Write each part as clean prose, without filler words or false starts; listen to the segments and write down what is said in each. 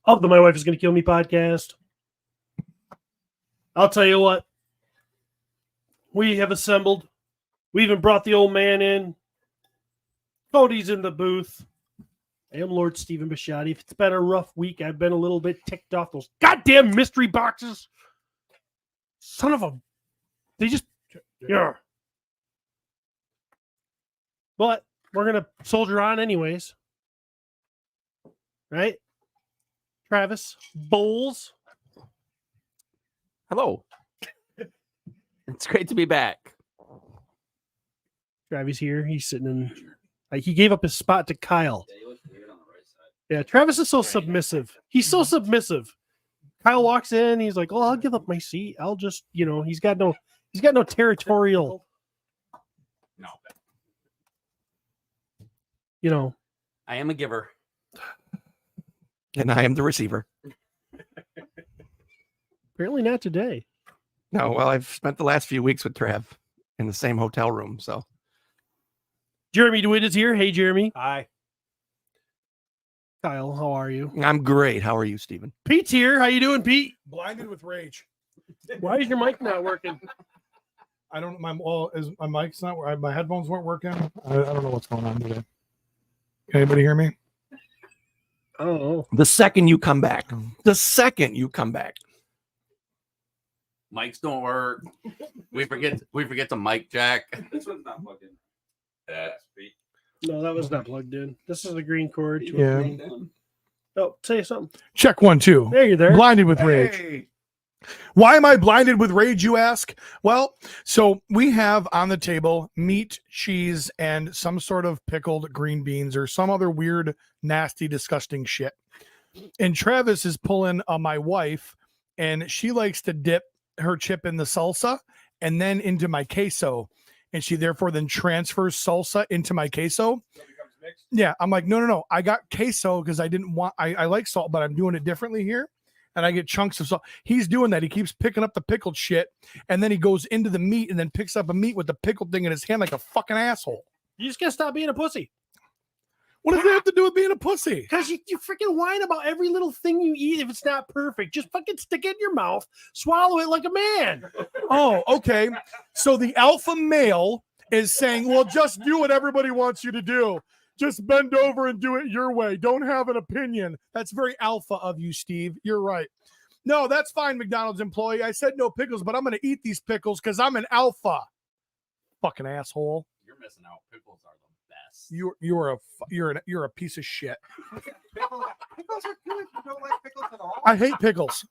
of the My Wife is Going to Kill Me podcast. I'll tell you what. We have assembled. We even brought the old man in. Cody's in the booth. I am Lord Stephen Bisciotti. If it's been a rough week, I've been a little bit ticked off those goddamn mystery boxes. Son of a... They just... Yeah. But we're going to soldier on anyways. Right? Travis Bowles. Hello. It's great to be back. Travis here. He's sitting in... he gave up his spot to Kyle. Yeah, Travis is so submissive. He's so submissive. Kyle walks in. He's like, "Oh, I'll give up my seat. I'll just, he's got no territorial. No. I am a giver, and I am the receiver. Apparently not today. No, well, I've spent the last few weeks with Trav in the same hotel room, so. Jeremy DeWitt is here. Hey, Jeremy. Hi. Kyle, how are you? I'm great. How are you, Steven? Pete's here. How you doing, Pete? Blinded with rage. Why is your mic not working? I don't. My mic's not. My headphones weren't working. I don't know what's going on today. Can anybody hear me? Oh. The second you come back. mics don't work. We forget the mic jack. This one's not plugged in. That's sweet. No, that was not plugged in. This is the green cord. Yeah. Oh, say something. Check 1 2. There you're there. Blinded with rage. Why am I blinded with rage, you ask? Well, so we have on the table meat, cheese, and some sort of pickled green beans or some other weird, nasty, disgusting shit. And Travis is pulling on my wife, and she likes to dip her chip in the salsa and then into my queso. And she therefore then transfers salsa into my queso. Yeah, I'm like, no. I got queso because I like salt, but I'm doing it differently here. And I get chunks of salt. He's doing that. He keeps picking up the pickled shit. And then he goes into the meat and then picks up a meat with the pickled thing in his hand like a fucking asshole. You just gotta stop being a pussy. What does that have to do with being a pussy? Because you freaking whine about every little thing you eat if it's not perfect. Just fucking stick it in your mouth, swallow it like a man. Oh, okay. So the alpha male is saying, well, just do what everybody wants you to do. Just bend over and do it your way. Don't have an opinion. That's very alpha of you, Steve. You're right. No, that's fine, McDonald's employee. I said no pickles, but I'm going to eat these pickles because I'm an alpha. Fucking asshole. You're missing out. Pickles are the best. You're a piece of shit. Pickles are good. You don't like pickles at all? I hate pickles.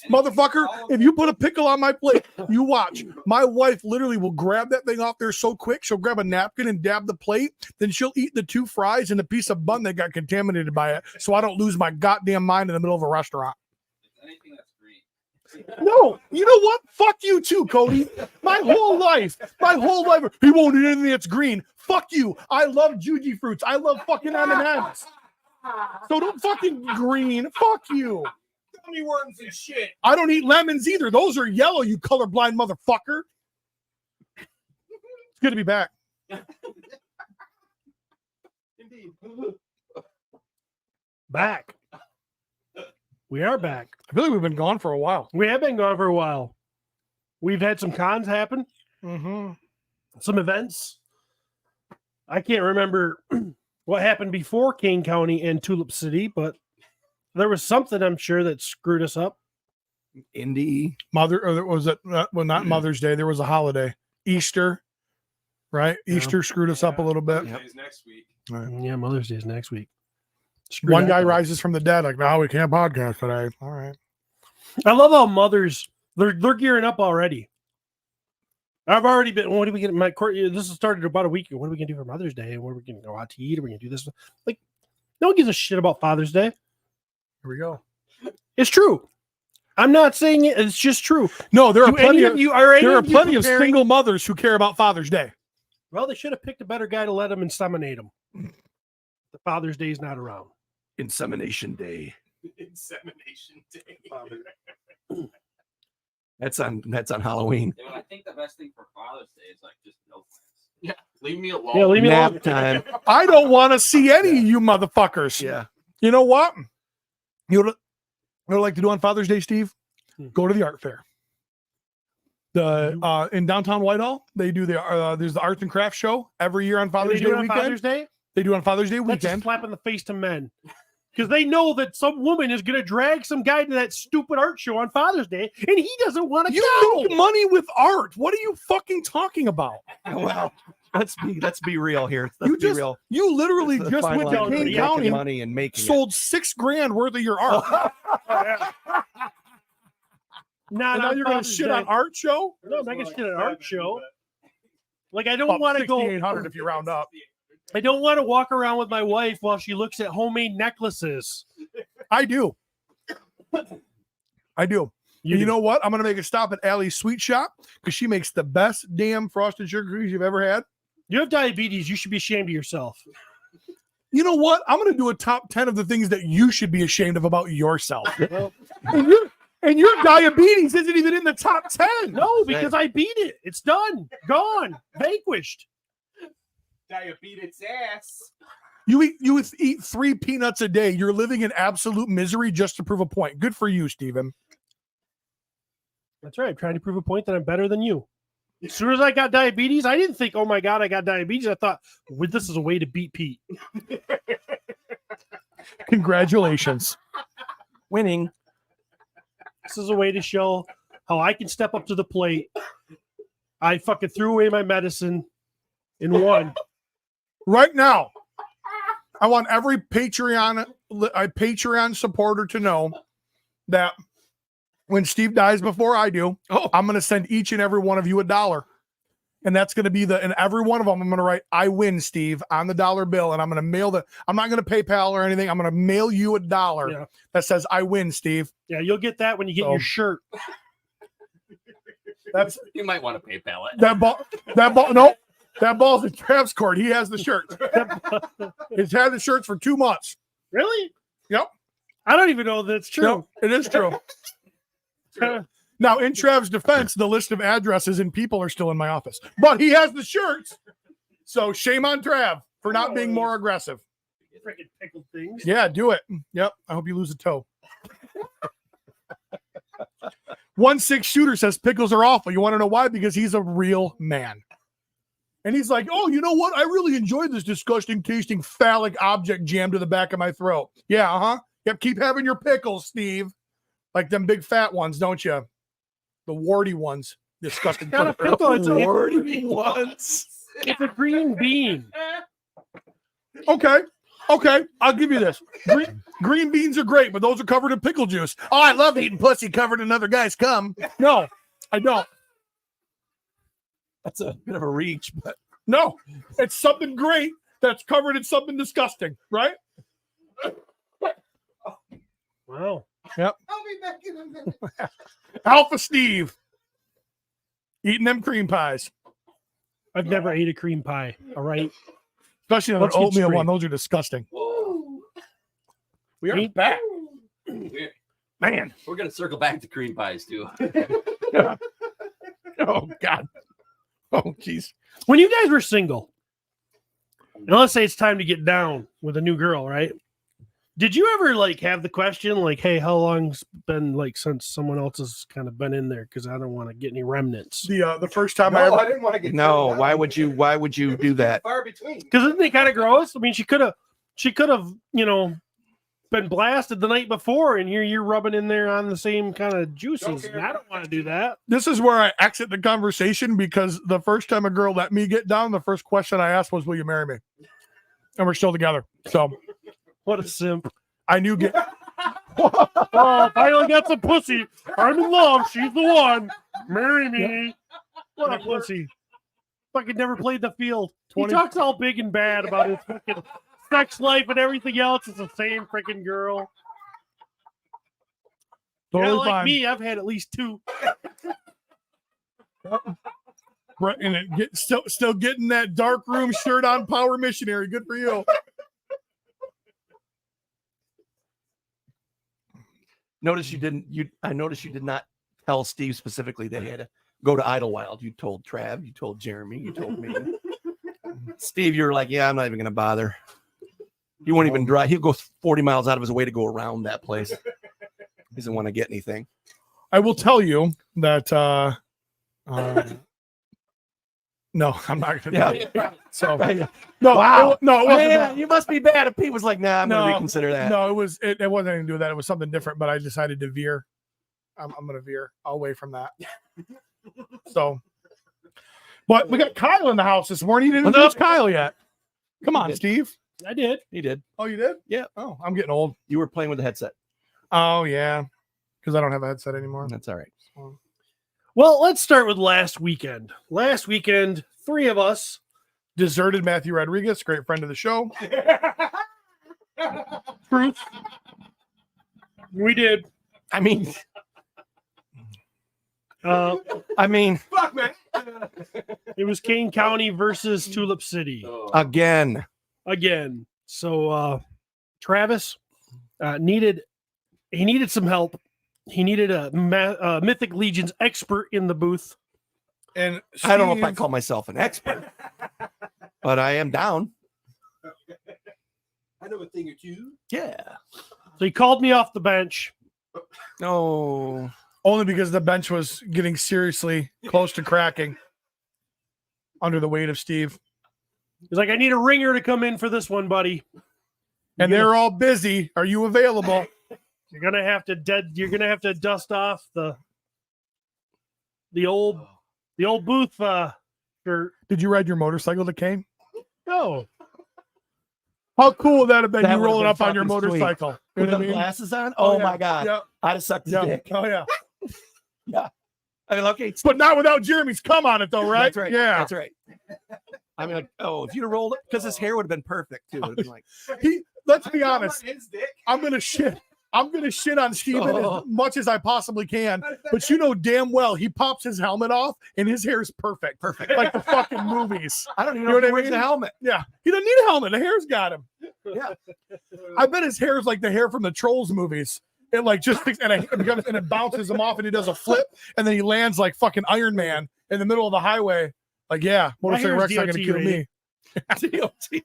Motherfucker, if you put a pickle on my plate, you watch. My wife literally will grab that thing off there so quick. She'll grab a napkin and dab the plate. Then she'll eat the 2 fries and the piece of bun that got contaminated by it so I don't lose my goddamn mind in the middle of a restaurant. Anything that's green. No, you know what? Fuck you too, Cody. My whole life, he won't eat anything that's green. Fuck you. I love Juji fruits. I love fucking M&Ms. So don't fucking green. Fuck you. Gummy worms and shit. I don't eat lemons either. Those are yellow, you colorblind motherfucker. It's good to be back. Indeed. Back. We are back. I feel like we've been gone for a while. We have been gone for a while. We've had some cons happen. Mm-hmm. Some events. I can't remember what happened before Kane County and Tulip City, but there was something I'm sure that screwed us up. Indy. Not Mother's Day. There was a holiday. Easter, right? Yeah. Easter screwed us up a little bit. Yep. Next week. Right. Yeah, Mother's Day is next week. One guy rises from the dead, like, no, we can't podcast today. All right. I love how mothers, they're gearing up already. I've already been, what are we getting? My court, this has started about a week ago. What are we going to do for Mother's Day? What are we going to go out to eat? Are we going to do this? Like, no one gives a shit about Father's Day. Here we go. It's true. I'm not saying it. It's just true. No, there are plenty of single single mothers who care about Father's Day. Well, they should have picked a better guy to let them inseminate them. The Father's Day is not around. Insemination Day. Insemination Day. That's on Halloween. Dude, I think the best thing for Father's Day is like just no plans. Yeah, leave me alone. Yeah, leave me Nap alone. time. I don't want to see any of you motherfuckers. Yeah. You know what? You know what I like to do on Father's Day, Steve? Go to the art fair. The in downtown Whitehall, they do there's the arts and crafts show every year on Father's Day weekend. Father's Day? They do it on Father's Day That's a weekend. slap in the face to men. Because they know that some woman is going to drag some guy to that stupid art show on Father's Day, and he doesn't want to go. You make money with art. What are you fucking talking about? Well, let's be real here. Let's be real. You literally That's the just fine went line to between King making County, money and making it. sold $6,000 worth of your art. Not And now on you're going to Father's shit Day. on art show? No, I'm not going to shit on art show. Like, I don't want to go. $6,800 if you round up. I don't want to walk around with my wife while she looks at homemade necklaces. I do. I do. You You know what? I'm going to make a stop at Allie's Sweet Shop because she makes the best damn frosted sugar cookies you've ever had. You have diabetes. You should be ashamed of yourself. You know what? I'm going to do a top 10 of the things that you should be ashamed of about yourself. Well, and your diabetes isn't even in the top 10. no, because I beat it. It's done. Gone. Vanquished. Diabetes ass. You eat 3 peanuts a day. You're living in absolute misery just to prove a point. Good for you, Steven. That's right. I'm trying to prove a point that I'm better than you. As soon as I got diabetes, I didn't think, oh my God, I got diabetes. I thought, well, this is a way to beat Pete. Congratulations. Winning. This is a way to show how I can step up to the plate. I fucking threw away my medicine and won. Right now, I want every Patreon supporter to know that when Steve dies before I do, I'm going to send each and every one of you $1. And that's going to be and every one of them, I'm going to write, I win, Steve, on the dollar bill. And I'm going to mail I'm not going to PayPal or anything. I'm going to mail you $1 that says, I win, Steve. Yeah, you'll get that when you get your shirt. You might want to PayPal it. That ball's in Trav's court. He has the shirt. He's had the shirts for 2 months. Really? Yep. I don't even know that's true. No, it is true. Now, in Trav's defense, the list of addresses and people are still in my office, but he has the shirts. So shame on Trav for not being more aggressive. Freaking pickled things. Yeah, do it. Yep. I hope you lose a toe. 1-6 shooter says pickles are awful. You want to know why? Because he's a real man. And he's like, oh, you know what? I really enjoyed this disgusting tasting phallic object jammed to the back of my throat. Yeah, uh-huh. Yep, keep having your pickles, Steve. Like them big fat ones, don't you? The warty ones. Disgusting. Not a pickle. It's a green bean. Okay. I'll give you this. Green beans are great, but those are covered in pickle juice. Oh, I love eating pussy covered in other guys' cum. No, I don't. That's a bit of a reach, but No, it's something great that's covered in something disgusting, right? Wow. Yep. I'll be back in a minute. Alpha Steve eating them cream pies, I've never ate a cream pie. All right. especially an Let's get oatmeal straight. one. Those are disgusting. We are Ain't- back. Man. We're gonna circle back to cream pies too. Oh God. Oh jeez. When you guys were single, and let's say it's time to get down with a new girl, right? Did you ever like have the question like, hey, how long's been like since someone else has kind of been in there? Because I don't want to get any remnants. The first time No, I didn't want to get no. turned Why down. would you do that? Far between. Because isn't it kind of gross? I mean, she could have, been blasted the night before, and here you're rubbing in there on the same kind of juices. care. And I don't want to do that. This is where I exit the conversation because the first time a girl let me get down, the first question I asked was, will you marry me? And we're still together. So What a simp. I knew Oh, finally got some pussy. I'm in love. She's the one. Marry me. What a pussy. Fucking never played the field. 20 He talks all big and bad about his fucking sex life and everything else. It's the same freaking girl. totally Like fine. me, I've had at least 2. Brett, and still getting that dark room shirt on, power missionary. Good for you. Notice you didn't. I noticed you did not tell Steve specifically that he had to go to Idlewild. You told Trav. You told Jeremy. You told me. Steve, you were like, yeah, I'm not even going to bother. He won't even drive. He'll go 40 miles out of his way to go around that place. He doesn't want to get anything. I will tell you that. No, I'm not going to. Yeah. So Right. no, Wow. it wasn't Man, that. you must be bad. If Pete was like, nah, I'm going No, to reconsider that. No, it wasn't anything to do with that. It was something different, but I decided to veer. I'm going to veer away from that. So, but we got Kyle in the house this morning. You didn't What's introduce up? Kyle yet. Come on, did. Steve. I did. He did. Oh, you did? Yeah. Oh, I'm getting old. You were playing with the headset. Oh, yeah. Because I don't have a headset anymore. That's all right. Well, let's start with last weekend. Last weekend, 3 of us. Deserted Matthew Rodriguez, great friend of the show. Truth. We did. I mean, Fuck, man. It was Kane County versus Tulip City again. again. So Travis needed some help. He needed a Mythic Legions expert in the booth. And I don't know if I Steve- call myself an expert, but I am down. I know a thing or two. Yeah. So he called me off the bench. No. only because the bench was getting seriously close to cracking under the weight of Steve. He's like, I need a ringer to come in for this one, buddy. And they're all busy. Are you available? You're gonna have to dust off the old booth shirt. Did you ride your motorcycle to Kane? No. How cool would that have been? That you would've rolling been up on your fucking sweet. motorcycle. You With know the what I mean? glasses on? Oh, yeah. my God. Yeah. I'd have sucked his Yeah. dick. Oh yeah. I mean, okay. But not without Jeremy's come on it though, right? That's right. Yeah. That's right. I mean, like, if you'd have rolled it, because his hair would have been perfect too. It would have been like, Let's be honest. His dick. I'm gonna shit on Steven Oh. as much as I possibly can. But you know damn well he pops his helmet off and his hair is perfect. perfect. Like the fucking movies. I don't even You know know if he what I wears mean? the helmet. Yeah. He doesn't need a helmet. The hair's got him. Yeah. I bet his hair is like the hair from the Trolls movies. It like just sticks and it bounces him off and he does a flip and then he lands like fucking Iron Man in the middle of the highway. Like, yeah, motorcycle hair's wreck's not gonna DOT kill me. DOT.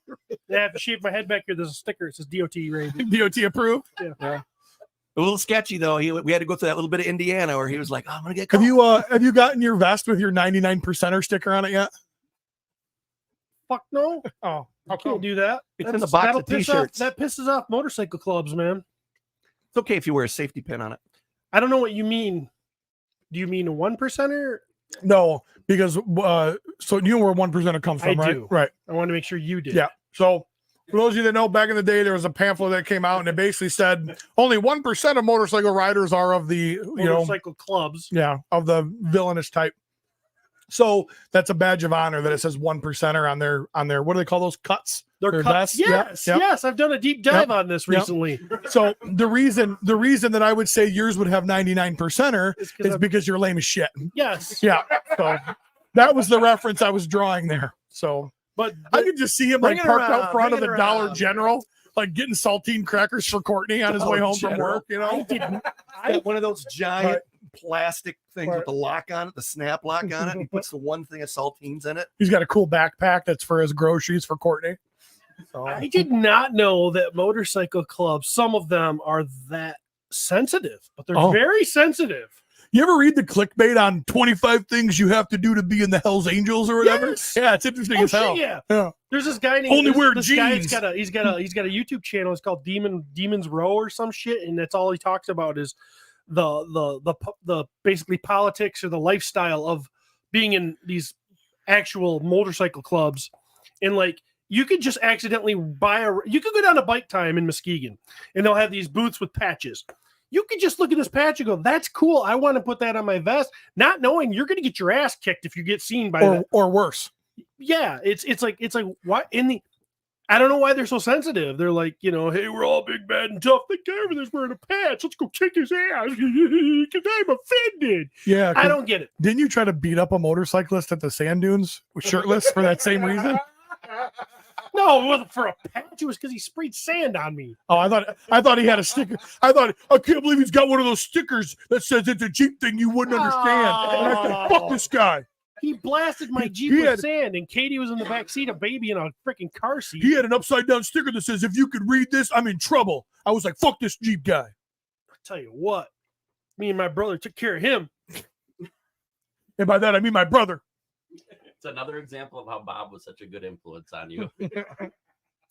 I have to shave my head back here. There's a sticker. It says DOT rated. DOT approved. A little sketchy though. We had to go through that little bit of Indiana where he was like, oh, I'm gonna get Have caught. you gotten your vest with your 99%er sticker on it yet? Fuck no. Oh, I can't do that. It's in the box that'll of piss off- t-shirts. That pisses off motorcycle clubs, man. It's okay if you wear a safety pin on it. I don't know what you mean. Do you mean a 1%er? No, because so you know where 1%er comes from, I right? do. Right. I want to make sure you did. Yeah. So for those of you that know, back in the day, there was a pamphlet that came out and it basically said only 1% of motorcycle riders are of the Motorcycle clubs. of the villainous type. So that's a badge of honor that it says 1%er on their what do they call those cuts? They're Their cuts. vests? Yep, Yes, yep. yes. I've done a deep dive on this Yep. recently. So the reason that I would say yours would have 99%er It's is because you're lame as shit. yes. Yeah. So that was the reference I was drawing there. So But I could just see him Bring like it parked around, out front of bring the it Dollar around. General, like getting saltine crackers for Courtney on his way Dollar home from General. work, you know? I got one of those giant Right. plastic things Right. with the lock on it, the snap lock on it. And he puts the one thing of saltines in it. He's got a cool backpack that's for his groceries for Courtney. So I did not know that motorcycle clubs, some of them are that sensitive, but they're Oh. very sensitive. you ever read the clickbait on 25 things you have to do to be in the Hells Angels or whatever? Yes. Yeah, it's interesting Oh, as hell. shit, yeah. Yeah. There's this guy named Only wear this guy, jeans. he's got a YouTube channel. It's called Demons Row or some shit, and that's all he talks about is the basically politics or the lifestyle of being in these actual motorcycle clubs. And like you could just accidentally you could go down to Bike Time in Muskegon and they'll have these booths with patches. You could just look at this patch and go, that's cool. I want to put that on my vest, not knowing you're going to get your ass kicked if you get seen by that. Or worse. Yeah, it's like what in the I don't know why they're so sensitive. They're like, hey, we're all big, bad, and tough. The guy over there's wearing a patch. Let's go kick his ass because I'm offended. Yeah. I don't get it. Didn't you try to beat up a motorcyclist at the sand dunes shirtless for that same reason? No, it wasn't for a patch. It was because he sprayed sand on me. Oh, I thought he had a sticker. I can't believe he's got one of those stickers that says it's a Jeep thing you wouldn't understand. And I said, fuck this guy. He blasted my Jeep He with had- sand, and Katie was in the back seat, a baby in a freaking car seat. He had an upside down sticker that says, "If you could read this, I'm in trouble." I was like, "Fuck this Jeep guy." I tell you what, me and my brother took care of him. And by that I mean my brother. It's another example of how Bob was such a good influence on you.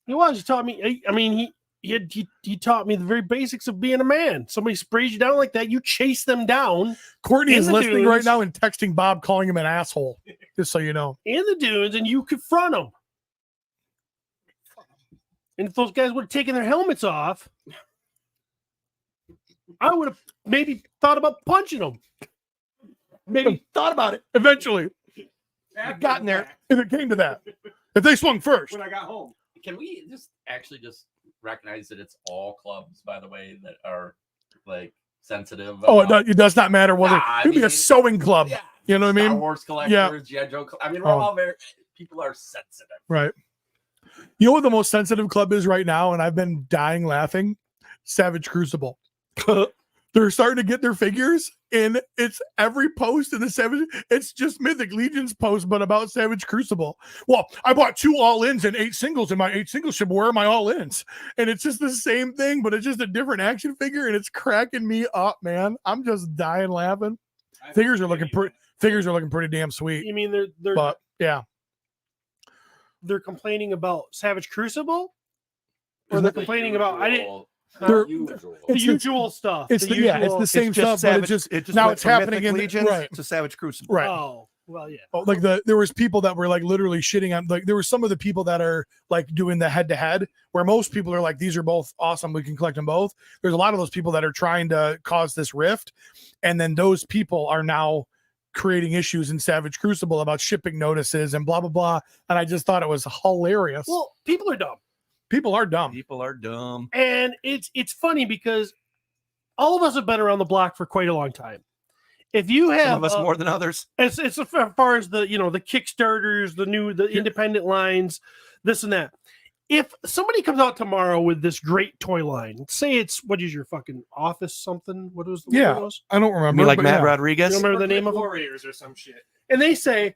He was. He taught me. I mean, he taught me the very basics of being a man. Somebody sprays you down like that, you chase them down Courtney In is the listening right dunes. now and texting Bob, calling him an asshole. Just so you know. in the dunes, and you confront them. And if those guys would have taken their helmets off, I would have maybe thought about punching them. Maybe thought about it. Eventually, I've gotten there. if it came to that, if they swung first. When I got home. Can we just recognize that it's all clubs, by the way, that are like sensitive? Oh, about- it does not matter whether Nah, I it'd be a mean, sewing club. Yeah. You know what I Star mean? Wars collectors, G.I. Joe. I mean, we're Oh. all very. People are sensitive. Right. You know what the most sensitive club is right now, and I've been dying laughing? Savage Crucible. They're starting to get their figures, and it's every post in the Savage. It's just Mythic Legions post, but about Savage Crucible. Well, I bought 2 all-ins and 8 singles, and my 8 singles should wear my all-ins, and it's just the same thing, but it's just a different action figure, and it's cracking me up, man. I'm just dying laughing. Figures are looking pretty. Figures are looking pretty damn sweet, You mean they're but yeah. they're complaining about Savage Crucible, or they're complaining about I didn't They're- Usual. the It's the- usual stuff. It's the the, yeah, it's usual- the same It's just stuff, but Savage, it's just it just now went it's from happening Mythic in Legions right. to Savage Crucible. Right. Oh, well, yeah. Oh, like there was people that were like literally shitting on, like there were some of the people that are like doing the head to head, where most people are like, these are both awesome, we can collect them both. There's a lot of those people that are trying to cause this rift, and then those people are now creating issues in Savage Crucible about shipping notices and blah blah blah. And I just thought it was hilarious. Well, people are dumb, People are dumb. People are dumb. and it's funny because all of us have been around the block for quite a long time. If you have Some of us more than others. it's as far as the the Kickstarters, the independent lines, this and that. If somebody comes out tomorrow with this great toy line, say it's what is your fucking office something? What was Yeah. what was? I don't I remember. mean, like but Matt yeah. Rodriguez. You remember the name of them? Warriors or some shit. And they say,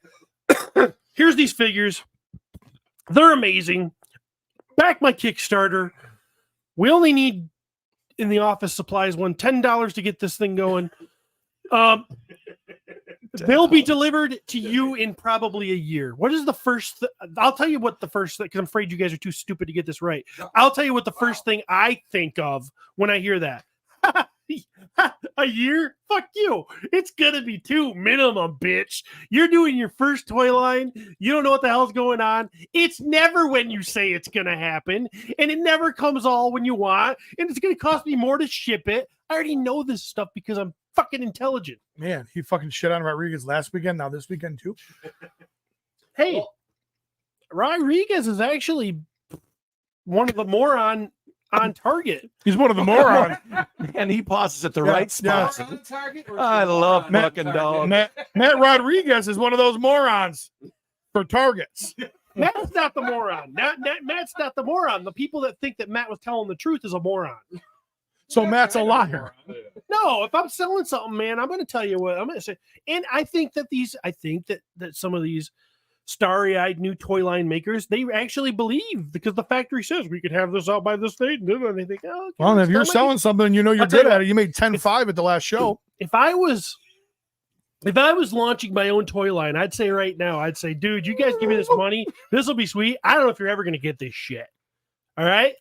here's these figures. They're amazing. Back my Kickstarter. We only need in the office supplies one $10 to get this thing going. They'll be delivered to you in probably a year. What is the first? I'll tell you what the first thing, because I'm afraid you guys are too stupid to get this right. I'll tell you what the first thing I think of when I hear that. A year? Fuck you. It's gonna be 2 minimum, bitch. You're doing your first toy line. You don't know what the hell's going on. It's never when you say it's gonna happen, and it never comes all when you want, and it's gonna cost me more to ship it. I already know this stuff because I'm fucking intelligent. Man, he fucking shit on Rodriguez last weekend. Now this weekend too. Hey, Rodriguez is actually one of the more on target. He's one of the morons. And he pauses at the Yeah, right yeah. spot. On target or I is it love on fucking target? dog. Matt Rodriguez is one of those morons for targets. Matt's not the moron. Matt's not the moron. The people that think that Matt was telling the truth is a moron. So Matt's a liar. No, if I'm selling something, man, I'm going to tell you what I'm going to say. And I think that that some of these starry-eyed new toy line makers, they actually believe because the factory says we could have this out by this date, and they think, oh, okay, Well, if you're that might be- selling something, you know you're I'll tell good you at it. You made 10.5 at the last show. if I was launching my own toy line, I'd say right now, I'd say, dude, you guys give me this money. This will be sweet. I don't know if you're ever going to get this shit. All right.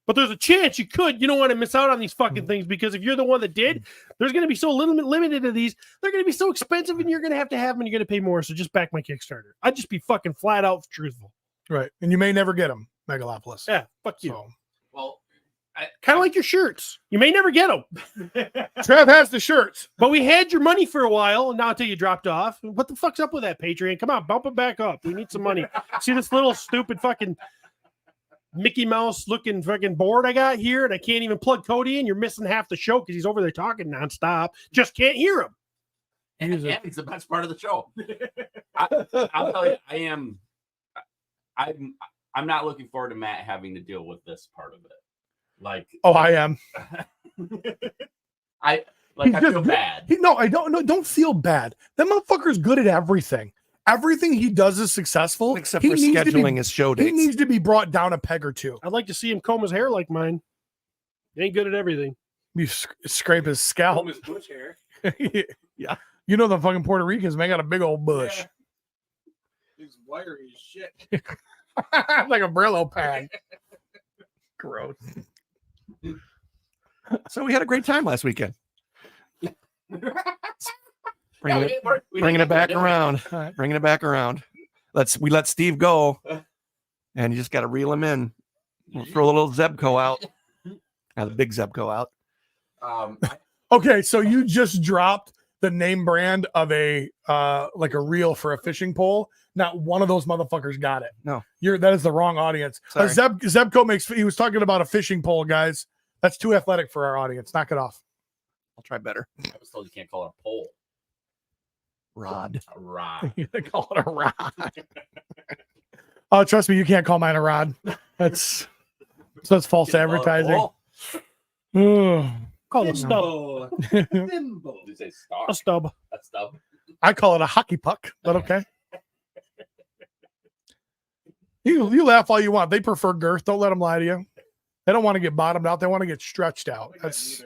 But there's a chance you could. You don't want to miss out on these fucking things because if you're the one that did, there's going to be so limited to these. They're going to be so expensive and you're going to have them and you're going to pay more. So just back my Kickstarter. I'd just be fucking flat out truthful. Right. And you may never get them, Megalopolis. Yeah. Fuck you. So. Well, Kind of like your shirts. You may never get them. Trav has the shirts. But we had your money for a while, and now until you dropped off. What the fuck's up with that, Patreon? Come on, bump it back up. We need some money. See this little stupid fucking Mickey Mouse looking fucking board I got here, and I can't even plug Cody in. You're missing half the show because he's over there talking nonstop. Just can't hear him. and it's the best part of the show. I'll tell you, I'm not looking forward to Matt having to deal with this part of it. Like, Oh, I am. I He's feel just- bad. No, I don't. No, don't feel bad. That motherfucker's good at everything. Everything he does is successful. Except He for needs to be- scheduling his show He dates. needs to be brought down a peg or two. I'd like to see him comb his hair like mine. He ain't good at everything. You scrape his scalp. Home is bush hair. Yeah. You know the fucking Puerto Ricans, man, got a big old bush. He's wiry as shit. Like a Brillo pad. Gross. So we had a great time last weekend. Bringing it back around. Bringing it back around. We let Steve go, and you just got to reel him in. We'll throw a little Zebco out. The big Zebco out. Okay, so you just dropped the name brand of a like a reel for a fishing pole. Not one of those motherfuckers got it. No. That is the wrong audience. Sorry. Zebco he was talking about a fishing pole, guys. That's too athletic for our audience. Knock it off. I'll try better. I was told you can't call it a pole. Rod. A rod. You call it a rod. Oh, trust me, you can't call mine a rod. That's false advertising. Ugh. Call it a stub. Thimble. Did you say star? A stub. A stub. I call it a hockey puck, but okay. You laugh all you want. They prefer girth. Don't let them lie to you. They don't want to get bottomed out. They want to get stretched out. That's,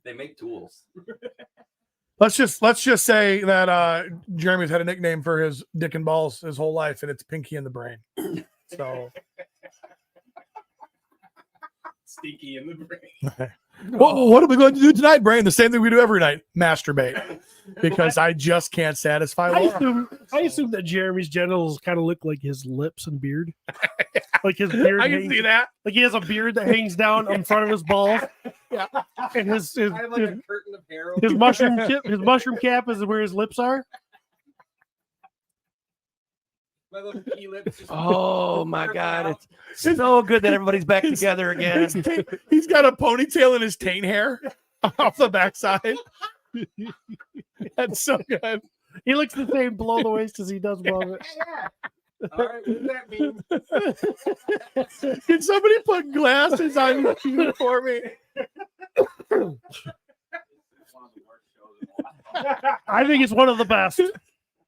They make tools. let's just say that Jeremy's had a nickname for his dick and balls his whole life, and it's Pinky in the Brain. So Stinky in the brain. what are we going to do tonight, Brain? The same thing we do every night: masturbate, because I just can't satisfy Laura. I assume that Jeremy's genitals kind of look like his lips and beard. Like his beard. I can see that. Like he has a beard that hangs down in front of his balls. Yeah. And his I have like a curtain of hair. his mushroom cap is where his lips are. My little pea lips just Oh my God. It's so good that everybody's back together again. He's got a ponytail in his taint hair off the backside. That's so good. He looks the same below the waist as he does above it. All right, what does that mean? Can somebody put glasses on your feet for me? One of the worst shows in a while. I think it's one of the best.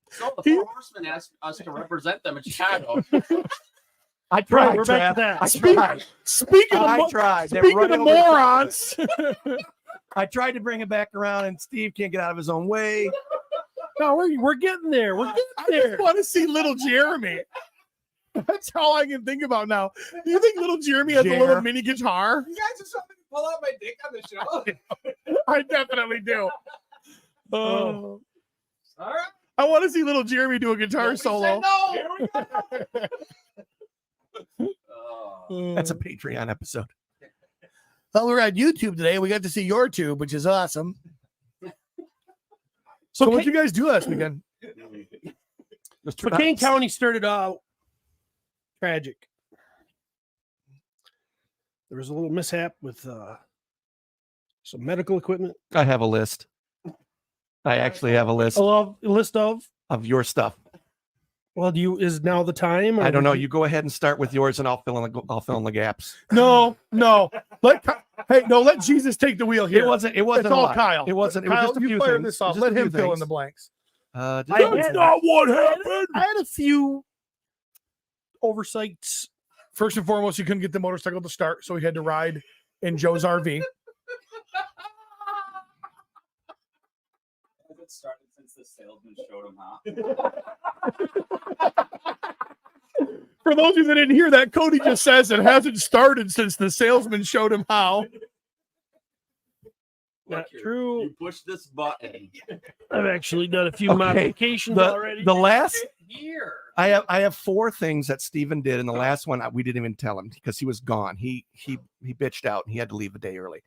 So the Four Horsemen asked us to represent them in Chicago. I Right, tried. we're back to Trav. that. I tried. Speaking I of, tried. They're speaking running of over- morons, I tried to bring it back around, and Steve can't get out of his own way. No, we're getting there. We're getting I there. just want to see little Jeremy. That's all I can think about now. Do you think little Jeremy has a little Jer. mini guitar? You guys just want me to pull out my dick on the show? I definitely do. Oh. All right. I want to see little Jeremy do a guitar Nobody solo. said no. That's a Patreon episode. Well, we're on YouTube today. We got to see your tube, which is awesome. So, So what'd you guys do last weekend? Mr. Kane Knox. County started out tragic. There was a little mishap with some medical equipment. I have a list. I actually have a list A list of. of your stuff. Well, is now the time? or I don't know. would You go ahead and start with yours, and I'll fill in the gaps. No. Let Jesus take the wheel here. It wasn't. It wasn't It's a all lot. Kyle. It wasn't. It was Kyle, just a you few fire things. this It was off. just a Let few him fill in things. the blanks. Just I a few had- things. what happened. I had a few oversights. First and foremost, he couldn't get the motorcycle to start, so he had to ride in Joe's RV. Has it started since the salesman showed him how? For those of you that didn't hear that, Cody just says it hasn't started since the salesman showed him how. Not Look here, true. You push this button. I've actually done a few Okay, modifications already. The last. Here. I have 4 things that Steven did, and the last one we didn't even tell him because he was gone. He bitched out and he had to leave a day early.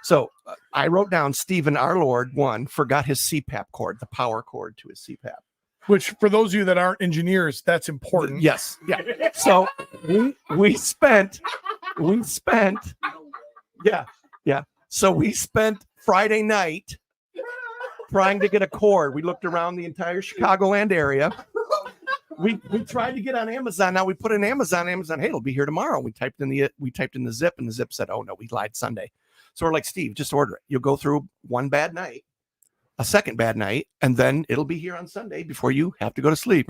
So I wrote down Stephen, our Lord, forgot his CPAP cord, the power cord to his CPAP. Which, for those of you that aren't engineers, that's important. Yes, yeah. So we spent, yeah. So we spent Friday night trying to get a cord. We looked around the entire Chicagoland area. We tried to get on Amazon. Now we put in Amazon. Amazon, hey, it'll be here tomorrow. We typed in the zip, and the zip said, oh no, we lied Sunday. So we're like, Steve, just order it. You'll go through one bad night. a second bad night, and then it'll be here on Sunday before you have to go to sleep.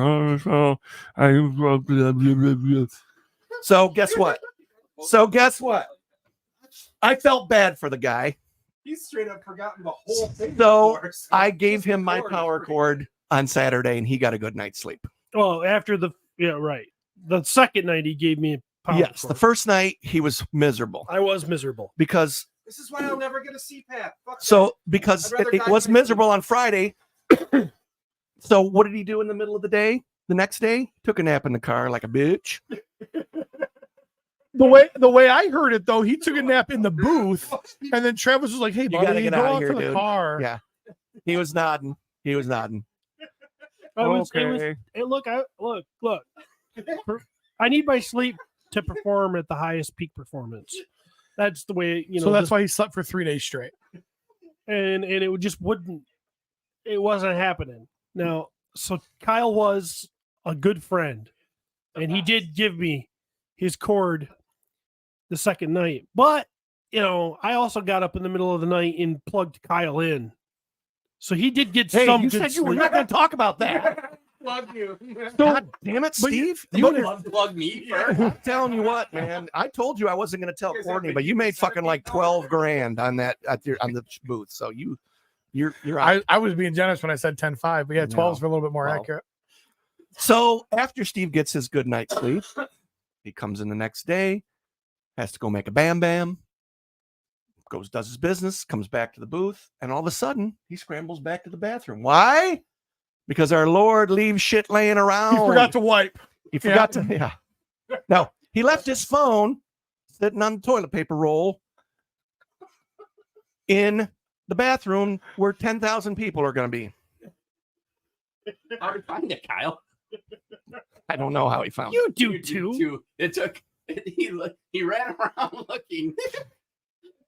So guess what? I felt bad for the guy. He's straight up forgotten the whole thing. So before, I gave him my power cord on Saturday, and he got a good night's sleep. Well, after the second night he gave me a power Yes, cord. the first night he was miserable I was miserable. because This is why I'll never get a CPAP. Fuck because I'd rather it die was than miserable on Friday. So what did he do in the middle of the day? The next day, took a nap in the car like a bitch. The way I heard it though, he took a nap in the booth, and then Travis was like, "Hey, gotta buddy, get go outta out here, to the dude." car." Yeah. He was nodding. It was, Okay. look. I need my sleep to perform at the highest peak performance. That's the way, So that's why he slept for 3 days straight. and it wasn't happening. Now, so Kyle was a good friend, and he did give me his cord the second night. But I also got up in the middle of the night and plugged Kyle in, so he did get Hey, some. you good said you were sleep. not going to talk about that. Plug you. God damn it, Steve. You would unplug me first. I'm telling you what, man. I told you I wasn't going to tell You guys Courtney, have but you made fucking like 12 $17 grand on that on the booth. So you're out. I was being generous when I said 10-5, but yeah, 12 is for a little bit more Well. accurate. So after Steve gets his good night's sleep, he comes in the next day, has to go make a bam bam, does his business, comes back to the booth, and all of a sudden he scrambles back to the bathroom. Why? Because our Lord leaves shit laying around. He forgot to wipe. He forgot to. Yeah. No, he left his phone sitting on the toilet paper roll in the bathroom where 10,000 people are going to be. How did you find it, Kyle? I don't know how he found it. You do You too. It took. He ran around looking.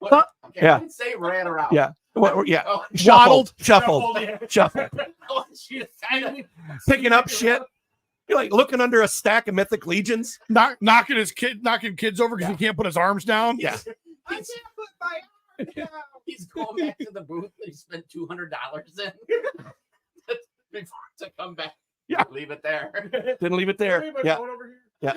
But- Okay, Yeah. I didn't say ran around. Yeah. Well, yeah. Oh, Shuffled. Yeah. she was kind of Picking up shit. You're like looking under a stack of Mythic Legions. Knocking kids over because he can't put his arms down. Yeah. I can't put my arm down. He's going back to the booth that he spent $200 in before to come back. Yeah. Leave it there. Didn't leave it there. Leave my Yeah. phone over here. Yeah.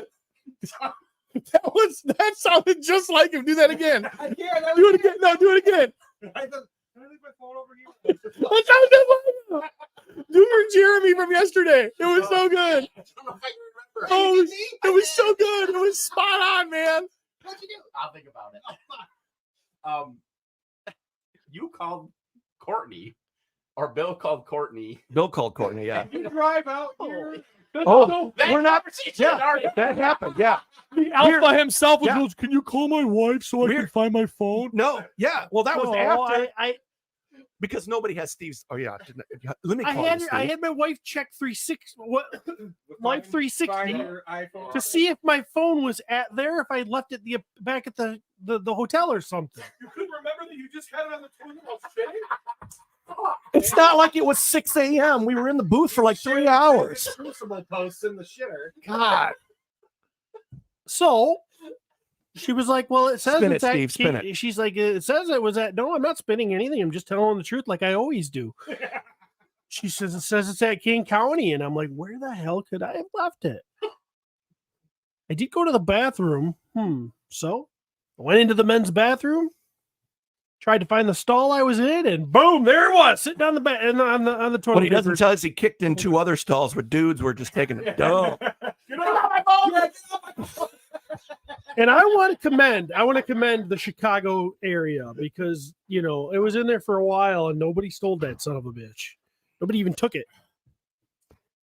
That sounded just like him. Do that again. I can't. Do it again. No, do it again. Can I leave my phone over here? That sounded just like him. Do your Jeremy from yesterday. It was so good. I don't know if I can remember. Oh, it was so good. It was spot on, man. What'd you do? I'll think about it. You called Courtney, or Bill called Courtney. Bill called Courtney. Yeah. You drive out here. Oh, That we're not. conversation had Yeah. already That happened. Yeah. The alpha himself was Yeah. goes, "Can you call my wife so I Weird. can find my phone?" No. Yeah. Well, that was No, after I because nobody has Steve's. Oh yeah. Let me I call had you, I Steve. had my wife check 360 Life 360 Find your iPhone. to see if my phone was at there, if I left it back at the hotel or something. You couldn't remember that you just had it on the toilet while shitting? It's not like it was 6 a.m. We were in the booth for like 3 hours. Crucible posts in the shitter. God. So she was like, "Well, it says Spin it's it, at Steve, spin it. She's like, "It says it was at." No, I'm not spinning anything. I'm just telling the truth, like I always do. She says it says it's at King County, and I'm like, "Where the hell could I have left it?" I did go to the bathroom. So I went into the men's bathroom, tried to find the stall I was in, and boom, there it was, sitting on the bed and on the toilet. What he doesn't paper. tell us he kicked in 2 other stalls where dudes were just taking a dump. Get off my phone! Yeah, get off my phone! And I want to commend the Chicago area because it was in there for a while and nobody stole that son of a bitch. Nobody even took it.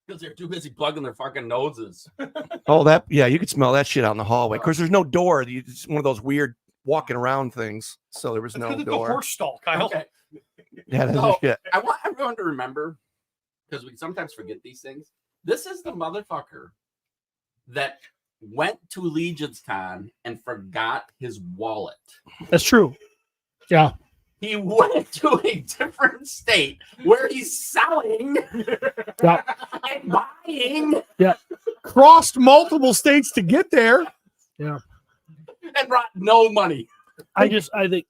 because they're too busy plugging their fucking noses. Oh, you could smell that shit out in the hallway. Of course, there's no door. It's one of those weird walking around things. So there was no The door. horse stall, Kyle. Okay. Yeah, that's So, shit. I want everyone to remember, because we sometimes forget these things. This is the motherfucker that went to Legions Con and forgot his wallet. That's true. Yeah. He went to a different state where he's selling Yeah. and buying Crossed multiple states to get there. and brought no money. I think,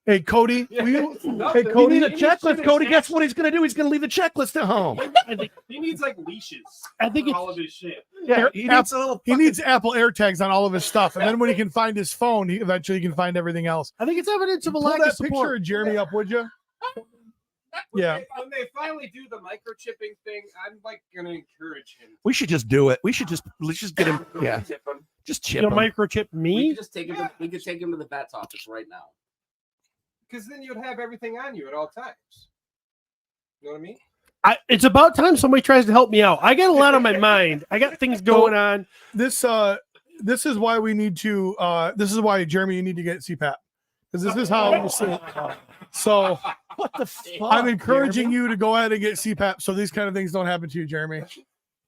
Hey, Cody. Yeah. Will you, Nothing. hey, He Cody. needs a checklist, Cody. Guess what he's going to do? He's going to leave the checklist at home. I think, He needs like leashes. I think for it's all of his shit. Yeah, he needs a little. He needs Apple AirTags on all of his stuff, and then when he can find his phone, he eventually can find everything else. I think it's evidence of a Pull lack that of picture support. of Jeremy up, would you? Yeah. When they finally do the microchipping thing, I'm like gonna encourage him. We should just do it. Let's just get him. Yeah, Chip him. just You chip know, him. microchip We me. could just take him. We could take him to the vet's office right now. Because then you'd have everything on you at all times. You know what I mean? It's about time somebody tries to help me out. I got a lot on my mind. I got things going on. This is why we need to. This is why Jeremy, you need to get CPAP, because this is how you see it. So What the fuck? I'm encouraging you to go ahead and get CPAP, so these kind of things don't happen to you, Jeremy.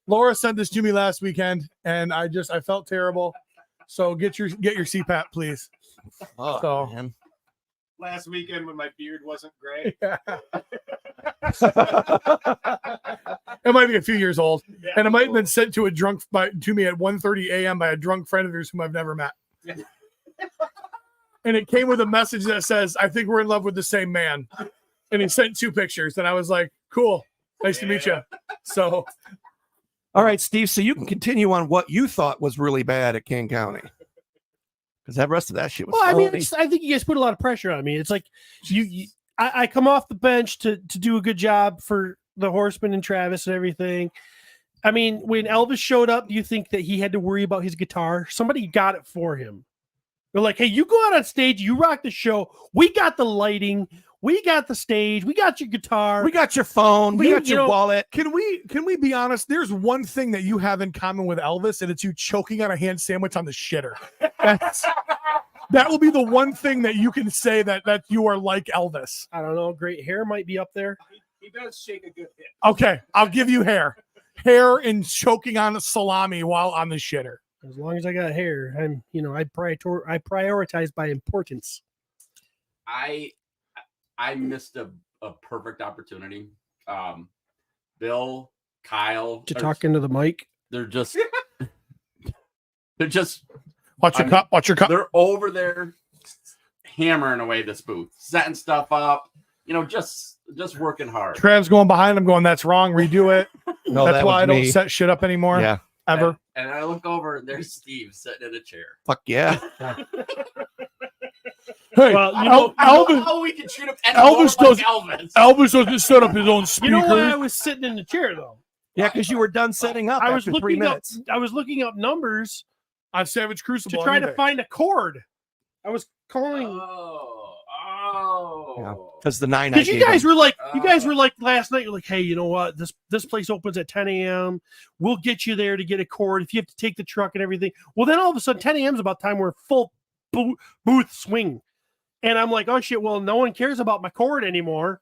Laura sent this to me last weekend, and I felt terrible. So get your CPAP, please. Fuck, So- man. Last weekend when my beard wasn't gray. It might be a few years old, and it might have been sent to to me at 1:30 a.m. by a drunk friend of yours whom I've never met. And it came with a message that says, "I think we're in love with the same man." And he sent 2 pictures, and I was like, "Cool, nice to meet you." So All right, Steve. So you can continue on what you thought was really bad at King County, because that rest of that shit was. Well, I mean, phony. I think you guys put a lot of pressure on me. It's like I come off the bench to do a good job for the Horsemen and Travis and everything. I mean, when Elvis showed up, do you think that he had to worry about his guitar? Somebody got it for him. They're like, hey, you go out on stage, you rock the show. We got the lighting, we got the stage, we got your guitar. we got your phone, we got your wallet. can we be honest? There's one thing that you have in common with Elvis, and it's you choking on a ham sandwich on the shitter. That will be the one thing that you can say that you are like Elvis. I don't know. Great hair might be up there. He does shake a good hit. Okay, I'll give you hair and choking on a salami while on the shitter. As long as I got hair, I prioritize by importance. I missed a perfect opportunity. Bill, Kyle, To talk into the mic. they're just Watch your cup. Watch your cup. they're over there hammering away this booth, setting stuff up, just working hard. Trav's going behind him, going, "That's wrong. Redo it." No, That's that why was I don't me. set shit up anymore. Yeah, Ever. And I look over and there's Steve sitting in a chair. fuck yeah. Hey, Well, Elvis. How we can treat him Elvis like does- Elvis. Elvis doesn't set up his own You speakers. know why I was sitting in the chair though? Yeah, because you were done setting up I was after 3 looking up. minutes. I was looking up numbers on Savage Crucible to try on to eBay. find a chord. I was calling Oh. Because the 9 because you guys were like, Oh. last night. You're like, hey, you know what? This place opens at 10 a.m. We'll get you there to get a cord if you have to take the truck and everything. Well, then all of a sudden, 10 a.m. is about time we're full booth swing, and I'm like, oh shit. Well, no one cares about my cord anymore.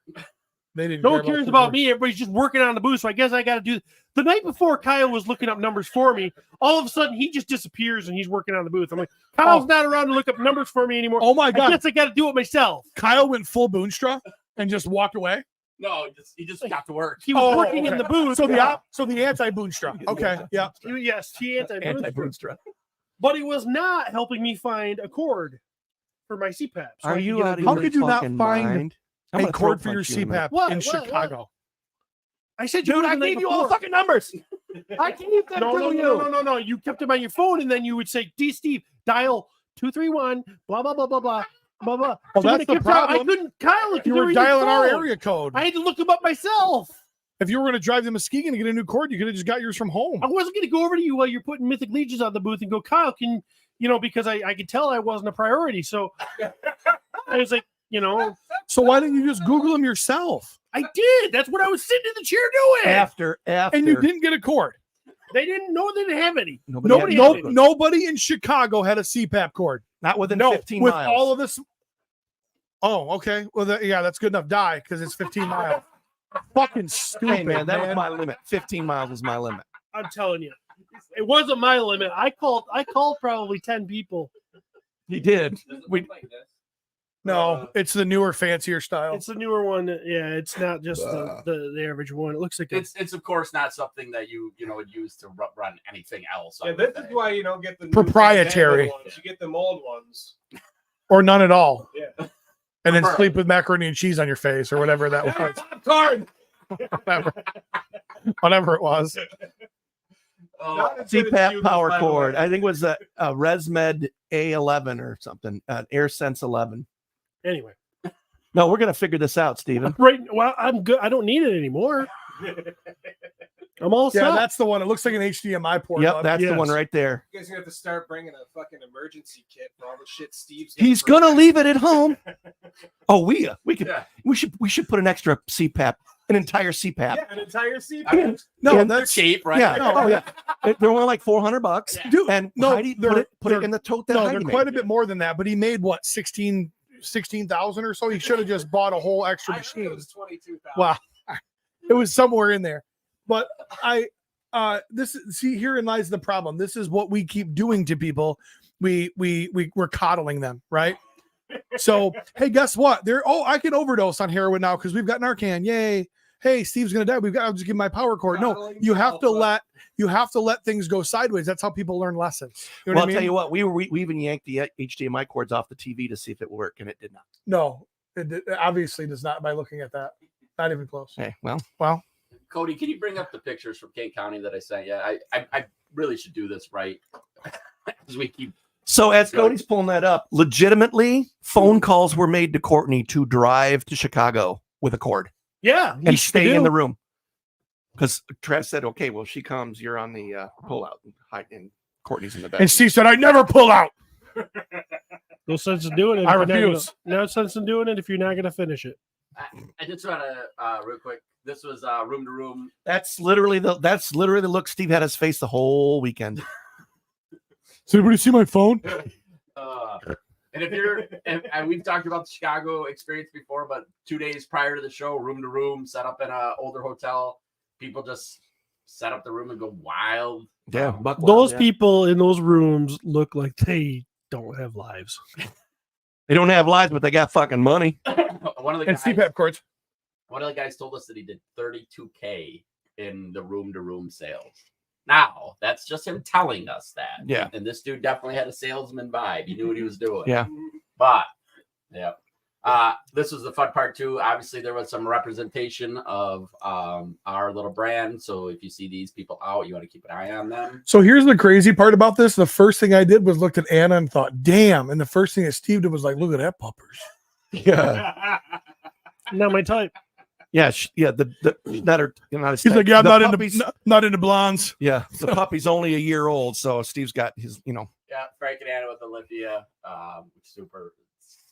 They didn't. No care one cares the about board. me. Everybody's just working on the booth. So I guess I got to do. The night before Kyle was looking up numbers for me, all of a sudden he just disappears and he's working on the booth. I'm like, Kyle's not around to look up numbers for me anymore. Oh my I god! guess I got to do it myself. Kyle went full Boonstra and just walked away. No, he just got to work. He was Oh, working in okay. the booth. So the anti Boonstra. Okay, yeah. Yes, he anti-booth, Anti-bootstrap. but he was not helping me find a cord for my CPAP. So I Are could you get a out of good- How your could you not fucking find mind? I'm A gonna cord throat for your punch you in a minute. CPAP What? in What? Chicago. I said, you Dude, were I the night gave you all the before. fucking numbers. I gave them No, to no, you. no, no, no, no. You kept them on your phone, and then you would say, "D Steve, dial 231, blah blah blah blah blah blah blah." Well, So when that's it the kept out, I problem. couldn't. Kyle, You were dialing our phone. area code. I had to look them up myself. If you were going to drive to Muskegon and get a new cord, you could have just got yours from home. I wasn't going to go over to you while you're putting Mythic Legions on the booth and go, Kyle, because I could tell I wasn't a priority. So I was like, So why didn't you just Google them yourself? I did. That's what I was sitting in the chair doing. After. And you didn't get a cord. They didn't know they didn't have any. Nobody Nobody had- Nobody in Chicago had a CPAP cord. not within No, 15 with miles. all of this. Oh, okay. Well, that's good enough. Die because it's 15 miles. Fucking stupid, Hey man, that was my limit. 15 miles was my limit. I'm telling you, it wasn't my limit. I called probably 10 people. He did. Does it We- look like this? No, it's the newer, fancier style. It's the newer one. Yeah, it's not just the average one. It looks like It's of course not something that you would use to run anything else. I Yeah, would this is think. why you don't get the new Proprietary. ones. You get them old ones. Or none at all. Yeah. and then Prefer- sleep with macaroni and cheese on your face or whatever that was. Popcorn. whatever it was. Oh, CPAP power cord. I think it was a ResMed A11 or something, AirSense 11. Anyway, No, we're gonna figure this out, Steven. right. Well, I'm good. I don't need it anymore. I'm all set. Yeah, that's the one. It looks like an HDMI port. Yep, bud. that's the Yes. one right there. You guys are gonna have to start bringing a fucking emergency kit for all the shit Steve's. He's gonna leave it at home. Oh, we could Yeah. we should put an extra CPAP, an entire CPAP. Yeah, an entire seat. I mean, No, And that's cheap, right? Yeah. No. Oh yeah. They're only like $400. Yeah. dude. And No, Heidi put it they're- in the tote that No, Heidi they're made. quite a bit more than that. But he made what 16,000 or so. He should have just bought a whole extra I think machine. it was 22,000. Wow, it was somewhere in there. But herein lies the problem. This is what we keep doing to people. We're coddling them, right? So hey, guess what? I can overdose on heroin now because we've got Narcan. Yay! Hey, Steve's gonna die. I'll just give him my power cord. No, Coddling you have to alpha. let things go sideways. That's how people learn lessons. You know Well, what I I'll tell mean? you what, we even yanked the HDMI cords off the TV to see if it worked, and it did not. No, it obviously does not by looking at that. Not even close. Hey, well, Cody, can you bring up the pictures from Kane County that I sent you? I really should do this right because we keep. so as Good. Cody's pulling that up, legitimately, phone calls were made to Courtney to drive to Chicago with a cord yeah, and stay in the room. Because Trav said, "Okay, well, she comes, you're on the pullout, and Courtney's in the back." And Steve said, "I never pull out." No sense in doing it. I if you're not refuse. gonna- No sense in doing it if you're not going to finish it. I just want to real quick. This was room to room. That's literally the look Steve had his face the whole weekend. Does anybody see my phone? And if you're, and we've talked about the Chicago experience before, but 2 days prior to the show, room to room, set up in an older hotel. People just set up the room and go wild. Yeah, buck wild, Those yeah. people in those rooms look like they don't have lives. They don't have lives, but they got fucking money. One of the And guys, CPAP cords. one of the guys told us that he did $32K in the room to room sales. Now that's just him telling us that. Yeah. And this dude definitely had a salesman vibe. He knew what he was doing. Yeah. But yeah. This was the fun part too. Obviously, there was some representation of our little brand. So if you see these people out, you want to keep an eye on them. So here's the crazy part about this. The first thing I did was looked at Anna and thought, "Damn!" And the first thing that Steve did was like, "Look at that puppers." Yeah, Not my type. yeah, the not her, not his He's type. like, "Yeah, I'm The not puppies- into not into blondes." Yeah, the puppy's only a year old, so Steve's got his, Yeah, Frank and Anna with Olivia.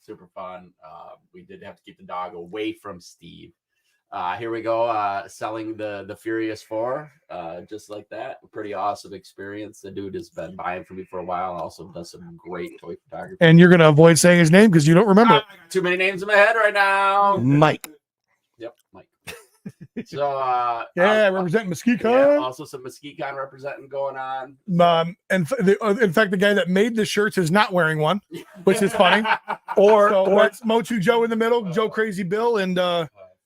Super fun. We did have to keep the dog away from Steve. Here we go, selling the Furious 4, just like that. Pretty awesome experience. The dude has been buying from me for a while. Also does some great toy photography. And you're gonna avoid saying his name because you don't remember it. Too many names in my head right now. Mike. Yep, Mike. So Yeah, representing Mesquite. yeah, also some Mwigtkm representing going on. In fact, the guy that made the shirts is not wearing one, which is funny. Or That's Mochu Joe in the middle, Joe Crazy Bill, and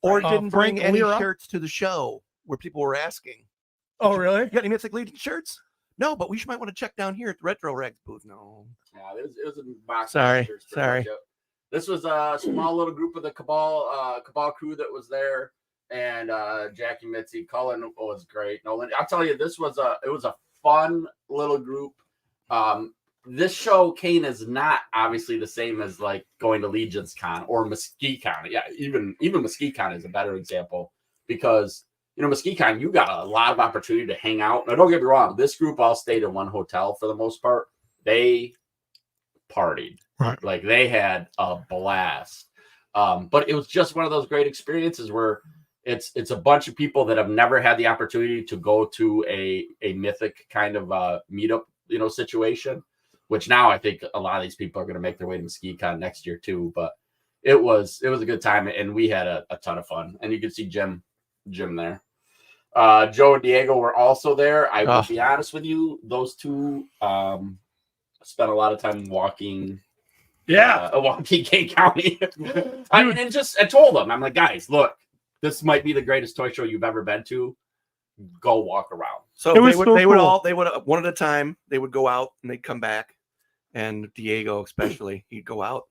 or didn't bring Frank any Lira? shirts to the show where people were asking. oh really? You got any Mythic Legion shirts? No, but we might want to check down here at the Retro Rex booth. No. Yeah, it was a box. of Sorry, t-shirts pretty sorry. much. This was a small little group of the Cabal crew that was there, and Jackie, Mitzi, Cullen was great. Nolan, I'll tell you, it was a fun little group. This show, Kane, is not obviously the same as like going to Legions Con or Mwigtkm. Yeah, even Mwigtkm is a better example because Mwigtkm, you got a lot of opportunity to hang out. Now, don't get me wrong, this group all stayed in one hotel for the most part. They partied, Right. Like they had a blast. But it was just one of those great experiences where it's a bunch of people that have never had the opportunity to go to a Mythic kind of meetup, situation. Which now I think a lot of these people are going to make their way to Mwigtkm next year too. But it was a good time, and we had a ton of fun. And you can see Jim there. Joe and Diego were also there. I will be honest with you; those two spent a lot of time walking. Walking Kane County. I told them, I'm like, guys, look, this might be the greatest toy show you've ever been to. Go walk around. So It was they would cool. one at a time. They would go out and they'd come back, and Diego especially, he'd go out,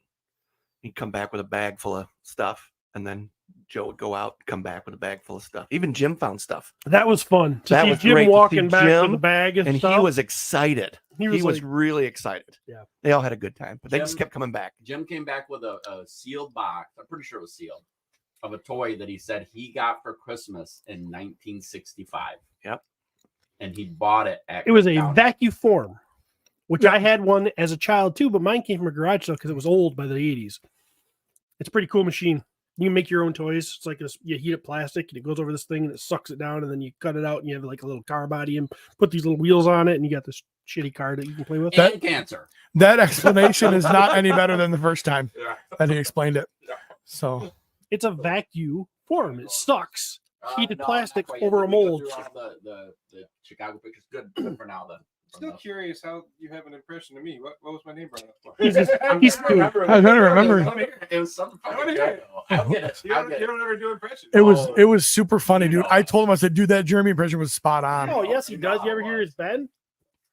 He'd come back with a bag full of stuff, and then Joe would go out, come back with a bag full of stuff. Even Jim found stuff, That was fun. To That see was Jim great to see walking back Jim, with a bag of and stuff. he was excited. He He was like, really excited. Yeah. They all had a good time, but they just Jim- kept coming back. Jim came back with a sealed box. I'm pretty sure it was sealed of a toy that he said he got for Christmas in 1965. Yep. And he bought it at. it was a County. vacuform, which I had one as a child too, but mine came from a garage sale because it was old by the 80s. It's a pretty cool machine. You can make your own toys. It's like you heat up plastic and it goes over this thing and it sucks it down, and then you cut it out and you have like a little car body and put these little wheels on it, and you got this shitty car that you can play with. And cancer. That explanation is not any better than the first time Yeah. that he explained it. Yeah. So It's a vacuum form. It sucks. Heated No, plastic not quite. over a Let me go mold. through all the Chicago pictures. Good for now then. Still curious how you have an impression of me. What was my name brought up for? He's just- I'm he's trying to remember. I don't remember. It was something I fucking wanna hear it. I'll get it. You I'll don't, get you it. don't ever do impressions. it was super funny, dude. I told him, I said, dude, that Jeremy impression was spot on. Oh yes, he does. You ever hear his Ben?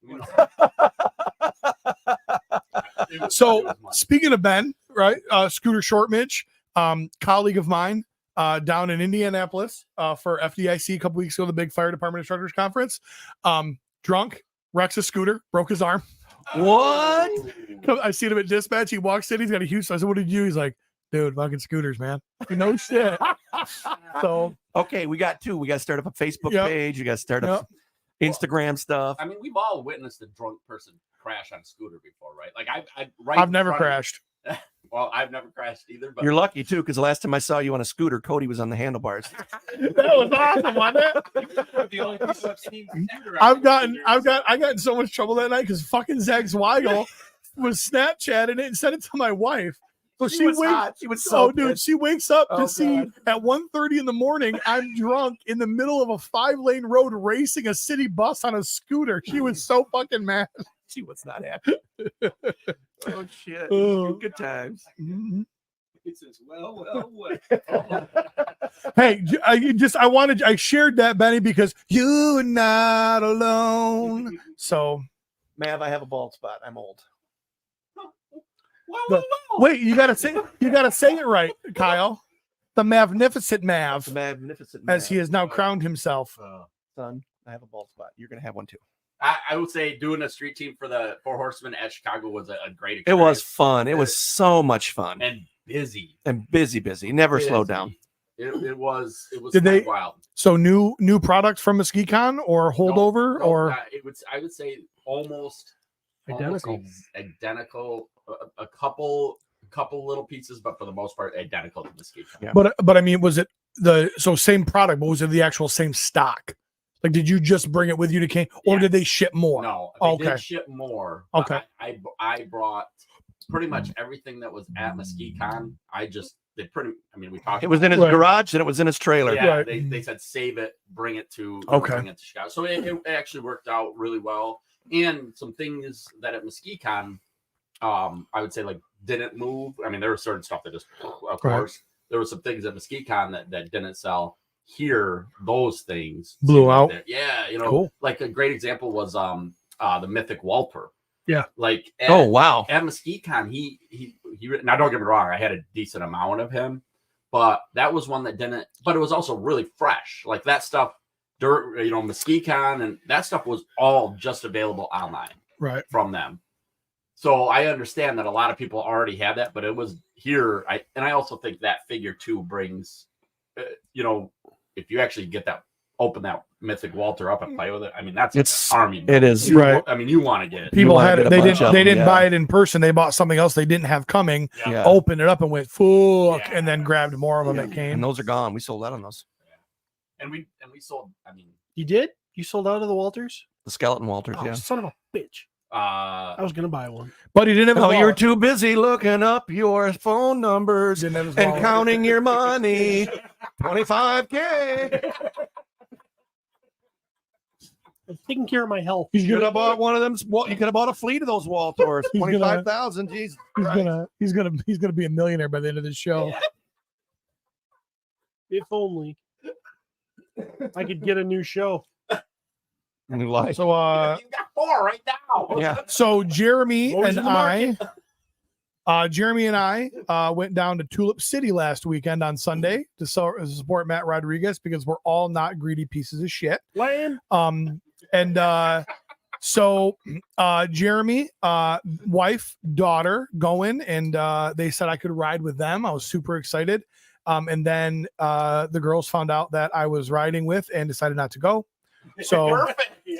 You know. So speaking of Ben, right? Scooter Shortmidge, colleague of mine, down in Indianapolis for FDIC a couple weeks ago, the big fire department instructors conference. Drunk, wrecks a scooter, broke his arm. What? I seen him at dispatch. He walks in, he's got a huge. I said, "What did you do?" He's like, "Dude, fucking scooters, man." No shit. So Okay, we got two. We got to start up a Facebook Yep. page. You got to start up Instagram stuff. I mean, we've all witnessed a drunk person crash on a scooter before, right? Like I've never crashed. Well, I've never crashed either, but You're lucky too, because the last time I saw you on a scooter, Cody was on the handlebars. That was awesome, wasn't it? The only people I've seen I got in so much trouble that night because fucking Zach Zweigel was Snapchatting it and sent it to my wife. So she was wakes, hot. She was so oh, dude, pissed. she wakes up Oh, to see God. at 1:30 in the morning, I'm drunk in the middle of a 5-lane road racing a city bus on a scooter. She was so fucking mad. She was not happy. Oh shit! Oh. Good times. Mhm. He says, well. Hey, I shared that, Benny, because you're not alone. So Mav, I have a bald spot. I'm old. wait, you gotta say it right, Kyle. The magnificent Mav, The magnificent as Mav. he has now crowned himself. Son, I have a bald spot. You're gonna have one too. I would say doing a street team for the Four Horsemen at Chicago was a great It experience. was fun. It was so much fun And busy. and busy. Never slowed Busy. down. It was Did they- quite wild. So new products from MesquiCon or holdover No, or I would say almost Identical. Identical. A couple little pieces, but for the most part, identical to the ski. Yeah. but I mean, was it same product, but was it the actual same stock? Like, did you just bring it with you to Kane, or did they ship more? No, they Okay. did ship more. but Okay. I brought pretty much everything that was at MesquiCon. We talked. It was in his Right. garage and it was in his trailer. Yeah, Right. they said save it, bring it to Okay. bring it to Chicago. So it actually worked out really well. And some things that at MesquiCon, I would say like didn't move. I mean, there was certain stuff that just, of course, there were some things at MesquiCon that didn't sell. Here, those things Blew seemed like out. Yeah, Cool. like a great example was the Mythic Walter. Yeah. Like Oh wow. at MesquiCon, he now don't get me wrong, I had a decent amount of him, but that was one that didn't. But it was also really fresh. Like that stuff, MesquiCon and that stuff was all just available online Right. from them. So I understand that a lot of people already had that, but it was here. I also think that figure too brings, if you actually open that Mythic Walter up and play with it, I mean It's army. it is. Right. I mean, you want to get it. People wanna had get it. a They bunch didn't. of They them, didn't yeah. buy it in person. They bought something else they didn't have coming. Yeah. Opened it up and went fuck, Yeah. and then grabbed more of them that came. And those are gone. We sold out on those. And we sold. I mean, You did? You sold out of the Walters? The skeleton Walters, Oh, yeah. son of a bitch. I was gonna buy one. But he didn't have. his Oh, you're wallet. too busy looking up your phone numbers Didn't have his and wallet. counting your money. 25K. I'm taking care of my health. He's You could gonna. have bought one of them. You could have bought a fleet of those Waltors. He's gonna- 25,000. Jeez. He's gonna be a millionaire by the end of this show. If only I could get a new show. New life. So you got 4 right now. Yeah. So Jeremy Always and in the I, Jeremy and I went down to Tulip City last weekend on Sunday to support Matt Rodriguez because we're all not greedy pieces of shit. Land. So Jeremy, wife, daughter going, and they said I could ride with them. I was super excited. And then the girls found out that I was riding with and decided not to go. So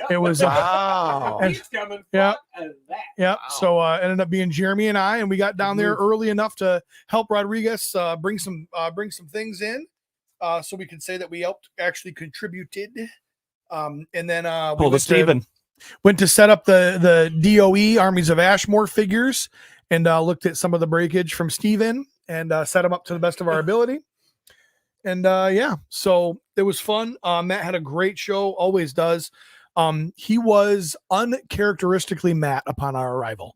it was Wow. He's coming. Yeah. And that. yeah. Wow. So it ended up being Jeremy and I, and we got down there early enough to help Rodriguez bring some things in, so we could say that we helped actually contributed. And then we Pull the Steven. went to set up the DOE Armies of Ashmore figures and looked at some of the breakage from Steven and set them up to the best of our ability. And yeah, so it was fun. Matt had a great show, always does. He was uncharacteristically Matt upon our arrival.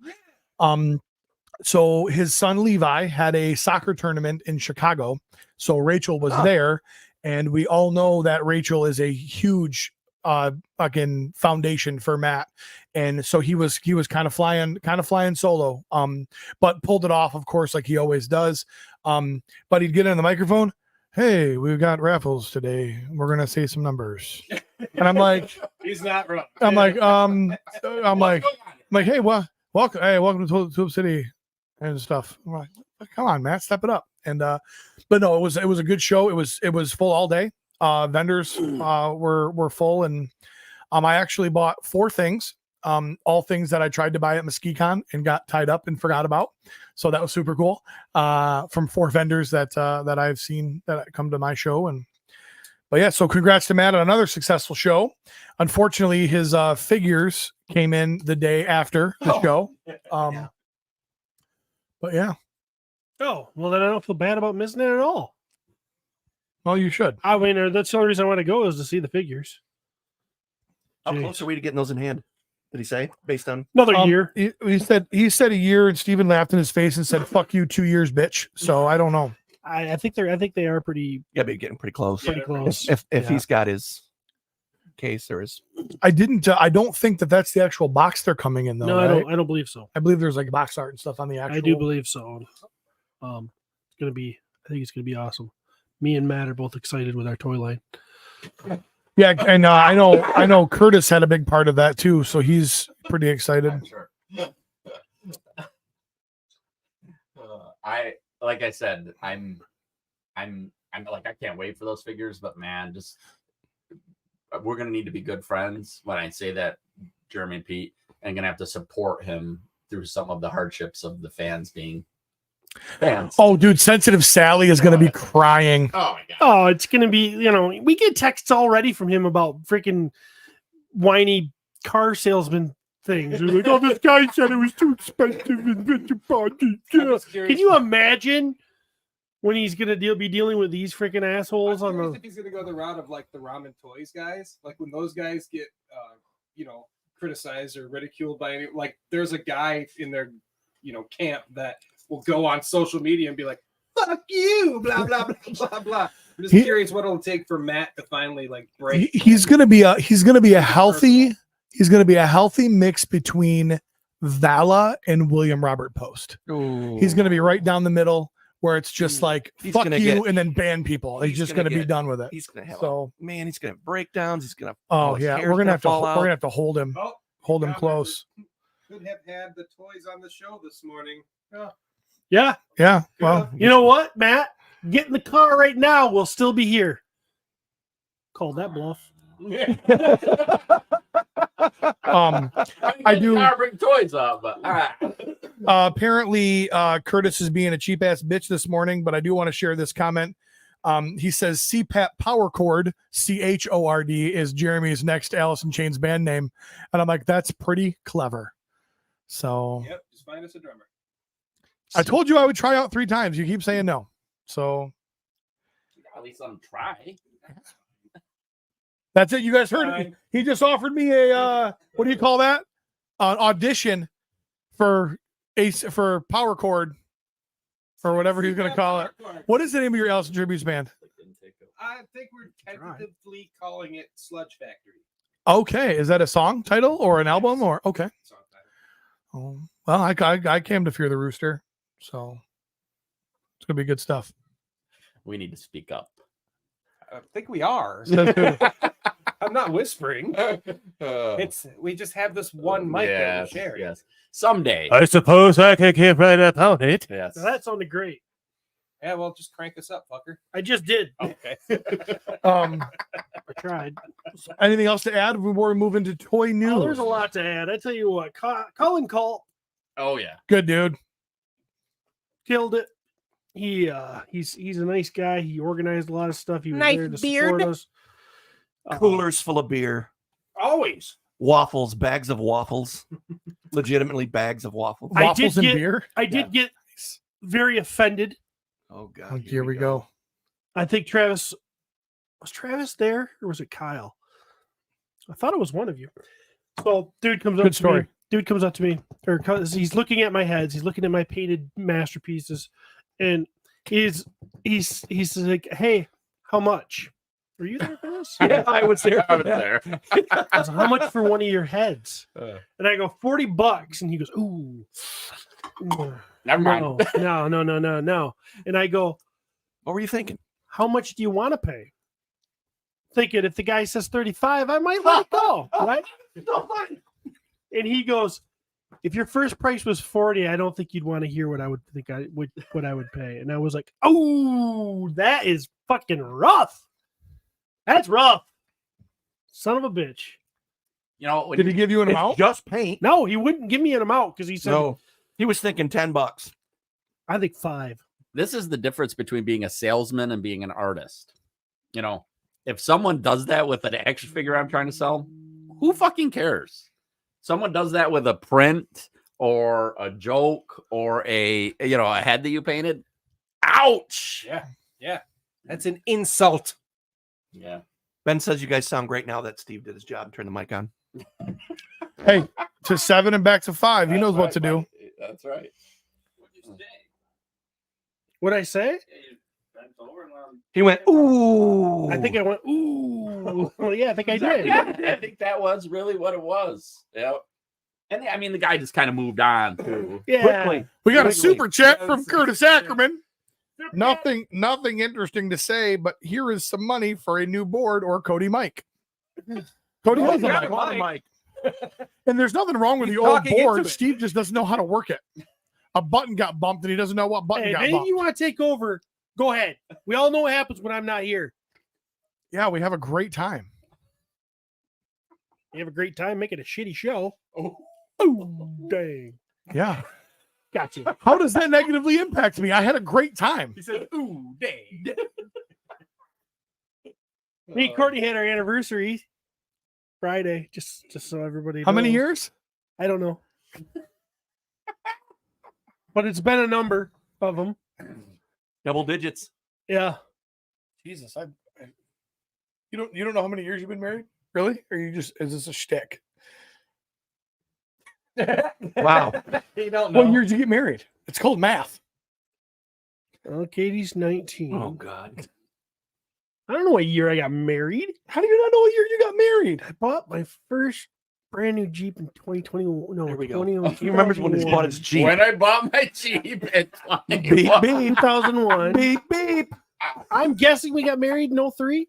So his son Levi had a soccer tournament in Chicago. So Rachel was there, and we all know that Rachel is a huge fucking foundation for Matt. And so he was kind of flying solo, but pulled it off, of course, like he always does. But he'd get in the microphone. Hey, we've got raffles today. We're gonna say some numbers. And I'm like, He's not wrong. I'm like, hey, welcome to Tulip City and stuff. I'm like, come on, Matt, step it up. And but no, it was a good show. It was full all day. Vendors were full, and I actually bought 4 things. All things that I tried to buy at MwigtkM and got tied up and forgot about. So that was super cool. From 4 vendors that I've seen that come to my show. But yeah, so congrats to Matt on another successful show. Unfortunately, his figures came in the day after the show. But yeah. Oh, well, then I don't feel bad about missing it at all. Well, you should. I mean, that's the only reason I want to go is to see the figures. How Jeez. close are we to getting those in hand? Did he say based on? Another year. He said a year, and Steven laughed in his face and said, "Fuck you, 2 years, bitch." So I don't know. I think they are pretty Yeah, but getting pretty close. pretty close. If Yeah. he's got his case or his. I don't think that's the actual box they're coming in though. No, right? I don't believe so. I believe there's like box art and stuff on the actual. I do believe so. It's gonna be. I think it's gonna be awesome. Me and Matt are both excited with our toy line. Yeah, and I know Curtis had a big part of that too, so he's pretty excited. I'm sure. Like I said, I'm like, I can't wait for those figures, but man, just we're gonna need to be good friends. When I say that, Jeremy and Pete, and gonna have to support him through some of the hardships of the fans being fans. Oh, dude, Sensitive Sally is gonna be crying. Oh my god. Oh, it's gonna be. We get texts already from him about freaking whiny car salesman things. They're like, oh, this guy said it was too expensive and I'm just curious- Can you imagine when he's gonna be dealing with these freaking assholes I'm on curious the? if he's gonna go the route of like the ramen toys guys, like when those guys get criticized or ridiculed by any, like there's a guy in their camp that will go on social media and be like, fuck you, blah blah blah blah blah. I'm just curious what it'll take for Matt to finally like break. He's gonna be a healthy mix between Vala and William Robert Post. He's gonna be right down the middle where it's just like He's fuck gonna you get- and then ban people. He's just gonna be get- done with it. He's gonna have. So He's gonna have breakdowns. He's gonna. oh his yeah, hair's we're gonna fall out. have to hold him Oh, hold him close. could have had the toys on the show this morning. Oh, Yeah, Yeah. Well, you know what, Matt? Get in the car right now. We'll still be here. Call that bluff. I do. Bring toys up, but all right. Apparently, Curtis is being a cheap ass bitch this morning, but I do want to share this comment. He says CPAP Power Chord, CHORD, is Jeremy's next Alice in Chains band name. And I'm like, that's pretty clever. So yep, just find us a drummer. I told you I would try out 3 times. You keep saying no. So At least let them try. that's it. You guys heard it. He just offered me a what do you call that? An audition for Power Chord or whatever he's gonna call it. What is the name of your Alice in Tributes band? I think we're tentatively calling it Sludge Factory. Okay, is that a song title or an album or okay? Song title. Oh, well, I came to fear the rooster. So it's gonna be good stuff. We need to speak up. I think we are. I'm not whispering. We just have this one mic that we share. Yes. Someday. I suppose I can keep right about it. Yes. Now, that sounded great. Yeah, well, just crank us up, fucker. I just did. Okay. I tried. Anything else to add before we move into toy news? Oh, there's a lot to add. I tell you what, Colin Call Oh yeah. Good dude. killed it. He's a nice guy. He organized a lot of stuff. He was Nice there to beard. support us. Coolers full of beer, Always. waffles, bags of waffles, legitimately bags of waffles. I Waffles did and get- beer. I did get very offended. Oh God! Oh, here we go. I think was Travis there or was it Kyle? I thought it was one of you. So dude comes up Good to story. me. Dude comes up to me, or he's looking at my heads. He's looking at my painted masterpieces, and he's like, "Hey, how much? Were you there for this?" Yeah, I was there. I was there. I was, how much for one of your heads? Uh. And I go, $40. And he goes, ooh. Never mind. No. And I go, What were you thinking? how much do you want to pay? Thinking if the guy says 35, I might let it go, right? And he goes, if your first price was 40, I don't think you'd want to hear what I would think what I would pay. And I was like, oh, that is fucking rough. That's rough. Son of a bitch. You know, when Did he give you an It's amount? just paint. No, he wouldn't give me an amount because he said, No, he was thinking $10. I think 5. this is the difference between being a salesman and being an artist. You know, if someone does that with an action figure I'm trying to sell, who fucking cares? Someone does that with a print or a joke or a head that you painted. Ouch. Yeah. That's an insult. Yeah. Ben says you guys sound great now that Steve did his job. Turn the mic on. Hey, to 7 and back to 5. He knows what to do. That's right. What'd I say? He went, ooh. I think I went, ooh. Well, yeah, I think I did. I think that was really what it was. Yeah. And I mean, the guy just kind of moved on too. Yeah. Quickly. We got a Quickly. super chat from Curtis Ackerman. Nothing interesting to say, but here is some money for a new board or Cody Mike. Cody has a got mic. a mic. And there's nothing wrong with He's the old talking into board. it. Steve just doesn't know how to work it. A button got bumped and he doesn't know what button Hey, if got any of bumped. you want to take over, go ahead. We all know what happens when I'm not here. Yeah, we have a great time. You have a great time making a shitty show. Oh. Oh, dang. Yeah. Gotcha. How does that negatively impact me? I had a great time. He said, ooh, dang. Me and Courtney had our anniversary Friday, just so everybody How many knows. years? I don't know. But it's been a number of them. Double digits. Yeah. Jesus, you don't know how many years you've been married? Really? Or is this a shtick? Wow. You don't know. What year did you get married? It's called math. Well, Katie's 19. Oh God. I don't know what year I got married. How do you not know what year you got married? I bought my first brand new Jeep in 2021. No, There we go. 2021. He remembers when he bought his Jeep. When I bought my Jeep at Beep, 21. beep, 2001. beep, beep. I'm guessing we got married in 03.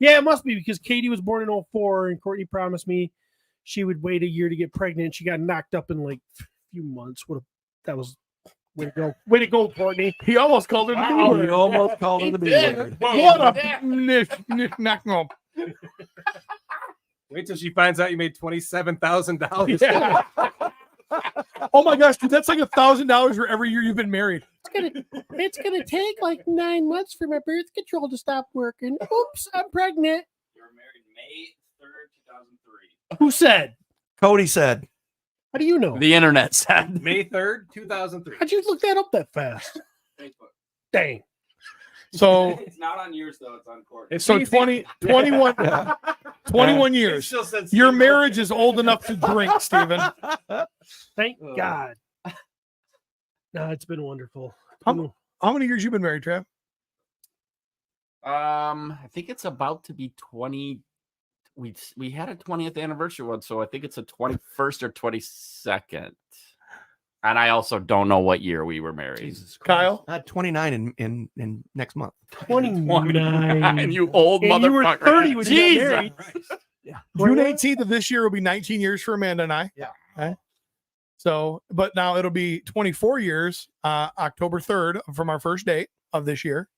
Yeah, it must be because Katie was born in 04 and Courtney promised me she would wait a year to get pregnant. She got knocked up in like a few months. That was way to go. Way to go, Courtney. He almost called her the B Oh, word. you almost called him the B word. What a knack no. Wait till she finds out you made $27,000. Yeah. Oh my gosh, dude, that's like $1,000 for every year you've been married. It's gonna take like 9 months for my birth control to stop working. Oops, I'm pregnant. You were married May 3rd, 2003. Who said? Cody said, How do you know? The internet said. May 3rd, 2003. How'd you look that up that fast? Facebook. Dang. So It's not on yours though, it's on court. It's so 20. 21 It years. still says Your marriage is old enough to drink, Stephen. Thank God. No, it's been wonderful. How many years you been married, Trav? I think it's about to be 20. We had a 20th anniversary one, so I think it's a 21st or 22nd. And I also don't know what year we were married. Jesus Kyle? 29 in next month. 29. You old And you were motherfucker. 30 when you got married. June 18th of this year will be 19 years for Amanda and I. Yeah. Okay. So, but now it'll be 24 years, October 3rd from our first date of this year.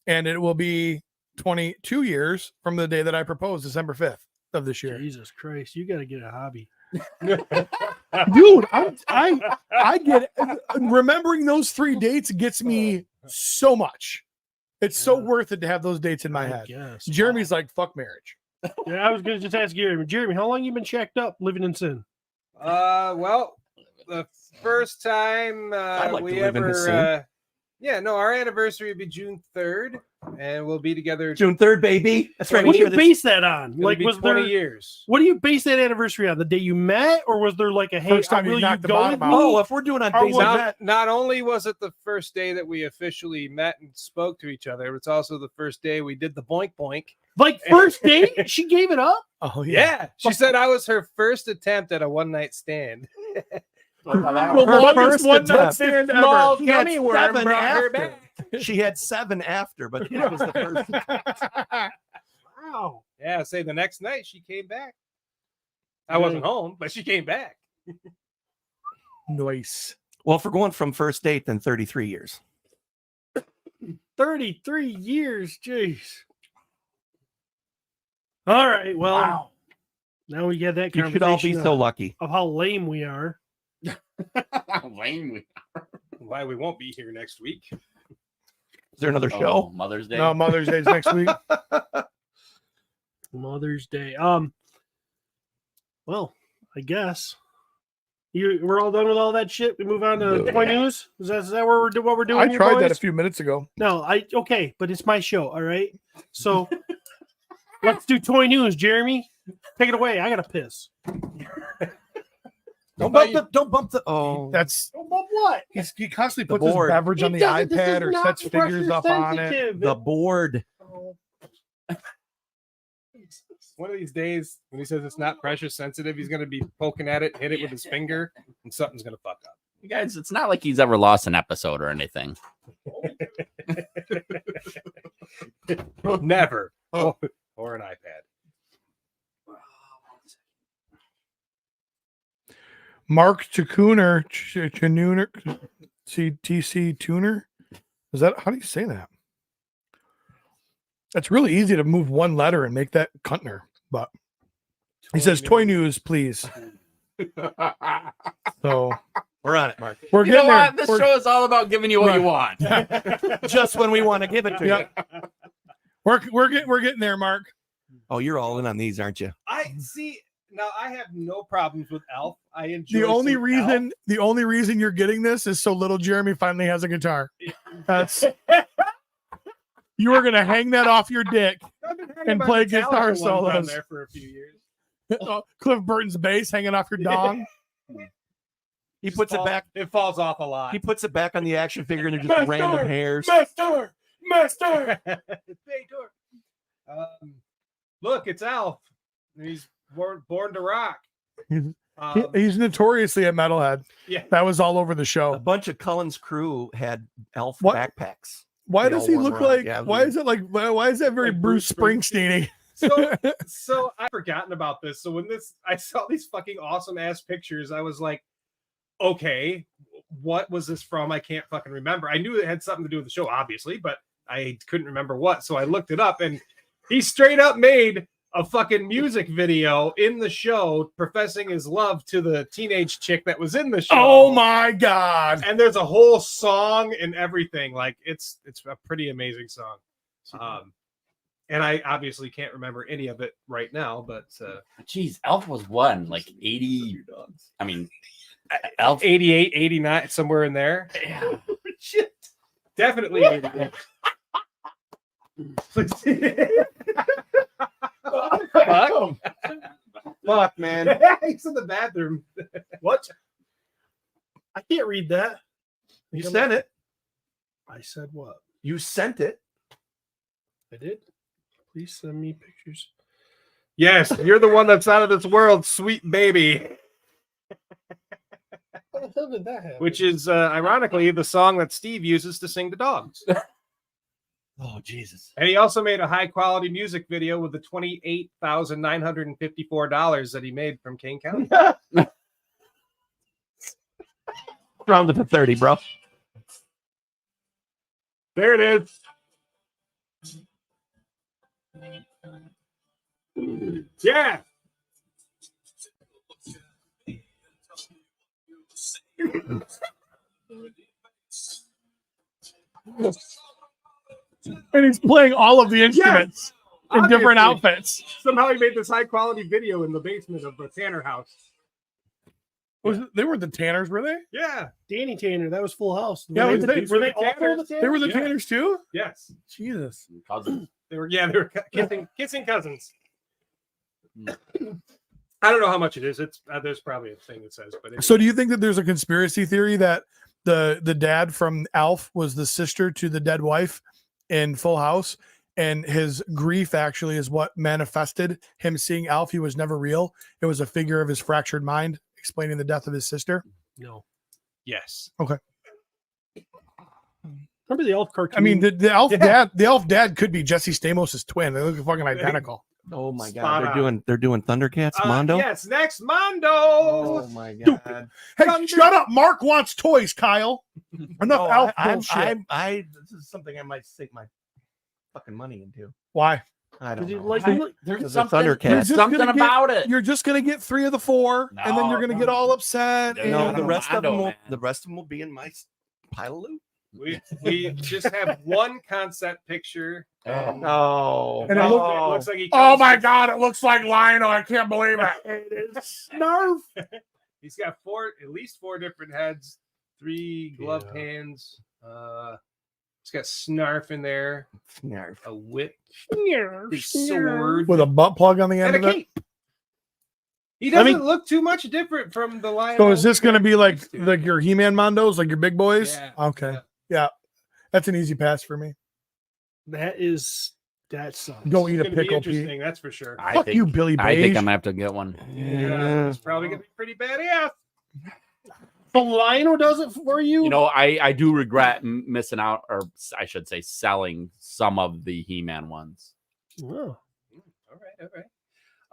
And it will be 22 years from the day that I proposed, December 5th of this year. Jesus Christ, you got to get a hobby. Dude, I get remembering those 3 dates gets me so much. It's so Yeah. worth it to have those dates in my I head. guess. Jeremy's like, fuck marriage. Yeah, I was going to just ask Jeremy, how long you been shacked up living in sin? Well, the first time like we to live in his ever, our anniversary would be June 3rd, and we'll be together. June 3rd, baby. That's right. What do you We'll share base that on? It'll Like, be was 20 there? years. What do you base that anniversary on? The day you met, or was there like a hey, First time you will you knocked the go bottom with out. me? Oh, if we're doing on Or days was like that- that, Not only was it the first day that we officially met and spoke to each other, it's also the first day we did the boink boink. Like first date, she gave it up. Oh Yeah, she said I was her first attempt at a one-night stand. The Her longest first one night attempt. stand Small ever. She had gummy worm 7 brought her after. back. She had 7 after, but this was the first. Wow. Yeah, say the next night she came back. I wasn't home, but she came back. Nice. Well, if we're going from first date, then 33 years. 33 years. Jeez. All right. Well, now we get that You should all be conversation so of, lucky. of how lame we are. Lame we- Why we won't be here next week. Is there another Oh, show? Mother's Day. No, Mother's Day's next week. Mother's Day. Well, I guess we're all done with all that shit. We move on to toy news. Is that what we're doing? I here, tried that boys? a few minutes ago. No, okay, but it's my show. All right, so let's do toy news. Jeremy, take it away. I gotta piss. Don't bump the. Oh, That's Don't bump what? he constantly The puts his board. beverage on the It doesn't- this iPad is or not sets figures pressure up on it. sensitive. the board. One of these days, when he says it's not pressure sensitive, he's going to be poking at it, hit it with his finger, and something's going to fuck up. You guys, it's not like he's ever lost an episode or anything. Never. Or an iPad. Mark Tuner, TC Tuner. Is that how do you say that? It's really easy to move one letter and make that Kuntner, but he says toy news, please. So We're on it, Mark. we're You know getting what? there. This show is all about giving you what you want. Just when we want to give it to Yeah. you. We're getting there, Mark. Oh, you're all in on these, aren't you? I see. Now I have no problems with Elf. I enjoy The only some reason you're getting this is so little Jeremy finally has a guitar. That's you were gonna hang that off your dick. Elf. I've been hanging and my play Metallica guitar ones on solos. there for a few years. Cliff Burton's bass hanging off your dong. He puts it back. It falls off a lot. He puts it back on the action figure, and they're just random hairs. Master. Bator. Look, it's Alf. He's born to rock. He's notoriously a metalhead. Yeah. That was all over the A show. bunch of Cullen's crew had elf What? backpacks. Why They does all he warm look around. like? Yeah, Why is it like? Why is that very Like Bruce Bruce Springsteen? So I've forgotten about this. So when I saw these fucking awesome ass pictures, I was like, okay, what was this from? I can't fucking remember. I knew it had something to do with the show, obviously, but I couldn't remember what. So I looked it up, and he straight up made a fucking music video in the show professing his love to the teenage chick that was in the show. Oh my god! And there's a whole song and everything. Like it's a pretty amazing song. And I obviously can't remember any of it right now, but Jeez, Elf was one like 80. I mean, Elf. 88, 89, somewhere in there. Yeah. Shit. Definitely 88. Fuck. Fuck, man. He's in the bathroom. What? I can't read that. You sent it. I said what? You sent it. I did. Please send me pictures. Yes, you're the one that's out of this world, sweet baby. How did that happen? which is ironically the song that Steve uses to sing to dogs. Oh Jesus! And he also made a high quality music video with the $28,954 that he made from Kane County. Round it to 30, bro. There it is. Yeah. And he's playing all of the instruments in different Obviously. outfits. Somehow he made this high quality video in the basement of the Tanner house. They were the Tanners, were they? Yeah. Danny Tanner. That was Full House. Yeah, were was they, they- were they all Tanners? the They were the Yeah. Tanners too? Yes. Jesus. Cousins. They were kissing cousins. I don't know how much it is. It's there's probably a thing that says, but anyway. So do you think that there's a conspiracy theory that the dad from Alf was the sister to the dead wife in Full House, and his grief actually is what manifested him seeing Alf? He was never real. It was a figure of his fractured mind explaining the death of his sister. No. Yes. Remember the elf cartoon? I mean, the elf dad could be Jesse Stamos' twin. They look fucking identical. Oh my Spot God! on. They're doing Thundercats, Mondo. Yes, next Mondo. Oh my God! Hey, Thunder- shut up! Mark wants toys, Kyle. Enough Oh, elf I, bullshit. this is something I might sink my fucking money into. Why? I don't Did you know. like- There's Because they're something, Thundercats. there's You're just something gonna get- about it. You're just gonna get 3 of the 4, and then you're gonna get all upset. No, and- No, not the a rest of them Mondo, will. man. The rest of them will be in my pile of loot. We just have one concept picture. And No. And it it look- looks like he Oh comes my with- God! It looks like Lionel. I can't believe it. it is Snarf. He's got at least 4 different heads, 3 gloved Yeah. hands. He's got Snarf in there, Snarf. a whip, a sword, With a butt plug on the end and a of it. cape. He doesn't look too much different from the lion. So is this going to be like your He-Man Mondos, like your big boys? Yeah. Okay. Yeah. That's an easy pass for me. That sucks. Go eat It's a gonna be pickle, interesting, Pete. that's for sure. I Fuck think, you, Billy Beige. I think I'm gonna have to get one. Yeah, it's probably gonna be pretty badass. The Lionel does it for you. You know, I do regret missing out, or I should say, selling some of the He-Man ones. Oh.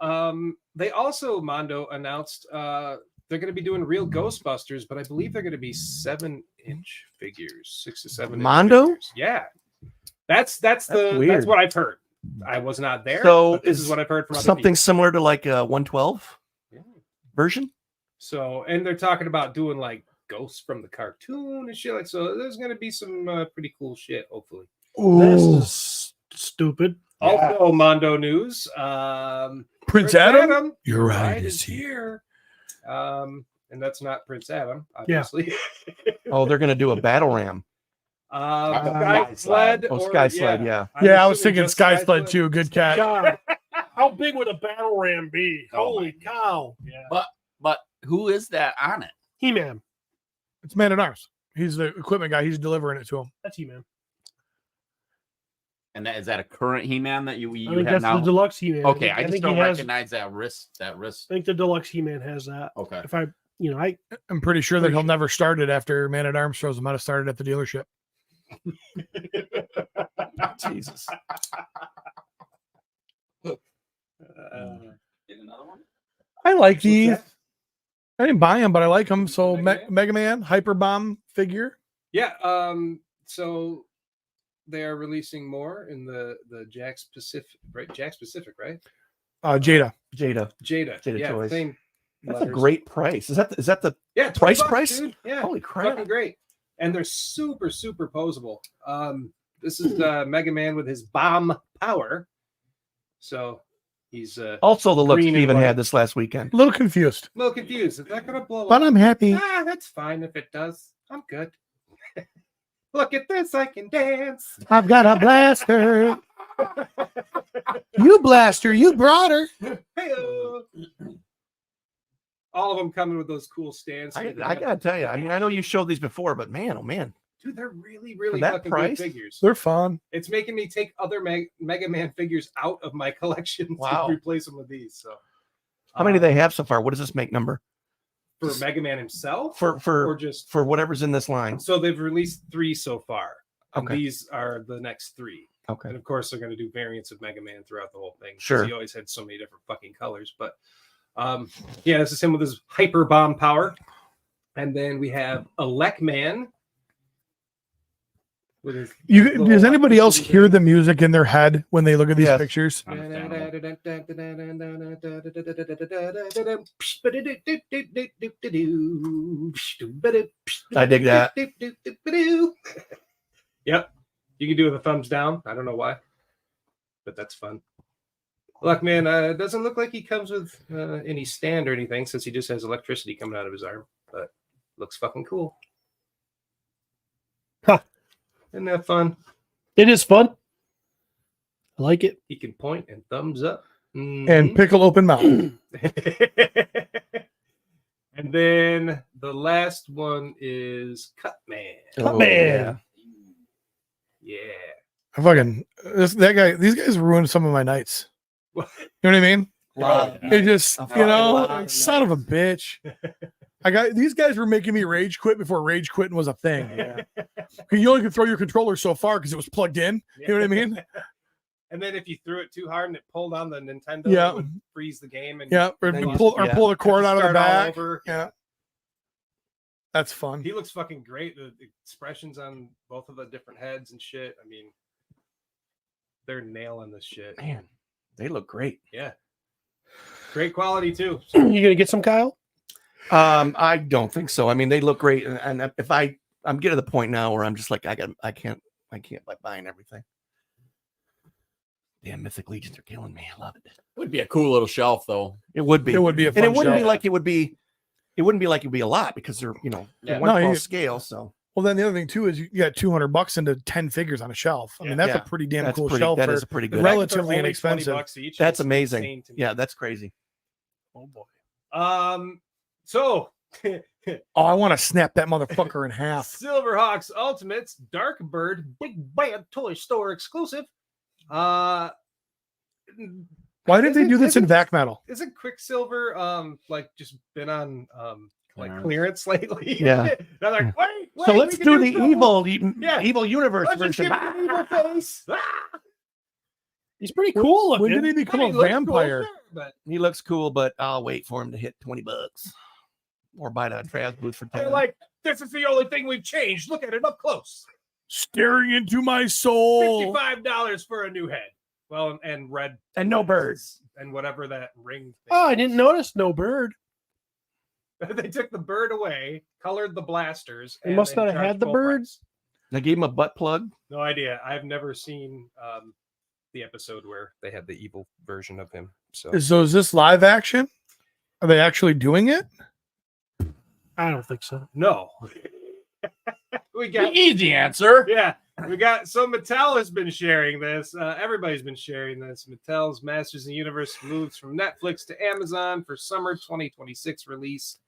All right. They also Mondo announced they're going to be doing real Ghostbusters, but I believe they're going to be 7-inch figures, 6 to 7. Mondo? Figures. Yeah, that's weird. what I've heard. I was not there, So but this is what I've heard from other Something people. similar to like a 112 Yeah. version. So, and they're talking about doing like ghosts from the cartoon and shit. Like, so there's going to be some pretty cool shit, hopefully. This Ooh. is stupid. Also, Mondo news. Prince Adam? Your ride is here. And that's not Prince Adam, obviously. Oh, they're gonna do a battle ram. Sky Sled. Oh, Sky Sled, yeah. I'm Yeah, I was assuming thinking just Sky Sled too. Good cat. God, how big would a battle ram be? Oh Holy cow! Yeah. But who is that on it? He-Man. It's Man at Arms. He's the equipment guy. He's delivering it to him. That's He-Man. And is that a current He-Man that you I think have that's now? the deluxe He-Man. Okay, I just think don't he has. recognize that wrist. That wrist. I think the deluxe He-Man has that. Okay. If I I'm pretty sure that he'll never start it after Man at Arms shows him how to start it at the dealership. Jesus. Get another one? I like these. that? I didn't buy them, but I like them. So Mega Man? Mega Man Hyper Bomb figure. Yeah. So they are releasing more in the Jack's Pacific, right? Jack's Pacific, right? Jada. Jada. Jada. Jada yeah, Toys. same That's letters. a great price. Is that the Yeah, price $20, price? dude. Yeah, Holy crap. fucking great. And they're super posable. This is Mega Man with his bomb power. So he's a also the look Green and Steven white. had this last weekend? A little confused, little confused. Is that gonna blow but up? I'm happy. That's fine if it does. I'm good. Look at this, I can dance. I've got a blaster. You blaster. You brought her. Hey-o. All of them coming with those cool stands. I gotta tell you, I mean, I know you showed these before, but man, oh man, Dude, they're really that fucking price? good figures. They're fun. It's making me take other Mega Man figures out of my collection Wow. to replace them with these. So, how many do they have so far? What does this make number? For Mega Man himself? for Or just for whatever's in this line. so they've released 3 so far. And Okay. these are the next 3. Okay. And of course they're going to do variants of Mega Man throughout the whole thing. 'Cause Sure. He always had so many different fucking colors. But yeah, this is him with his hyper bomb power. And then we have Elecman. With his Does anybody else hear the music in their head when they look at these Yes. pictures? I dig that. Yep. You can do it with a thumbs down. I don't know why, but that's fun. Look, man, it doesn't look like he comes with any stand or anything since he just has electricity coming out of his arm, but looks fucking cool. Huh. Isn't that fun? It is fun. I like it. He can point and thumbs up. And pickle open mouth. And then the last one is Cutman. Man. Yeah. I fucking these guys ruined some of my nights. You know what I mean? It just, son of a bitch. These guys were making me rage quit before rage quitting was a thing. Yeah. You only could throw your controller so far because it was plugged in. You know what I mean? And then if you threw it too hard and it pulled on the Nintendo, Yeah. it would freeze the game. And Yeah, or Then you- pull yeah. the cord out of the start all back. over. Yeah, that's fun. He looks fucking great. The expressions on both of the different heads and shit. I mean, they're nailing this shit. Man, they look great. Yeah. Great quality too. You gonna get some, Kyle? I don't think so. I mean, they look great, and if I'm getting to the point now where I'm just like, I can't like buying everything. Damn, Mythic Legions are killing me. I love it. Would be a cool little shelf though. It would be. It would be a fun And it wouldn't show. be like it would be. It wouldn't be like it'd be a lot because they're Yeah. they're No, one you- scale. So Well, then the other thing too is you got $200 into 10 figures on a shelf. I mean, that's Yeah. a pretty damn that's cool pretty. shelf. That for- is a pretty good. The fact that Relatively they're only inexpensive. $20 each That's is amazing. insane to me. Yeah, that's crazy. Oh boy. So Oh, I want to snap that motherfucker in half. Silverhawks Ultimates Dark Bird Big Bad Toy Store exclusive. Why did they do this in vac metal? Isn't Quicksilver like just been on like Clearance. clearance lately? Yeah. They're like, wait, So we let's can do the double- evil, evil universe Let's just version. give it an evil face. Ah! He's pretty cool looking. When did he become Hey, a looks cool, vampire? sure, but He looks cool, but I'll wait for him to hit $20 or buy the Trav's booth for 10. they're like, this is the only thing we've changed. Look at it up close. Staring into my soul. $55 for a new head. Well, and red And no birds. and whatever that ring thing. Oh, I didn't notice no bird. They took the bird away, colored the blasters. They and must then not have charged had the full birds. price. I gave him a butt plug. No idea. I've never seen the episode where they had the evil version of him. So Is this live action? Are they actually doing it? I don't think so. no. We got Easy answer. yeah. We got so Mattel has been sharing this. Everybody's been sharing this. Mattel's Masters of the Universe moves from Netflix to Amazon for summer 2026 release.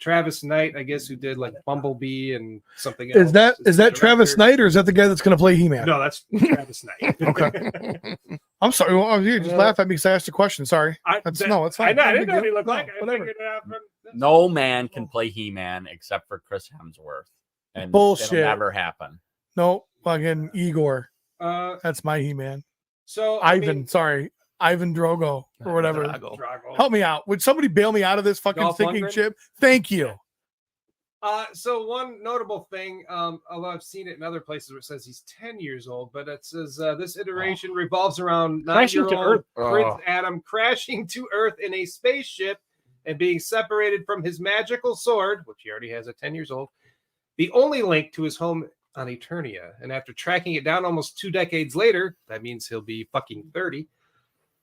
Travis Knight, I guess, who did like Bumblebee and something else. Is that the Travis director. Knight or is that the guy that's going to play He-Man? No, that's Travis Knight. Okay. I'm sorry. Well, you just laugh at me because I asked a question. Sorry. It's fine. I know. I No didn't know what big he looked deal. like. No, I whatever. figured it out from No man can play He-Man except for Chris Hemsworth. And Bullshit. it'll never happen. No, fucking Igor. Uh, That's my He-Man. so I Ivan. mean, Sorry. Ivan Drogo or whatever. Drago. Drago. Help me out. Would somebody bail me out of this fucking Dolph thinking Lundgren? chip? Thank you. So one notable thing, although I've seen it in other places where it says he's 10 years old, but it says this iteration revolves around Crashing to 9-year-old Earth. Prince Oh. Adam crashing to Earth in a spaceship and being separated from his magical sword, which he already has at 10 years old, the only link to his home on Eternia. And after tracking it down almost 2 decades later, that means he'll be fucking 30,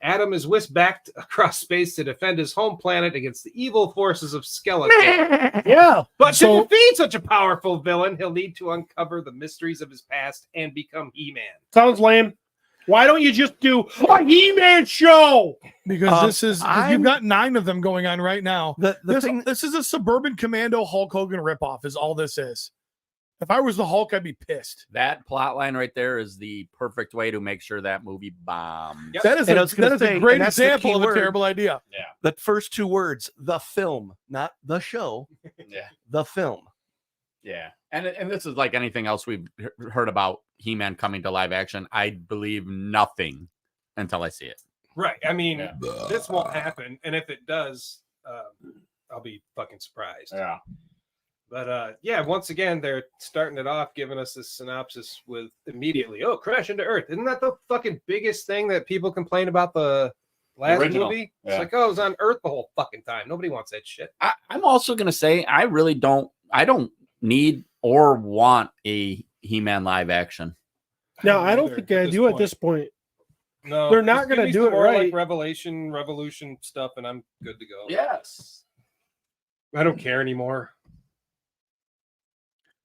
Adam is whisked back across space to defend his home planet against the evil forces of Skeletor. Yeah. But So- to defeat such a powerful villain, he'll need to uncover the mysteries of his past and become He-Man. Sounds lame. Why don't you just do a He-Man show? Because I'm- you've got 9 of them going on right now. The thing This is a Suburban Commando Hulk Hogan ripoff, is all this is. If I was the Hulk, I'd be pissed. That plot line right there is the perfect way to make sure that movie bombs. Yep. That is And I a, was gonna that is say, a great and that's the example key of a word. terrible idea. The first 2 words, the film, not the show, Yeah. the film. Yeah. And this is like anything else we've heard about He-Man coming to live action. I believe nothing until I see it. Right. I mean, Yeah. this won't happen, and if it does, I'll be fucking surprised. Yeah. But yeah, once again, they're starting it off, giving us this synopsis with immediately, oh, crash into Earth. Isn't that the fucking biggest thing that people complain about the last original. movie? It's Yeah. like, oh, it was on Earth the whole fucking time. Nobody wants that shit. I'm also going to say, I don't need or want a He-Man live action. No, I don't Either think I do at this point. No, They're not just give gonna me do some it more, right. Like Revolution stuff, and I'm good to go. Yes. I don't care anymore.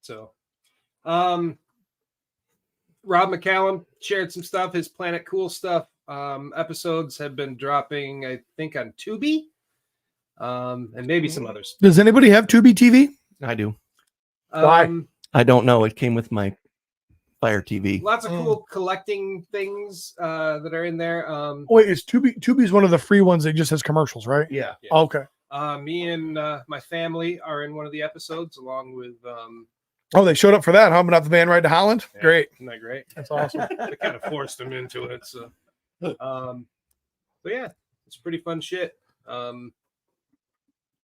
So, Rob McCallum shared some stuff. His Planet Cool stuff episodes have been dropping, I think, on Tubi, and maybe some others. Does anybody have Tubi TV? I do. Why? I don't know. It came with my Fire TV. Lots of cool collecting things that are in there. Wait, is Tubi's one of the free ones that just has commercials, right? Yeah. Yeah. Okay. Me and my family are in one of the episodes, along with. Oh, they showed up for that, huh? But not the van ride to Holland. Yeah. Great. Isn't that great? That's awesome. They kind of forced them into it. So, but yeah, it's pretty fun shit.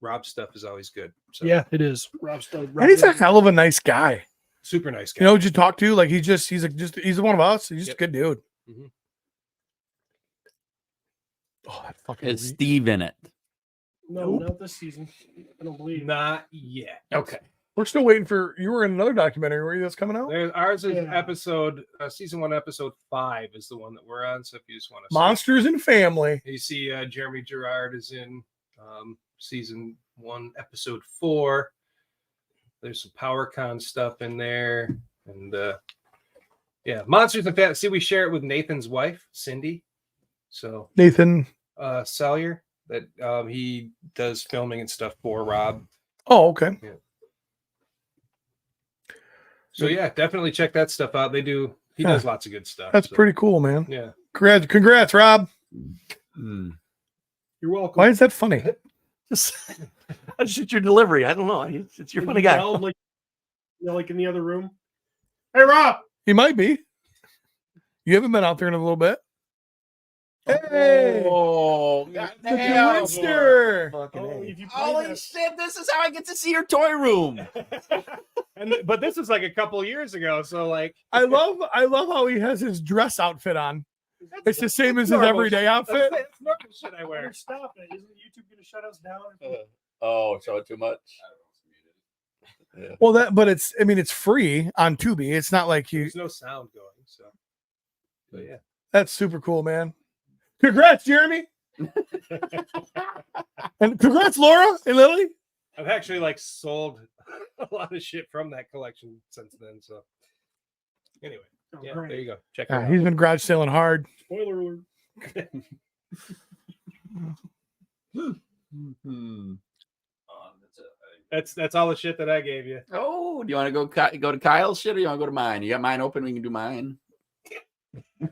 Rob's stuff is always good. So, Yeah, it is. Rob's done. And he's a hell of a nice guy. super nice guy. You know, who'd you talk to? Like he's one of us. He's just Yep. a good dude. Mhm. Oh, that fucking Is Steve in it? No, not this season. I don't believe. Not yet. Okay. We're still waiting for you. Were in another documentary. Were you that's coming out? Ours is Yeah. episode season 1, episode 5 is the one that we're on. So if you just want to Monsters and Family. you see Jeremy Gerard is in season 1, episode 4. There's some PowerCon stuff in there, and yeah, Monsters and Fantasy. We share it with Nathan's wife, Cindy. So Nathan. Sellier, that he does filming and stuff for Rob. Oh, okay. So yeah, definitely check that stuff out. He Yeah. does lots of good stuff. That's so, pretty cool, man. Yeah. Congrats, Rob. You're welcome. Why is that funny? Just shoot your delivery. I don't know. It's your funny guy. Yelled, like in the other room. Hey, Rob. He might be. You haven't been out there in a little bit. Hey, Oh, the goddamn. Winster. Oh, if you play Holy that- shit, this is how I get to see your toy room. But this was like a couple years ago, so like I love how he has his dress outfit on. It's the same as his normal everyday shit. outfit. That's normal shit I wear. Better stop it. Isn't YouTube going to shut us down? Oh, show it too much. Well, it's free on Tubi. It's not like you. There's no sound going, so. But yeah. That's super cool, man. Congrats, Jeremy. And congrats, Laura and Lily. I've actually like sold a lot of shit from that collection since then. So anyway, yeah, great. there you go. Check it Yeah, out. he's been garage selling hard. Spoiler alert. That's all the shit that I gave you. Oh, do you want to go to Kyle's shit or you want to go to mine? You got mine open. We can do mine.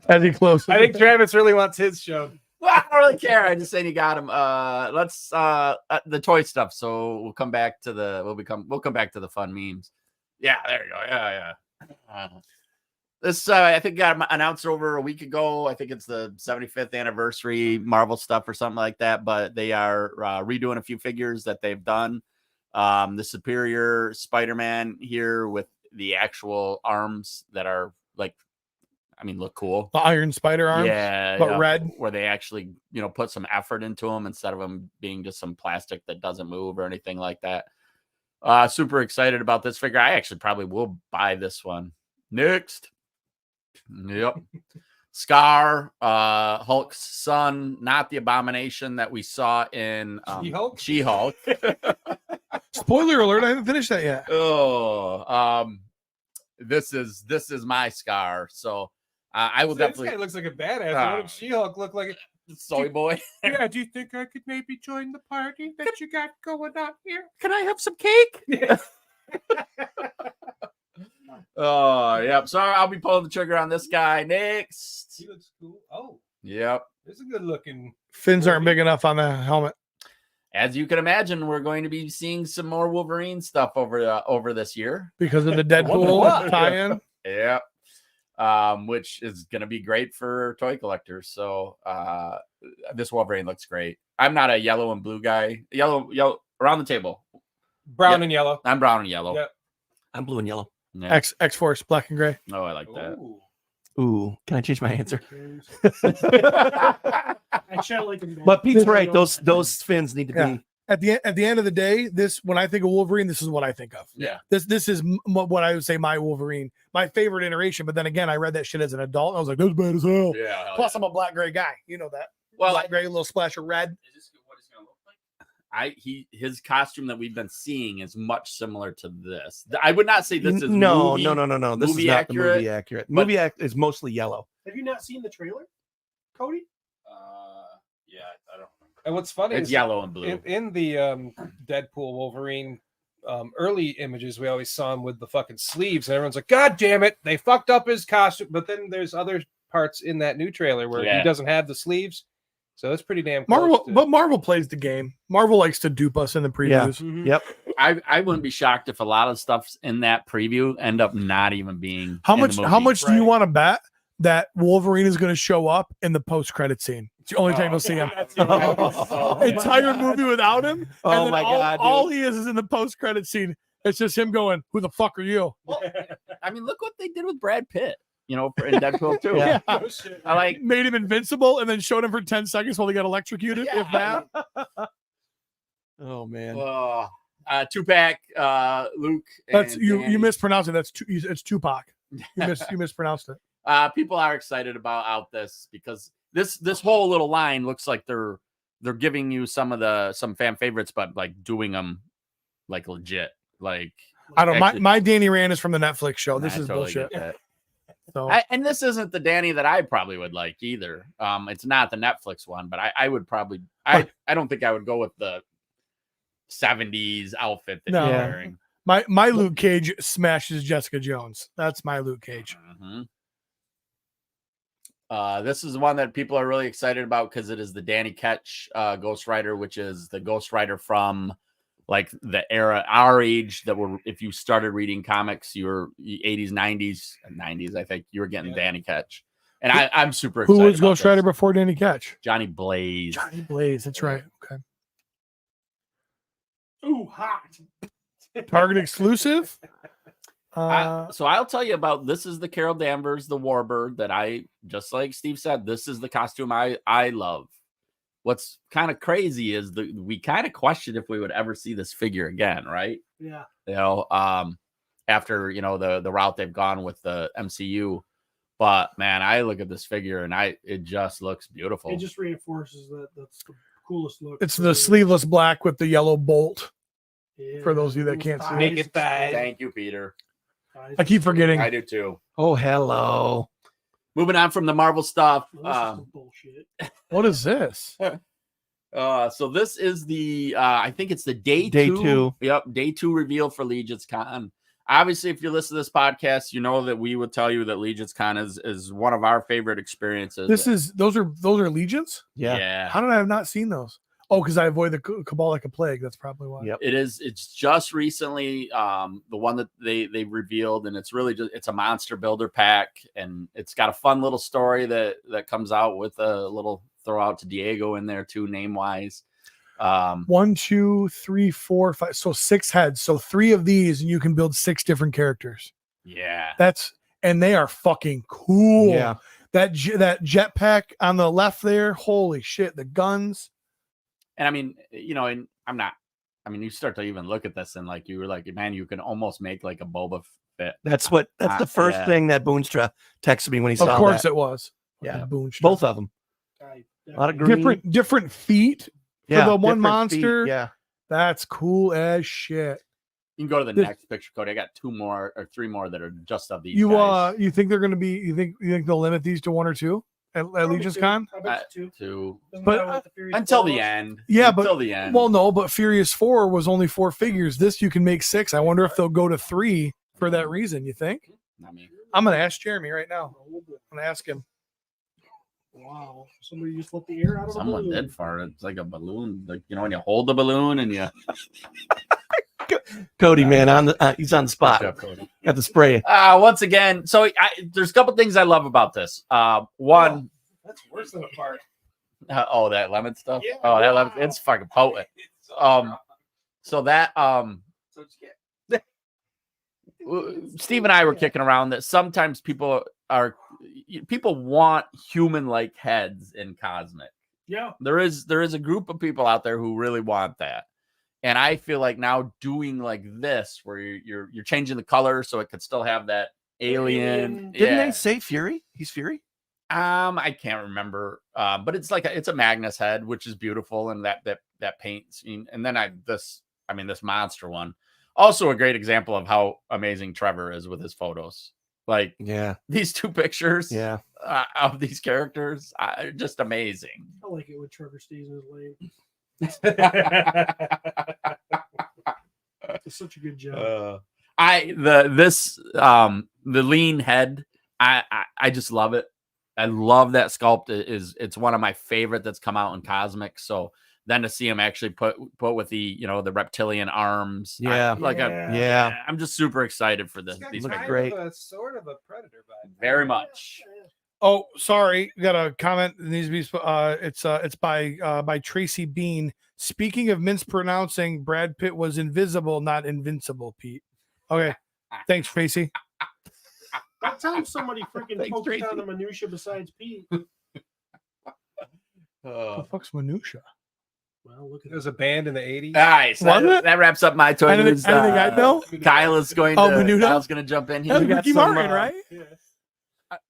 As he closes. I think Travis really wants his show. Well, I don't really care. I just saying you got him. Let's the toy stuff. So we'll come back to we'll come back to the fun memes. Yeah, there you go. Yeah. This I think got announced over a week ago. I think it's the 75th anniversary Marvel stuff or something like that. But they are redoing a few figures that they've done. The Superior Spider-Man here with the actual arms that are look cool. The Iron Spider arms. Yeah, but red. Where they actually, put some effort into them instead of them being just some plastic that doesn't move or anything like that. Super excited about this figure. I actually probably will buy this one. Next. Yep. Scar, Hulk's son, not the abomination that we saw in She-Hulk? She-Hulk. Spoiler alert! I haven't finished that yet. This is my Scar. So I will This definitely. guy looks like a badass. What if She-Hulk look like? Soy boy. Yeah. Do you think I could maybe join the party that you got going on here? Can I have some cake? Oh, yep. So I'll be pulling the trigger on this guy next. He looks cool. Oh, Yep. it's a good looking. Fins aren't big enough on the helmet. As you can imagine, we're going to be seeing some more Wolverine stuff over this year. Because of the Deadpool tie-in. Yep. Which is going to be great for toy collectors. So this Wolverine looks great. I'm not a yellow and blue guy. Yellow around the table. Brown and yellow. I'm brown and yellow. Yep. I'm blue and yellow. Yeah. X-Force, black and gray. Oh, I like that. Ooh. Ooh, can I change my answer? Actually, I like him. But Pete's right. Those fins need to Yeah. be. At the end of the day, when I think of Wolverine, this is what I think of. Yeah. This is what I would say my Wolverine, my favorite iteration. But then again, I read that shit as an adult. And I was like, that's bad as hell. Yeah. hell Plus, yeah. I'm a black gray guy. You know that. Well, Black gray, a little splash of red. Is this what it's gonna look like? his costume that we've been seeing is much similar to this. I would not say this is No. movie, This is movie not accurate, the movie accurate. but- Movie is mostly yellow. Have you not seen the trailer, Cody? Yeah, I don't. And what's funny It's is yellow and blue. in the Deadpool Wolverine early images, we always saw him with the fucking sleeves, and everyone's like, "God damn it, they fucked up his costume." But then there's other parts in that new trailer where Yeah. he doesn't have the sleeves, so it's pretty damn close Marvel, to- but Marvel plays the game. Marvel likes to dupe us in the previews. Mhm. Yep. I wouldn't be shocked if a lot of stuff's in that preview end up not even being. How in much? the How movie. much do you Right. want to bet that Wolverine is going to show up in the post-credit scene? It's the only time you'll see him. Entire movie without him. and Oh then my God, All dude. he is in the post-credit scene. It's just him going, "Who the fuck are you?" I mean, look what they did with Brad Pitt. You know, in Deadpool too. Yeah. Oh, shit. I like. Made him invincible and then showed him for 10 seconds while he got electrocuted. If that. Oh man. Tupac, Luke. That's and you. Danny. You mispronounced it. It's Tupac. You mispronounced it. People are excited about this because this whole little line looks like they're giving you some fan favorites, but like doing them like legit. Like I don't. actually- My Danny Rand is from the Netflix show. This I is totally bullshit. get that. So And this isn't the Danny that I probably would like either. It's not the Netflix one, but I would probably. I don't think I would go with the 70s outfit that No. you're Yeah. wearing. my Luke Cage smashes Jessica Jones. That's my Luke Cage. Mhm. This is one that people are really excited about because it is the Danny Ketch Ghost Rider, which is the Ghost Rider from like the era, our age that were, if you started reading comics, you were 80s, 90s, I think you were getting Yeah. Danny Ketch. And I'm super Who excited. was about Ghost Rider this. before Danny Ketch? Johnny Blaze. Johnny Blaze. That's right. Okay. Ooh, hot. Target exclusive. So I'll tell you about this is the Carol Danvers, the Warbird that I, just like Steve said, this is the costume I love. What's kind of crazy is we kind of question if we would ever see this figure again, right? Yeah. You know, after the route they've gone with the MCU. But man, I look at this figure and it just looks beautiful. It just reinforces that's the coolest look. It's the sleeveless black with the yellow bolt. Yeah. for those of you that Those can't see. thighs Make it and thighs. Thank you, Peter. thighs I keep and forgetting. I do too. Oh, hello. Moving on from the Marvel stuff. stuff. This is some bullshit. What is this? So this is the I think it's the day Day two. two. Yep, day 2 reveal for Legions Con. Obviously, if you listen to this podcast, you know that we would tell you that Legions Con is one of our favorite experiences. Those are legions. Yeah. How did I have not seen those? Oh, because I avoid the cabal like a plague. That's probably why. Yep. It's just recently the one that they revealed, and it's really just it's a monster builder pack, and it's got a fun little story that comes out with a little throw out to Diego in there too, name wise. 1, 2, 3, 4, 5. So 6 heads. So 3 of these, and you can build 6 different characters. Yeah. And they are fucking cool. Yeah. That jetpack on the left there. Holy shit! The guns. And I mean, and you start to even look at this and like you were like, man, you can almost make like a Boba Fett. That's the first yeah. thing that Boonstra texted me when he saw Of course that. it was. Yeah. The Boonstra. Both of them. A A lot of green. different feet. Yeah. the one different monster. feet, Yeah. That's cool as shit. You can go to the This- next picture, Cody. I got 2 more or 3 more that are just of these You guys. you think they're gonna be? You think they'll limit these to 1 or 2 at Legion's Con? I bet you 2. To Doesn't But- matter what the Furies until blow the up. end. Yeah, but- until the end. Well, no, but Furious 4 was only 4 figures. This you can make 6. I wonder if they'll go to 3 for that reason. You think? Not me. I'm gonna ask Jeremy right now. Oh, boy. I'm gonna ask him. Wow. Somebody just let the air out of Someone the balloon. did fart. It's like a balloon. Like, you know, when you hold the balloon and you. Cody, man, he's on the spot. Good job, Cody. Got the spray. Once again, so there's a couple things I love about this. One, That's worse than a fart. that lemon stuff. Yeah, Oh, that lemon, wow. it's fucking potent. So that Steve and I were kicking around that sometimes people want human-like heads in Cosmic. Yeah. There is a group of people out there who really want that. And I feel like now doing like this, where you're changing the color so it could still have that alien. Didn't they say Fury? He's Fury. I can't remember. But it's like it's a Magnus head, which is beautiful, and that paint scene. And then this monster one, also a great example of how amazing Trevor is with his photos. Like Yeah. these two pictures, Yeah. of these characters, are just amazing. I like it when Trevor stays in his lane. It's such a good job. The lean head, I just love it. I love that sculpt. It's one of my favorite that's come out in Cosmic. So then to see him actually put with the the reptilian arms, Yeah. Yeah. I'm just super excited for this. It's got These look kind pictures. great. of a sort of a predator vibe. Very much. Oh, sorry. We got a comment that needs to be. It's by Tracy Bean. Speaking of mispronouncing, Brad Pitt was invisible, not invincible. Pete. Okay. Thanks, Tracy. That time somebody freaking Thanks, focused on Tracy. the minutia besides Pete. The fuck's minutia? Well, look at There was a band in the 80s. Nice. Was it? That wraps up my toy Anything, news. anything I know? Kyle is going Oh, to. Menudo? Kyle's going to jump in That's here. got Ricky some, Martin, right?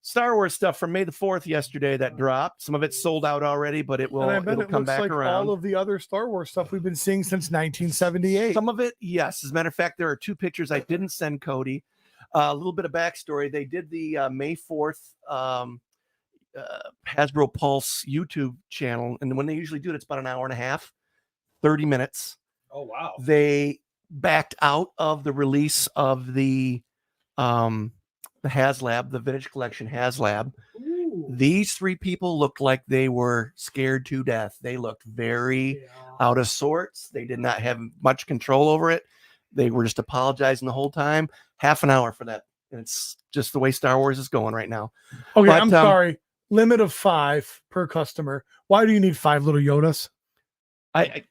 Star Wars stuff from May the 4th yesterday that dropped. Some of it's sold out already, but And I bet it'll it come looks back like around. all of the other Star Wars stuff we've been seeing since 1978. Some of it, yes. As a matter of fact, there are two pictures I didn't send Cody. A little bit of backstory. They did the May 4th Hasbro Pulse YouTube channel. And when they usually do it, it's about an hour and a half, 30 minutes. Oh, wow. They backed out of the release of the HasLab, the Vintage Collection HasLab. Ooh. These three people looked like they were scared to death. They looked very out of sorts. They did not have much control over it. They were just apologizing the whole time. Half an hour for that. And it's just the way Star Wars is going right now. Okay, But, I'm sorry. Limit of 5 per customer. Why do you need 5 little Yodas?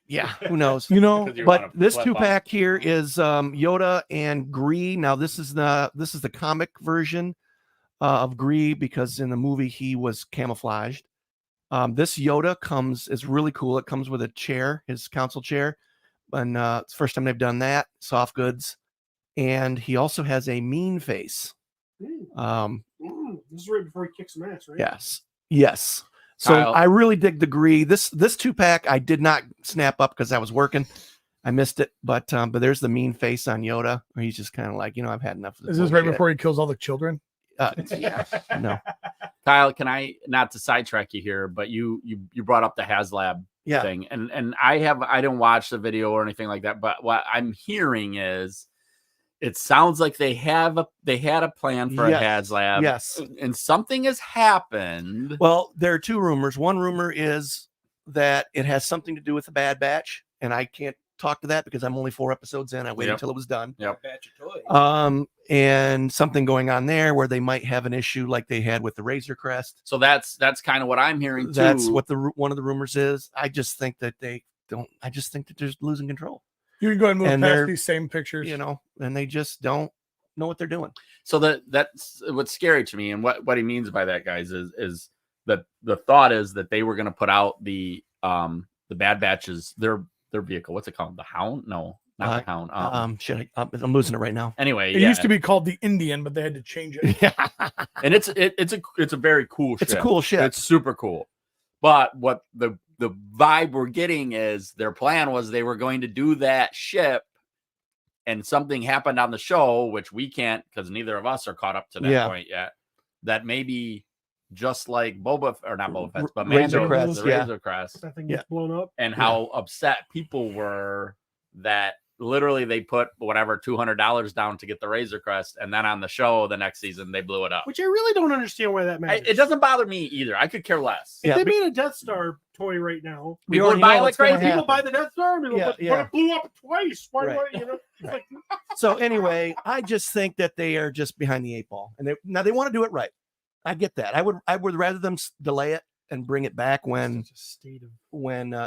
Yeah, who knows? You know, Because you But wanna this flip 2-pack here is Yoda and Gree. Now this is the comic version of Gree, because in the movie he was camouflaged. This Yoda is really cool. It comes with a chair, his council chair, and it's the first time they've done that. Soft goods, and he also has a mean face. This is right before he kicks some ass, right? Yes. So Kyle. I really dig the Gree. This 2-pack I did not snap up because I was working. I missed it, but there's the mean face on Yoda, where he's just kind of like, I've had enough of this. is this right bullshit. before he kills all the children? Yeah, no, Kyle, can I, not to sidetrack you here, but you brought up the HasLab yeah, thing, and I didn't watch the video or anything like that, but what I'm hearing is it sounds like they had a plan for Yes. a HasLab. Yes. And something has happened. Well, there are two rumors. One rumor is that it has something to do with the Bad Batch, and I can't talk to that because I'm only 4 episodes in. I waited Yep. until it was done. Yep. Batch of toys. And something going on there where they might have an issue like they had with the Razor Crest. So that's kind of what I'm hearing too. That's what one of the rumors is. I just think that they don't. I just think that they're losing control. You can go ahead and move And past they're- these same pictures. And they just don't know what they're doing. So that's what's scary to me, and what he means by that, guys, is that the thought is that they were going to put out the Bad Batches, their vehicle. What's it called? The Hound? No, not the Hound. Shit, I'm losing it right now. Anyway, It used to be called the Indian, but they had to change it. and it's a very cool. It's a ship. cool ship. It's super cool. But what the vibe we're getting is their plan was they were going to do that ship, and something happened on the show, which we can't, because neither of us are caught up to that point yet. That maybe just like Boba, or not Boba Fett, but Razor Mando, Crest, the yeah. Razor Crest, That thing Yeah. gets blown up. and how upset people were that literally they put whatever $200 down to get the Razor Crest, and then on the show the next season they blew it up. Which I really don't understand why that matters. It doesn't bother me either. I could care less. If they made a Death Star toy right now, People would buy it like what's gonna crazy. people buy the Death Star, and Yeah, but it blew up twice. Why? Right. You know, it's like, So anyway, I just think that they are just behind the 8 ball, and they want to do it right. I get that. I would rather them delay it and bring it back when such a state of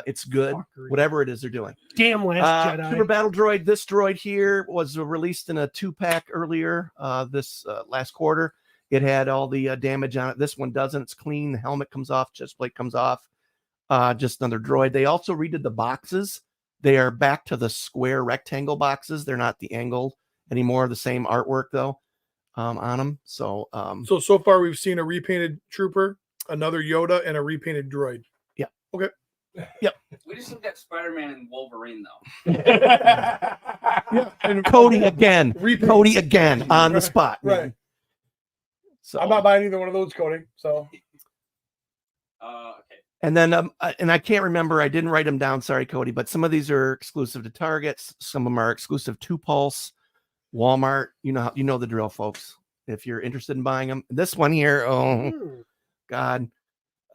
it's good, fuckery. whatever it is they're doing. Damn Last Jedi. Super Battle Droid. This droid here was released in a 2-pack earlier this last quarter. It had all the damage on it. This one doesn't. It's clean. The helmet comes off. Chest plate comes off. Just another droid. They also redid the boxes. They are back to the square rectangle boxes. They're not the angled anymore. The same artwork though on them. So So far we've seen a repainted trooper, another Yoda, and a repainted droid. We just looked at Spider-Man and Wolverine, though. Yeah, and Cody again. repaint. Cody again on the spot. Right. Man. So I'm not buying either one of those, Cody. So Okay. and then and I can't remember. I didn't write them down. Sorry, Cody. But some of these are exclusive to Targets. Some of them are exclusive to Pulse, Walmart. You know the drill, folks. If you're interested in buying them, this one here. Oh God,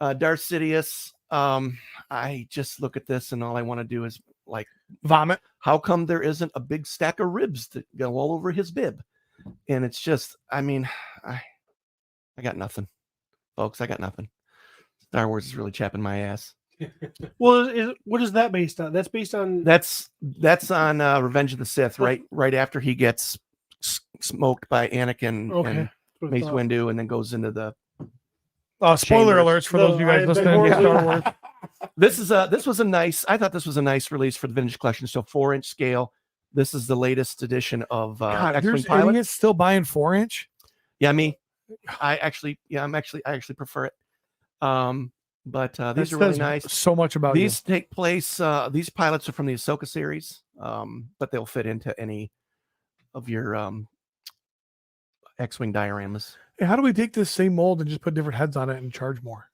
Darth Sidious. I just look at this and all I want to do is like vomit. how come there isn't a big stack of ribs that go all over his bib? And it's just, I mean, I got nothing, folks. I got nothing. Star Wars is really chapping my ass. Well, what is that based on? That's based on. That's on Revenge of the Sith, right after he gets smoked by Anakin Okay. and Mace Windu, and then goes into the. Spoiler Chambers. alerts for those of you guys I've been listening to more- Star Wars. This was a nice. I thought this was a nice release for the Vintage Collection. So 4-inch scale. This is the latest edition of God, X-Wing there's Pilot. idiots still buying 4-inch. Yeah, me. I actually prefer it. But these are really nice. So much about These take place. These pilots are from the Ahsoka series, but they'll fit into any of your X-wing dioramas. you. Hey, how do we take this same mold and just put different heads on it and charge more?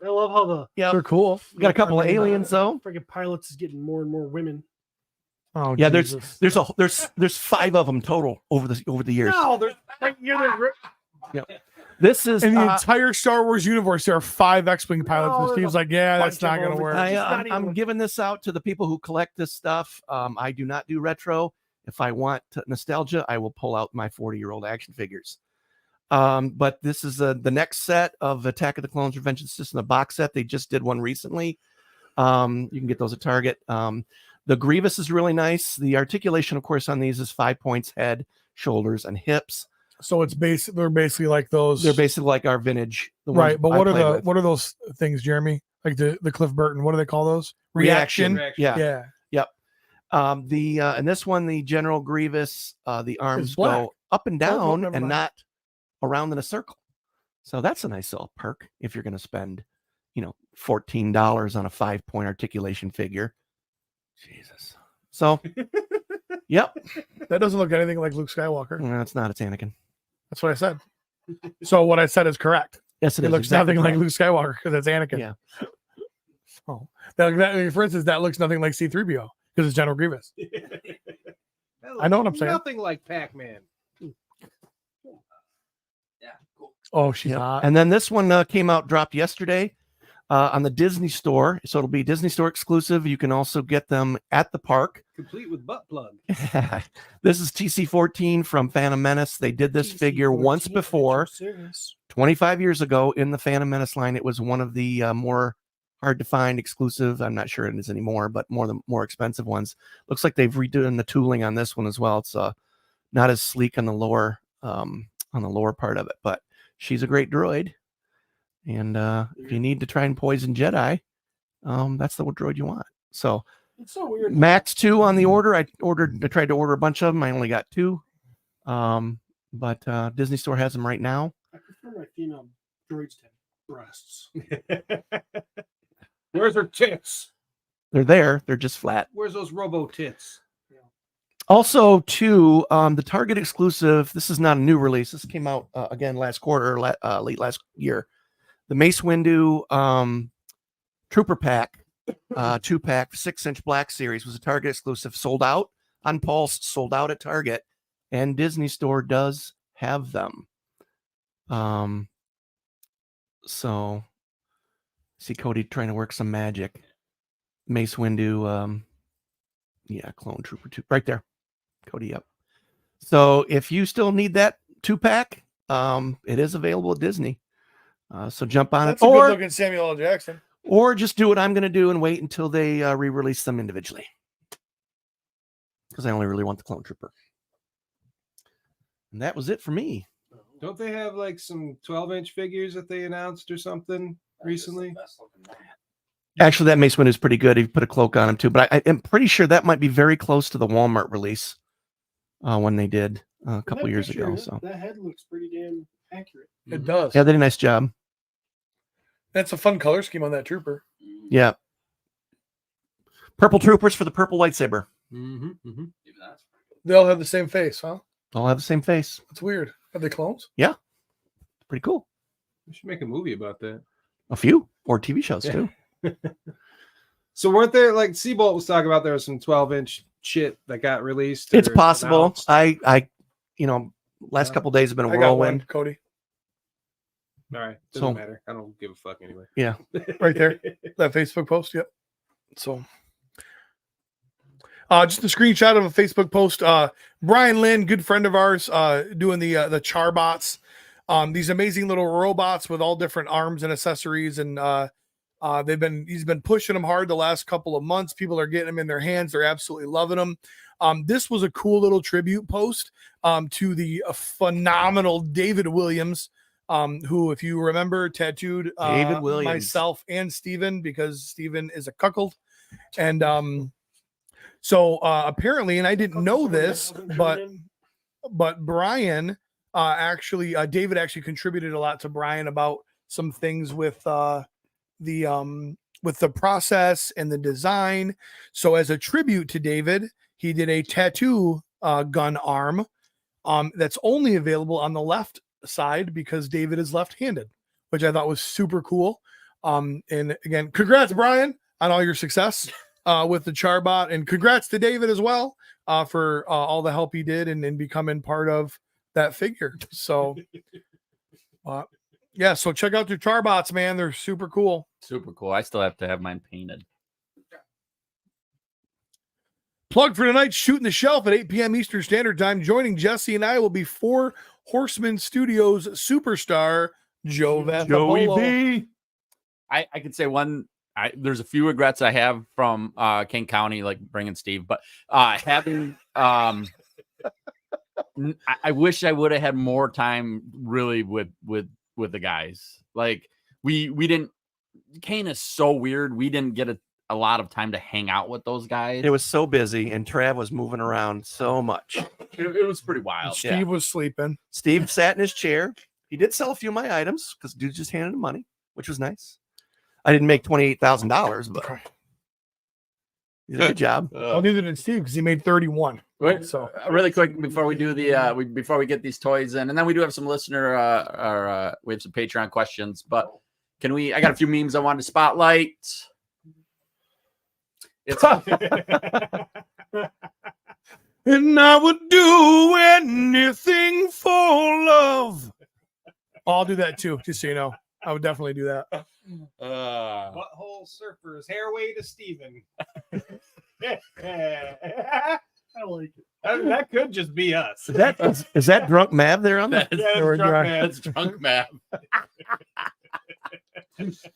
I love how the Yeah, They're cool. we got a couple of aliens though. freaking pilots is getting more and more women. Oh, Yeah, Jesus. there's 5 of them total over the years. No, there's like This is In the entire Star Wars universe, there are 5 X-wing pilots. No, and Steve's there's a like, yeah, that's bunch of not going to them. work. It's not I'm even- giving this out to the people who collect this stuff. I do not do retro. If I want nostalgia, I will pull out my 40-year-old action figures. But this is the next set of Attack of the Clones Revenge of the Sith, the box set. They just did one recently. You can get those at Target. The Grievous is really nice. The articulation, of course, on these is 5 points: head, shoulders, and hips. So it's they're basically like those. They're basically like our vintage, the right. ones But I what played are with. what are those things, Jeremy? Like the Cliff Burton. What do they call those? Reaction. Reaction. Yeah. Yeah. And this one, the General Grievous, the arms black. go up and Oh, down never and mind. not around in a circle. So that's a nice little perk if you're going to spend, $14 on a 5-point articulation figure. Jesus. So, yep. That doesn't look anything like Luke Skywalker. No, it's not. It's Anakin. That's what I said. So what I said is correct. Yes, It is looks exactly nothing like correct. Luke Skywalker because it's Anakin. Yeah. So for instance, that looks nothing like C-3PO because it's General Grievous. I know what I'm saying. Nothing like Pac-Man. Yeah, cool. Oh, she's Yep. hot. And then this one dropped yesterday on the Disney Store. So it'll be Disney Store exclusive. You can also get them at the park. Complete with butt plug. This is TC-14 from Phantom Menace. They did this figure once before, 25 years ago in the Phantom Menace line. It was one of the more hard to find exclusive. I'm not sure it is anymore, but more expensive ones. Looks like they've redone the tooling on this one as well. It's not as sleek on the lower part of it, but she's a great droid. And if you need to try and poison Jedi, that's the droid you want. So It's so weird. Max 2 on the order. I tried to order a bunch of them. I only got 2. But Disney Store has them right now. I prefer my female droids to have breasts. Where's her tits? They're there. They're just flat. Where's those robo tits? Also, too, the Target exclusive. This is not a new release. This came out again last quarter, late last year. The Mace Windu Trooper Pack 2-pack 6-inch Black Series was a Target exclusive, sold out on Pulse, sold out at Target, and Disney Store does have them. So see Cody trying to work some magic. Mace Windu, Clone Trooper 2 right there. Cody, yep. So if you still need that 2-pack, it is available at Disney. So jump on That's it, a good looking Samuel L. Jackson. or just do what I'm going to do and wait until they re-release them individually. Because I only really want the Clone Trooper. And that was it for me. Don't they have like some 12-inch figures that they announced or something recently? Actually, that Mace Windu is pretty good. He put a cloak on him too, but I am pretty sure that might be very close to the Walmart release when they did a couple years ago. So that head looks pretty damn accurate. It does. yeah, they did a nice job. That's a fun color scheme on that trooper. Yeah, purple troopers for the purple lightsaber. Mm-hmm. Even that's They all have the same face, huh? All have the same face. That's weird. Are they clones? Pretty cool. We should make a movie about that. A few or TV shows too. So weren't there, like Seabolt was talking about, there was some 12-inch shit that got released? It's or possible. announced? I last couple days have been a I got one, whirlwind. Cody. All right, doesn't So- matter. I don't give a fuck anyway. Yeah. Right there. That Facebook post. Yep. So just a screenshot of a Facebook post. Brian Lynn, good friend of ours, doing the Charbots. These amazing little robots with all different arms and accessories, and he's been pushing them hard the last couple of months. People are getting them in their hands. They're absolutely loving them. This was a cool little tribute post to the phenomenal David Williams, who, if you remember, tattooed David Williams. myself and Steven, because Steven is a cuckold. And so apparently, and I didn't know this, but Brian David actually contributed a lot to Brian about some things with the process and the design. So as a tribute to David, he did a tattoo gun arm that's only available on the left side because David is left-handed, which I thought was super cool. And again, congrats, Brian, on all your success with the Charbot, and congrats to David as well for all the help he did and becoming part of that figure. So yeah, so check out your Charbots, man. They're super cool. Super cool. I still have to have mine painted. Plug for tonight, Shooting the Shelf at 8 p.m. Eastern Standard Time. Joining Jesse and I will be Four Horsemen Studios superstar Joe Vathapolo. I could say one. There's a few regrets I have from King County, like bringing Steve, but having I wish I would have had more time really with the guys. Like we didn't. Kane is so weird. We didn't get a lot of time to hang out with those guys. It was so busy, and Trav was moving around so much. It was pretty wild. Steve was sleeping. Steve sat in his chair. He did sell a few of my items because dude just handed him money, which was nice. I didn't make $28,000, but he did a good job. Well, neither did Steve because he made 31. Wait, So really quick before we do the before we get these toys in, and then we do have some listener we have some Patreon questions, but can we? I got a few memes I wanted to spotlight. It's and I would do anything for love. I'll do that too, just so you know. I would definitely do that. Butthole surfers, hairway to Steven. I like it. That could just be us. Is that drunk Mav there on that's, that? Yeah, Or drunk dry. man. that's drunk man.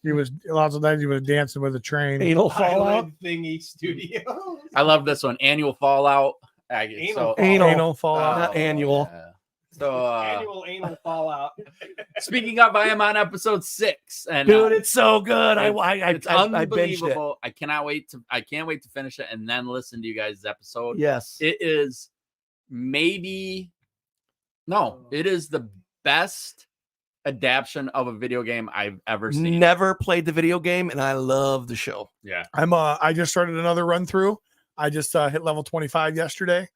He was lots of times he was dancing with a train. Anal fallout. Highlight thingy studio. I love this one. Annual Fallout. Anal Anal fallout. Not annual. Yeah. So Annual anal fallout. speaking of, I am on episode 6, and Dude, it's so good. it's I binged it. unbelievable. I can't wait to finish it and then listen to you guys' episode. Yes. It is it is the best adaptation of a video game I've ever seen. Never played the video game, and I love the show. Yeah. I just started another run through. I just hit level 25 yesterday,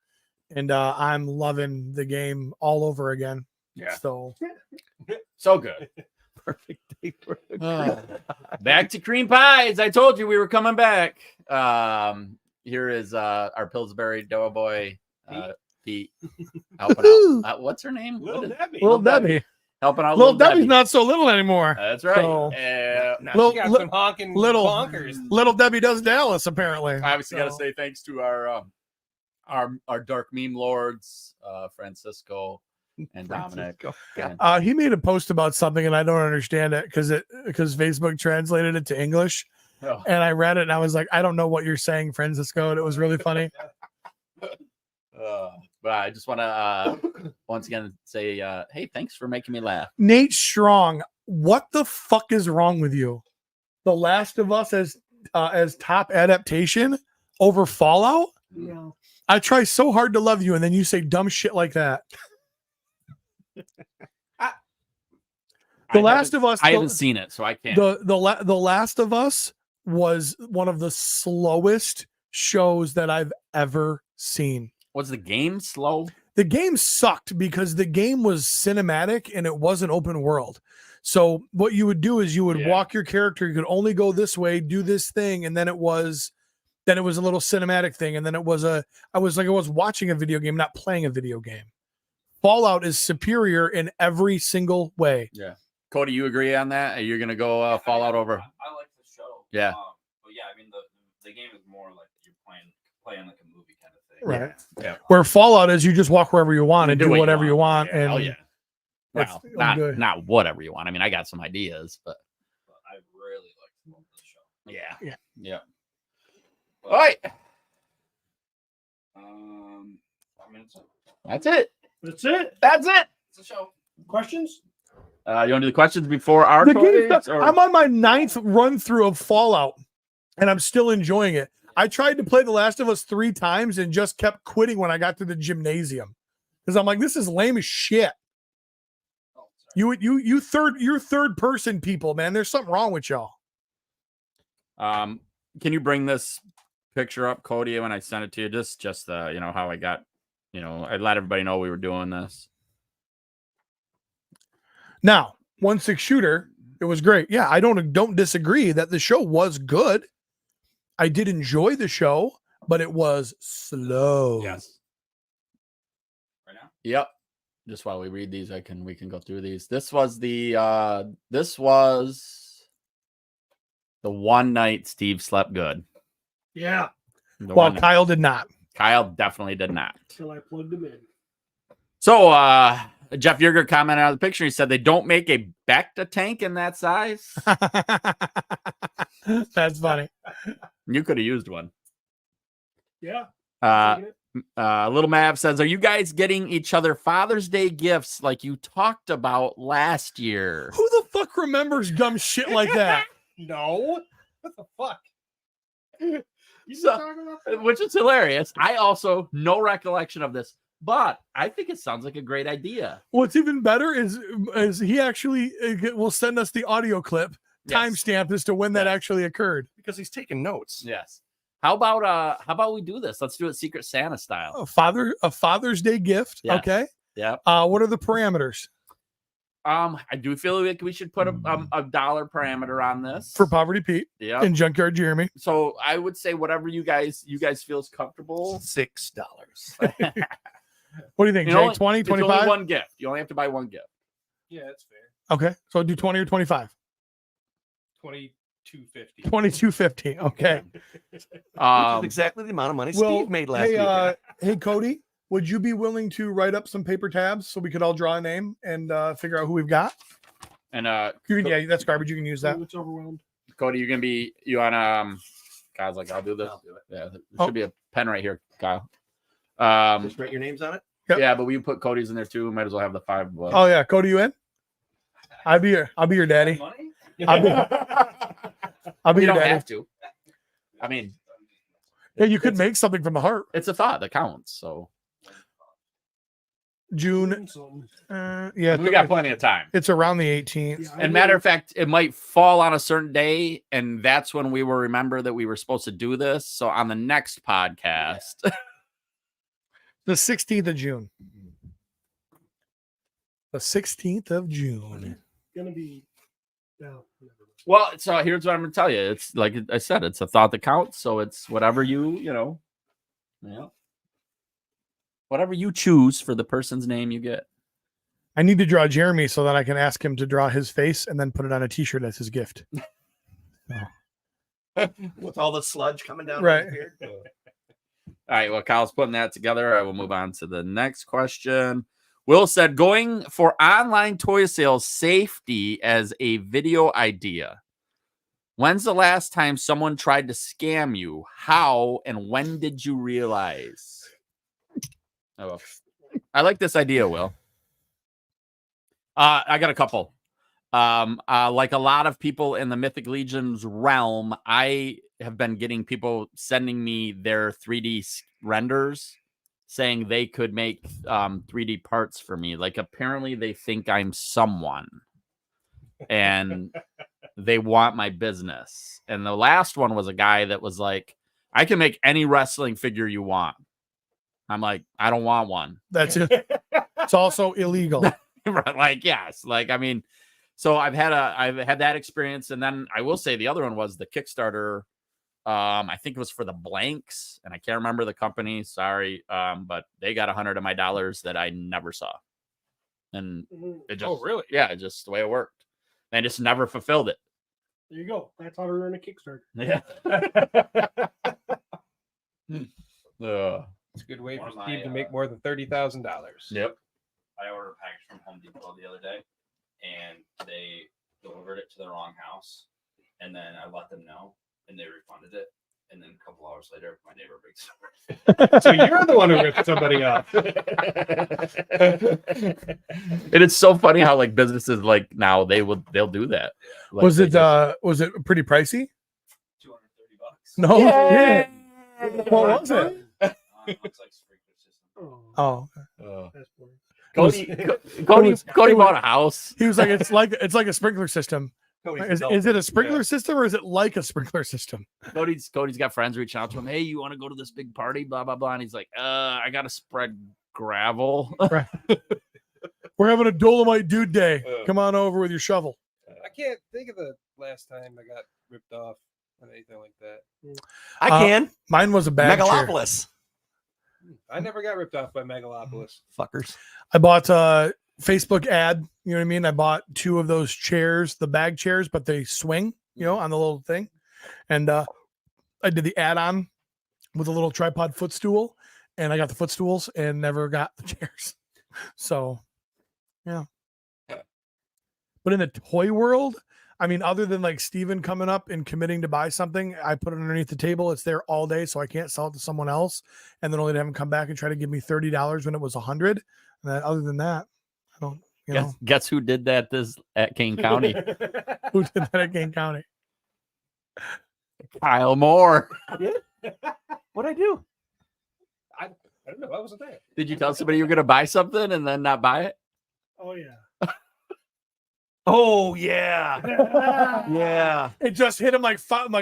and I'm loving the game all over again. Yeah. So So good. Perfect day for a Oh. Back to cream pies. I told you we were coming back. Here is our Pillsbury Doughboy Pete helping out. What's her name? Little What is- Debbie. Little Debbie. helping out. Little Little Debbie's Debbie. not so little anymore. That's right. So- Now, She got some honking little- bonkers. Little Debbie does Dallas, apparently. obviously got to So- say thanks to our dark meme lords, Francisco and Dominic. And- He made a post about something, and I don't understand it because Facebook translated it to English, oh, and I read it, and I was like, I don't know what you're saying, Francisco. And it was really funny. but I just want to once again say, hey, thanks for making me laugh. Nate Strong, what the fuck is wrong with you? The Last of Us as top adaptation over Fallout? No. I try so hard to love you, and then you say dumb shit like that. The Last of Us. I haven't seen it, so I can't. The Last of Us was one of the slowest shows that I've ever seen. Was the game slow? The game sucked because the game was cinematic and it wasn't open world. So what you would do is you would Yeah. walk your character, you could only go this way, do this thing, and then it was a little cinematic thing, and then I was watching a video game, not playing a video game. Fallout is superior in every single way. Cody, you agree on that? You're gonna go Fallout over? I like the show. Yeah. But yeah, I mean the game is more like you're playing like a movie kind of thing. Right. Yeah. Where Fallout is you just walk wherever you want You and do what whatever you want. Yeah, And hell yeah. Well, It's- not whatever you want. I mean, I got some ideas, but But I really like the show. yeah. But, All right, 5 minutes. that's it. That's it. That's it. It's a show. Questions? You want to do the questions before our the game, Cody's, or- I'm on my 9th run through of Fallout, and I'm still enjoying it. I tried to play The Last of Us 3 times and just kept quitting when I got to the gymnasium because I'm like, this is lame as shit. Oh, sorry. You're third person people, man. There's something wrong with y'all. Can you bring this picture up, Cody, when I sent it to you? Just how I got, I let everybody know we were doing this. Now, 1-6 shooter, it was great. Yeah, I don't disagree that the show was good. I did enjoy the show, but it was slow. Yes. Right now? Yep. Just while we read these, we can go through these. This was the one night Steve slept good. Yeah. The While one night. Kyle did not. Kyle definitely did not. Till I plugged them in. So Jeff Yerger commented on the picture. He said they don't make a Bacta tank in that size. That's funny. You could have used one. Yeah. Little Mav says, "Are you guys getting each other Father's Day gifts like you talked about last year?" Who the fuck remembers dumb shit like that? No. What the fuck? You So- talking about that? Which is hilarious. I also no recollection of this, but I think it sounds like a great idea. What's even better is he actually will send us the audio clip Yes. timestamped as to when that Yes. actually occurred. Because he's taking notes. Yes. How about we do this? Let's do it Secret Santa style. A Father's Day gift. Yes. Okay. Yeah. What are the parameters I do feel like we should put a dollar parameter on this for Poverty Pete Yeah. and Junkyard Jeremy? So I would say whatever you guys feel is comfortable. $6. What do you think, You Jay? know, 20, it's only 25? one gift. You only have to buy one gift. Yeah, that's fair. Okay. So do 20 or 25? 22.50. 22.50. Okay. Which is exactly the amount of money Well, Steve made last hey, week. hey, Cody, would you be willing to write up some paper tabs so we could all draw a name and figure out who we've got? And Yeah, that's garbage. You can use that. It's overwhelmed. Cody, you're gonna be Kyle's like, I'll do this. I'll do it. Yeah, there Oh. should be a pen right here, Kyle. Just write your names on it. Yep. Yeah, but we put Cody's in there too. Might as well have the 5 of us. Oh yeah, Cody, you in? I'll be your daddy. Money? I'll be you your don't daddy. have to. I mean, Yeah, you could make something from the heart. it's a thought that counts. So June. Something. Yeah, we got plenty of time. it's around the 18th. Yeah, I And matter will- of fact, it might fall on a certain day, and that's when we will remember that we were supposed to do this. So on the next podcast, The 16th of June. The 16th of June. gonna be No, never. Well, so here's what I'm gonna tell you. It's like I said, it's a thought that counts. So it's whatever whatever you choose for the person's name you get. I need to draw Jeremy so that I can ask him to draw his face and then put it on a T-shirt as his gift. With all the sludge coming down. Right. his beard. All right. Well, Kyle's putting that together. I will move on to the next question. Will said, going for online toy sales safety as a video idea. When's the last time someone tried to scam you? How and when did you realize? Oh, I like this idea, Will. I got a couple. Like a lot of people in the Mythic Legions realm, I have been getting people sending me their 3D renders saying they could make 3D parts for me. Like apparently they think I'm someone and they want my business. And the last one was a guy that was like, I can make any wrestling figure you want. I'm like, I don't want one. That's it. It's also illegal. Like, yes. Like, I mean, so I've had that experience. And then I will say the other one was the Kickstarter. I think it was for the blanks, and I can't remember the company. Sorry. But they got 100 of my dollars that I never saw. And it just, Oh, really? Yeah, just the way it worked. They just never fulfilled it. There you go. That's how to run a Kickstarter. Yeah. It's a good way One for of Steve my, to make more than $30,000. Yep. I ordered a package from Home Depot the other day, and they delivered it to the wrong house. And then I let them know, and they refunded it. And then a couple hours later, my neighbor breaks over. So you're the one who ripped somebody off. And it's so funny how like businesses like now they'll do that. Like, Was they it just- was it pretty pricey? $230. No. Yay! What was it? Looks like sprinkler system. Oh, Oh, that's boring. Cody bought a house. he was like, it's like a sprinkler system. Is it a sprinkler system or is it like a sprinkler system? Cody's got friends reaching out to him. Hey, you want to go to this big party? Blah blah blah. And he's like, I gotta spread gravel. We're having a Dolomite Dude Day. Come on over with your shovel. I can't think of the last time I got ripped off or anything like that. I can. Mine was a bag chair. Megalopolis. I never got ripped off by Megalopolis. Fuckers. I bought a Facebook ad. You know what I mean? I bought 2 of those chairs, the bag chairs, but they swing, on the little thing. And I did the add-on with a little tripod footstool, and I got the footstools and never got the chairs. So, yeah. But in the toy world, I mean, other than like Steven coming up and committing to buy something, I put it underneath the table. It's there all day, so I can't sell it to someone else, and then only to have him come back and try to give me $30 when it was $100. And then, other than that, I don't. Guess who did that at Kane County? Who did that at Kane County? Kyle Moore. What'd I do? I don't know. I wasn't there. Did you tell somebody you were gonna buy something and then not buy it? Oh yeah. Oh yeah. Yeah. It just hit him like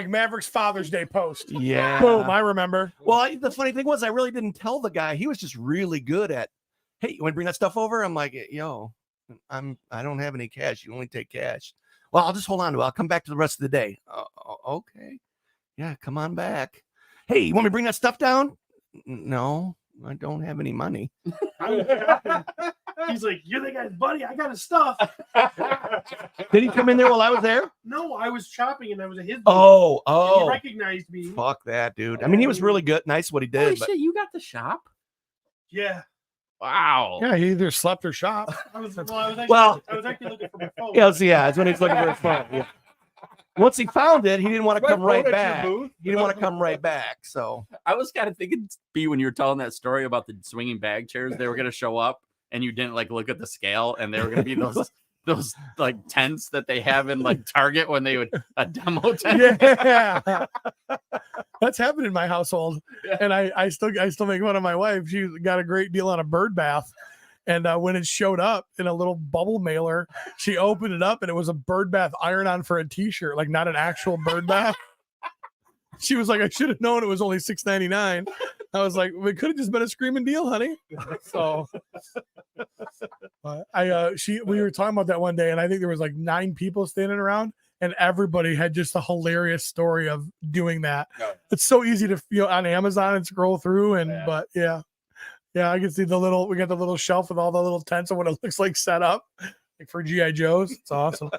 Maverick's Father's Day post. Yeah. Boom! I remember. Well, the funny thing was, I really didn't tell the guy. He was just really good at, hey, you want to bring that stuff over? I'm like, yo, I don't have any cash. You only take cash. Well, I'll just hold on to it. I'll come back to the rest of the day. Okay. Yeah, come on back. Hey, you want me to bring that stuff down? No, I don't have any money. He's like, you're the guy's buddy. I got his stuff. Did he come in there while I was there? No, I was chopping and I was at his. booth. Oh. He recognized me. Fuck that, dude. I mean, he was really good. Nice what he did. Holy But shit, you got the shop? Yeah. Wow. Yeah, he either slept or shopped. I was actually looking for my phone. yeah, it's when he's looking for his phone. Yeah. Once he found it, he didn't want to come right back. He didn't want to come right back. So I was kind of thinking, B, when you were telling that story about the swinging bag chairs, they were going to show up and you didn't like look at the scale and they were going to be those like tents that they have in like Target when they would a demo tent. Yeah. That's happened in my household. Yeah. And I still make fun of my wife. She got a great deal on a bird bath. And when it showed up in a little bubble mailer, she opened it up and it was a bird bath iron-on for a t-shirt, like not an actual bird bath. She was like, I should have known it was only $6.99. I was like, it could have just been a screaming deal, honey. So we were talking about that one day, and I think there was like 9 people standing around, and everybody had just a hilarious story of doing that. Oh. It's so easy to on Amazon and scroll through, and Yeah. but yeah, I can see we got the little shelf with all the little tents and what it looks like set up, like for GI Joes. It's awesome.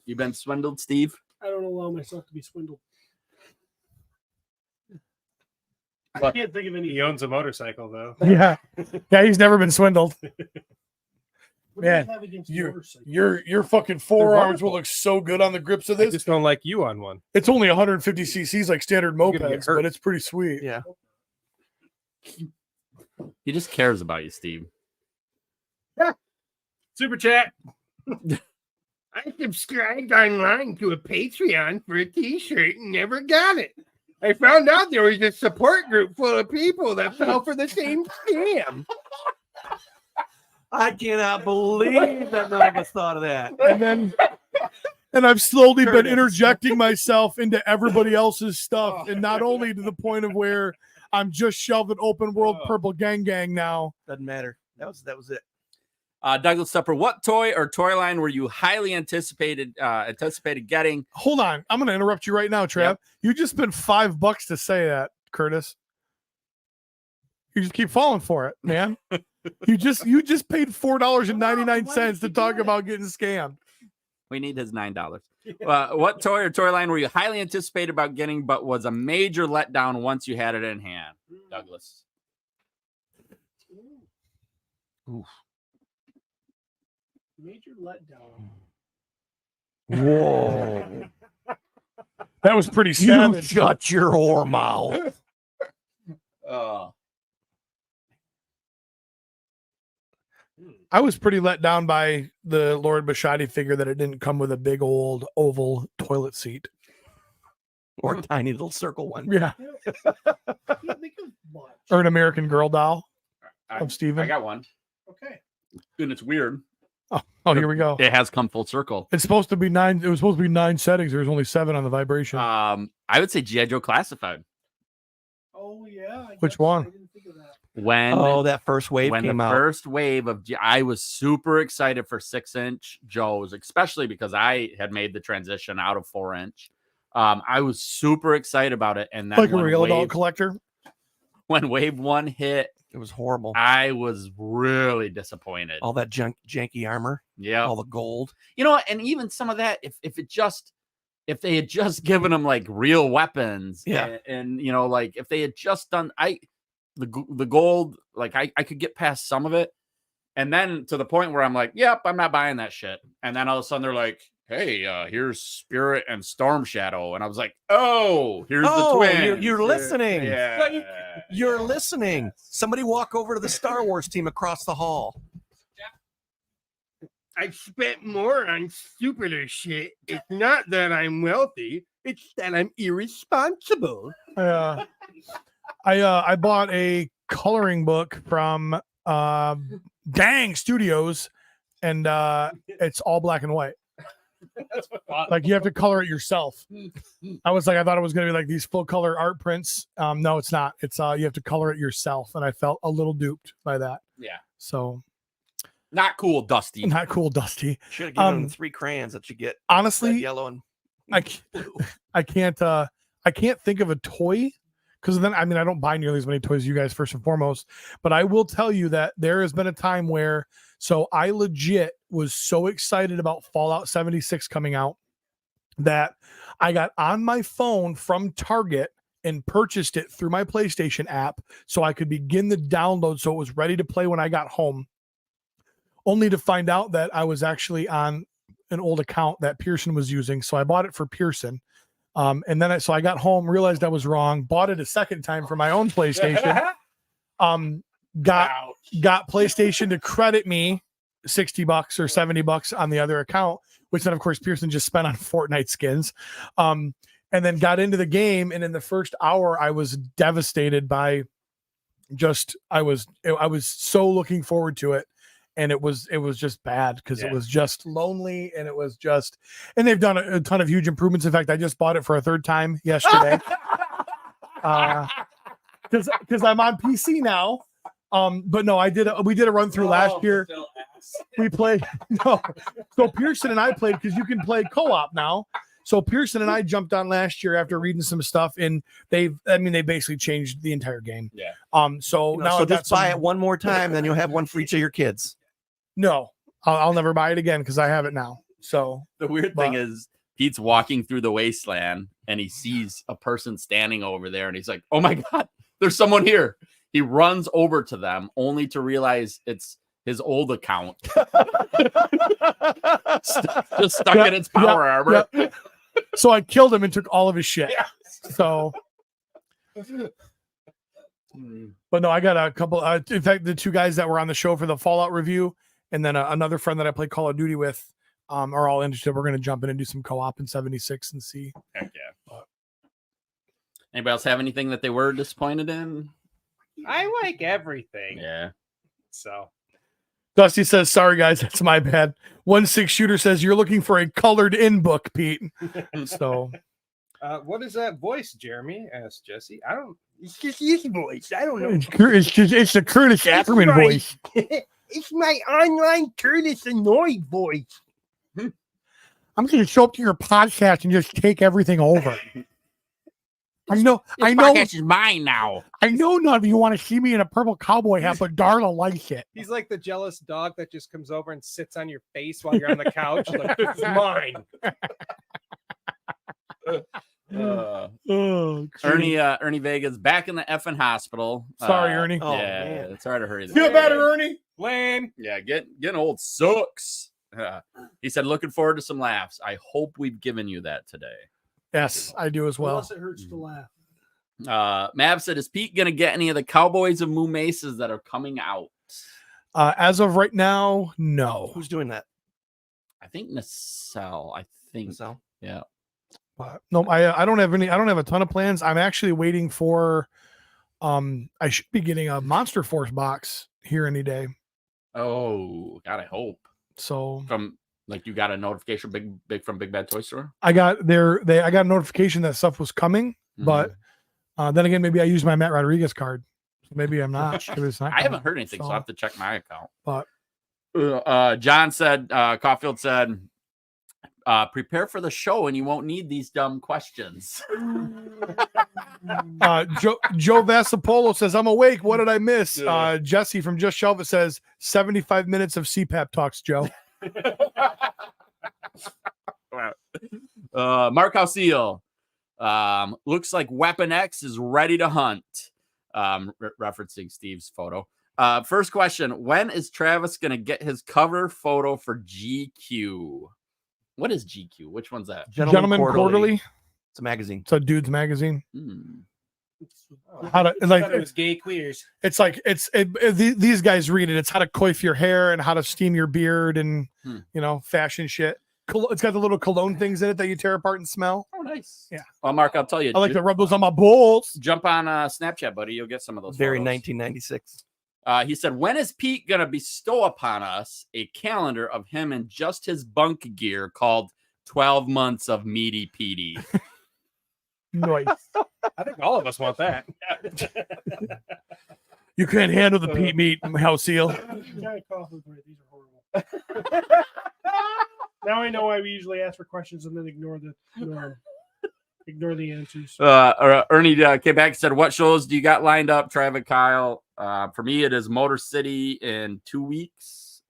You been swindled, Steve? I don't allow myself to be swindled. I But- can't think of any. He owns a motorcycle though. Yeah, he's never been swindled. What do you Man, have against you're- motorcycles? Your fucking forearms wonderful. will look so good on the grips of I this. just don't like you on one. It's only 150 cc's like standard You're gonna get mopeds, hurt. but it's pretty sweet. Yeah. He just cares about you, Steve. Super chat. I subscribed online to a Patreon for a t-shirt and never got it. I found out there was a support group full of people that fell for the same scam. I cannot believe that none of us thought of that. And I've slowly been Curtis. interjecting myself into everybody else's stuff, and not only to the point of where I'm just shelving open world purple gang now. Doesn't matter. That was it. Douglas Tupper, what toy or toy line were you highly anticipated getting? Hold on, I'm going to interrupt you right now, Trav. Yep. You just spent $5 to say that, Curtis. You just keep falling for it, man. you just paid $4.99 to talk about getting scammed. We need his $9. What toy or toy line were you highly anticipated about getting, but was a major letdown once you had it in hand? Douglas. Oof. Major letdown. Whoa. That was pretty You savage. shut your whore mouth. I was pretty let down by the Lord Bashotti figure that it didn't come with a big old oval toilet seat. Or a tiny little circle one. Yeah. Can't think of much. Or an American Girl doll I of Steven. got one. Okay. And it's weird. Oh, here we go. It has come full circle. It's supposed to be 9. It was supposed to be 9 settings. There was only 7 on the vibration. I would say G.I. Joe Classified. Oh yeah. Which guess one? I didn't think of that. When That first wave when came the out. first wave of I was super excited for 6-inch Joes, especially because I had made the transition out of 4-inch. I was super excited about it, and then Like a when real adult wave, collector. when wave 1 hit, It was horrible. I was really disappointed. All that janky armor, Yeah, all the gold. and even some of that, if they had just given them like real weapons, Yeah. and like if they had just done the gold, like I could get past some of it, and then to the point where I'm like, yep, I'm not buying that shit, and then all of a sudden they're like, hey, here's Spirit and Storm Shadow, and I was like, oh, here's the twins. You're listening. Yeah. You're listening. Somebody walk over to the Star Wars team across the hall. I spent more on stupider shit. It's not that I'm wealthy, it's that I'm irresponsible. I bought a coloring book from Dang Studios, and it's all black and white. Like you have to color it yourself. I thought it was gonna be like these full color art prints. No, it's not. It's you have to color it yourself, and I felt a little duped by that. Yeah. So Not cool, Dusty. not cool, Dusty. Should have given them 3 crayons that you get. Red, Honestly, yellow, and I can't think of a toy, because then I don't buy nearly as many toys as you guys first and foremost, but I will tell you that there has been a time where I legit was so excited about Fallout 76 coming out that I got on my phone from Target and purchased it through my PlayStation app so I could begin the download so it was ready to play when I got home, only to find out that I was actually on an old account that Pearson was using. So I bought it for Pearson. And then I got home, realized I was wrong, bought it a second time for my own PlayStation. Got PlayStation to credit me $60 or $70 on the other account, which then of course Pearson just spent on Fortnite skins. And then got into the game, and in the first hour I was devastated by I was so looking forward to it, and it was just bad because it Yeah. was just lonely, and it was just, and they've done a ton of huge improvements. In fact, I just bought it for a third time yesterday. Because I'm on PC now. But no, we did a run through last year. We played so Pearson and I played because you can play co-op now. So Pearson and I jumped on last year after reading some stuff, and they basically changed the entire game. Yeah. So now so I've got just buy some- it one more time, then you'll have one for each of your kids. No, I'll never buy it again because I have it now. So The weird thing is Pete's walking through the wasteland and he sees a person standing over there and he's like, oh my God, there's someone here. He runs over to them only to realize it's his old account. Just stuck in its power armor. yeah. So I killed him and took all of his shit. Yeah. So, but no, I got a couple. In fact, the two guys that were on the show for the Fallout review, and then another friend that I play Call of Duty with, are all interested. We're going to jump in and do some co-op in 76 and see. Heck yeah. Anybody else have anything that they were disappointed in? I like everything. Yeah. So Dusty says, "Sorry guys, that's my bad." 1-6 shooter says, "You're looking for a colored in book, Pete." So, what is that voice, Jeremy? Asked Jesse. I don't. It's just his voice. I don't know. it's the Curtis Ackerman right. voice. It's my online Curtis annoyed voice. I'm going to show up to your podcast and just take everything over. I know, Podcast is mine now. I know none of you want to see me in a purple cowboy hat, but Darla likes it. He's like the jealous dog that just comes over and sits on your face while you're on the couch. Like, this is mine. Oh, Ernie Vega's back in the effing hospital. Sorry, Ernie. Oh, yeah, man. it's hard to hurry. Feel better, Ernie. Lame. Yeah, getting old sucks. He said, looking forward to some laughs. I hope we've given you that today. Yes, I do as well. Unless it hurts to laugh. Mav said, is Pete going to get any of the Cowboys of Moo Mesas that are coming out? As of right now, no. Who's doing that? I think Nacelle. I think. So Yeah. No, I don't have any. I don't have a ton of plans. I'm actually waiting for. I should be getting a Monster Force box here any day. Oh, God, I hope. So From like you got a notification big from Big Bad Toy Store? I got I got a notification that stuff was coming, but then again, maybe I used my Matt Rodriguez card. So maybe I'm not. Maybe it's not I haven't coming. heard anything, so So- I have to check my account. But John said, Caulfield said, prepare for the show and you won't need these dumb questions. Joe Vasapolo says, "I'm awake. What did I miss?" Jesse from Just Shelf It says, 75 minutes of CPAP talks, Joe. Mark Halseal, looks like Weapon X is ready to hunt. Referencing Steve's photo. First question: when is Travis gonna get his cover photo for GQ? What is GQ? Which one's that? Gentleman Quarterly. It's a magazine. It's a dude's magazine. Hmm. How to I like? thought it was gay queers. It's like these guys read it. It's how to coif your hair and how to steam your beard and fashion shit. It's got the little cologne things in it that you tear apart and smell. Oh, nice. Yeah. Well, Mark, I'll tell you. I like to rub those on my balls. Jump on Snapchat, buddy. You'll get some of those. Very photos. 1996. He said, when is Pete going to bestow upon us a calendar of him and just his bunk gear called 12 Months of Meaty Petey? Nice. I think all of us want that. You can't handle the Pete meat, Halseal. These are horrible. Now I know why we usually ask for questions and then ignore the answers. Ernie came back and said, what shows do you got lined up, Trav and Kyle? For me, it is Motor City in 2 weeks,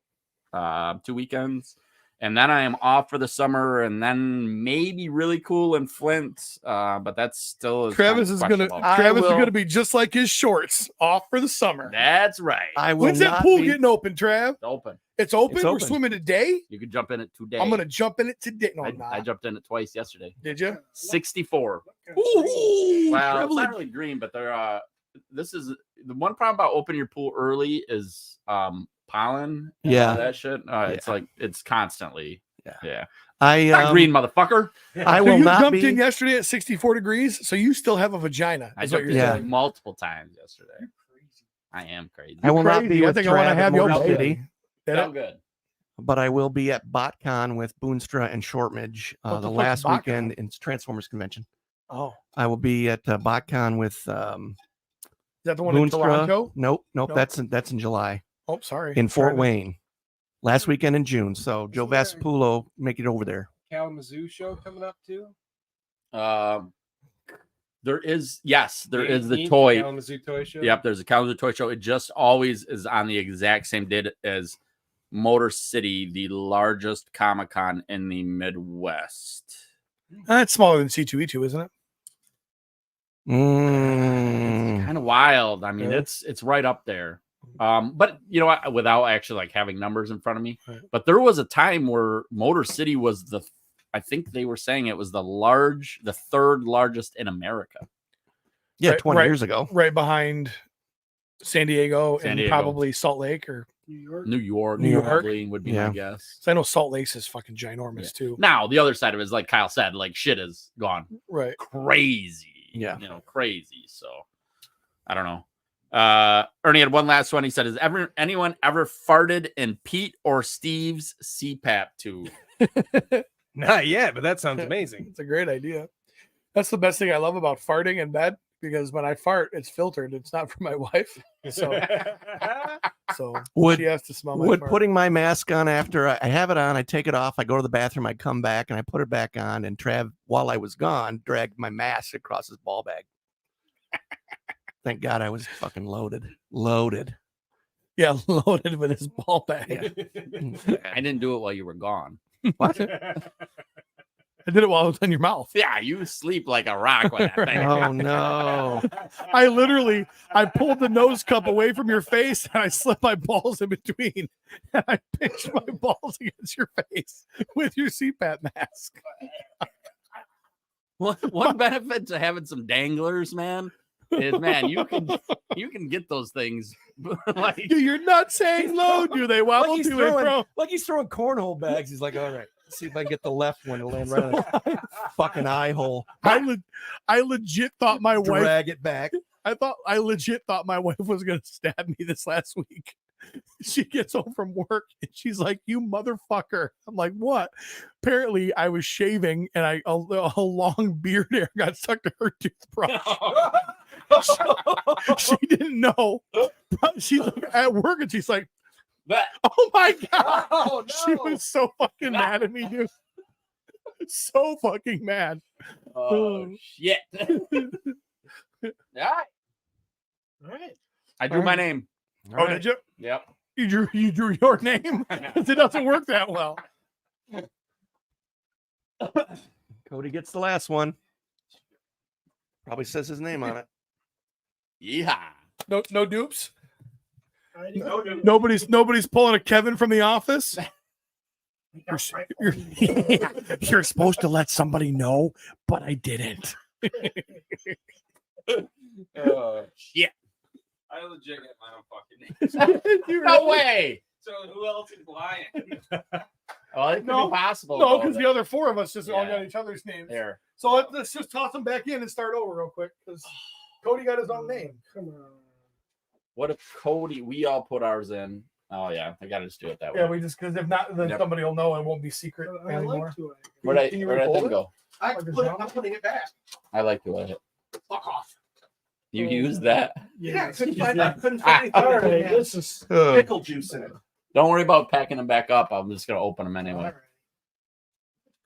2 weekends. And then I am off for the summer, and then maybe Really Cool in Flint. But that's still Travis is gonna be just like his shorts, off for the summer. That's right. I will When's that not pool be- getting open, Trav? It's open. It's open. It's We're open. swimming today. You could jump in it today. I'm gonna jump in it today. No, I'm I not. jumped in it twice yesterday. Did you? 64. Ooh, Wow, it's privilege. not really green, but they're this is the one problem about opening your pool early is pollen. And Yeah. all that shit. It's like it's constantly. Yeah. I Not green, motherfucker. I So will you not jumped be. in yesterday at 64 degrees, so you still have a vagina. I Is what jumped you're in Yeah. saying. multiple times yesterday. I am crazy. I will not Crazy. be I with think I wanna Trav at have your Motor baby. City. Did Sound it? good. but I will be at BotCon with Boonstra and Shortmidge What the the fuck's last BotCon? weekend in Transformers Convention. Oh, is I will be at BotCon with that the one in Boonstra. Toronto? Nope, No? that's in July Oh, sorry. in Fort Tried to- Wayne. Last weekend in June. So Joe Isn't there- Vasapulo, make it over there. Kalamazoo show coming up too. There is the 18th toy. Kalamazoo toy show. Yep, there's a Kalamazoo toy show. It just always is on the exact same date as Motor City, the largest Comic-Con in the Midwest. It's smaller than C2E2, isn't it? Mm. Kind of wild. I mean, Yeah. it's right up there. But you know what, without actually like having numbers in front of me. Right. But there was a time where Motor City was I think they were saying it was the third largest in America. Yeah, Right, 20 right. years ago. Right behind San Diego San and Diego. probably Salt Lake or New York. New York, New York. probably would be Yeah. my guess. so I know Salt Lake is fucking ginormous too. Now, the other side of it is like Kyle said, like shit has gone Right. crazy. Yeah. Crazy. So I don't know. Ernie had one last one. He said, "Has anyone ever farted in Pete or Steve's CPAP tube?" Not yet, but that sounds amazing. It's a great idea. That's the best thing I love about farting in bed because when I fart, it's filtered. It's not for my wife. So Would- she has to smell my Would fart. putting my mask on after I have it on, I take it off, I go to the bathroom, I come back and I put it back on, and Trav, while I was gone, dragged my mask across his ball bag. Thank God I was fucking loaded. Yeah, loaded with his ball bag. I didn't do it while you were gone. What? I did it while it was in your mouth. Yeah, you sleep like a rock with that thing. Oh no. I pulled the nose cup away from your face and I slipped my balls in between. And I pinched my balls against your face with your CPAP mask. One benefit to having some danglers, man, is you can get those things like Dude, you're not saying load, do they? Wobble he's to and fro. like he's throwing cornhole bags. He's like, all right, let's see if I can get the left one to land right on the fucking eye hole. I legit thought my wife. Drag it back. I legit thought my wife was gonna stab me this last week. She gets home from work and she's like, "You motherfucker!" I'm like, "What?" Apparently, I was shaving and a long beard hair got stuck to her toothbrush. She didn't know. She's at work and she's like, "Oh my god!" Oh, She was so fucking mad at me, dude. So fucking mad. oh shit. All right. All right. I drew my name. Oh, did you? Yep. You drew your name? 'Cause it doesn't work that well. Cody gets the last one. Probably says his name on it. Yeah. No dupes. I didn't know you- Nobody's pulling a Kevin from The Office. You're supposed to let somebody know, but I didn't. Shit. I legit get my own fucking name. No way. So who else is lying? Oh, it could No. be possible. No, though, because that- the other four of us just all Yeah. got each other's names. there. So let's just toss them back in and start over real quick because Cody got his own name. Come on. What if Cody? We all put ours in. Oh yeah, I gotta just do it that way. Yeah, we just because if not, then Yep. somebody will know and it won't be secret I anymore. like to. Where'd Can you that record thing it? go? I'm putting it back. I like the way it. Fuck off. You use that. Yeah, couldn't find anything All right. This is pickle juice in it. Don't worry about packing them back up. I'm just gonna open them all anyway. right.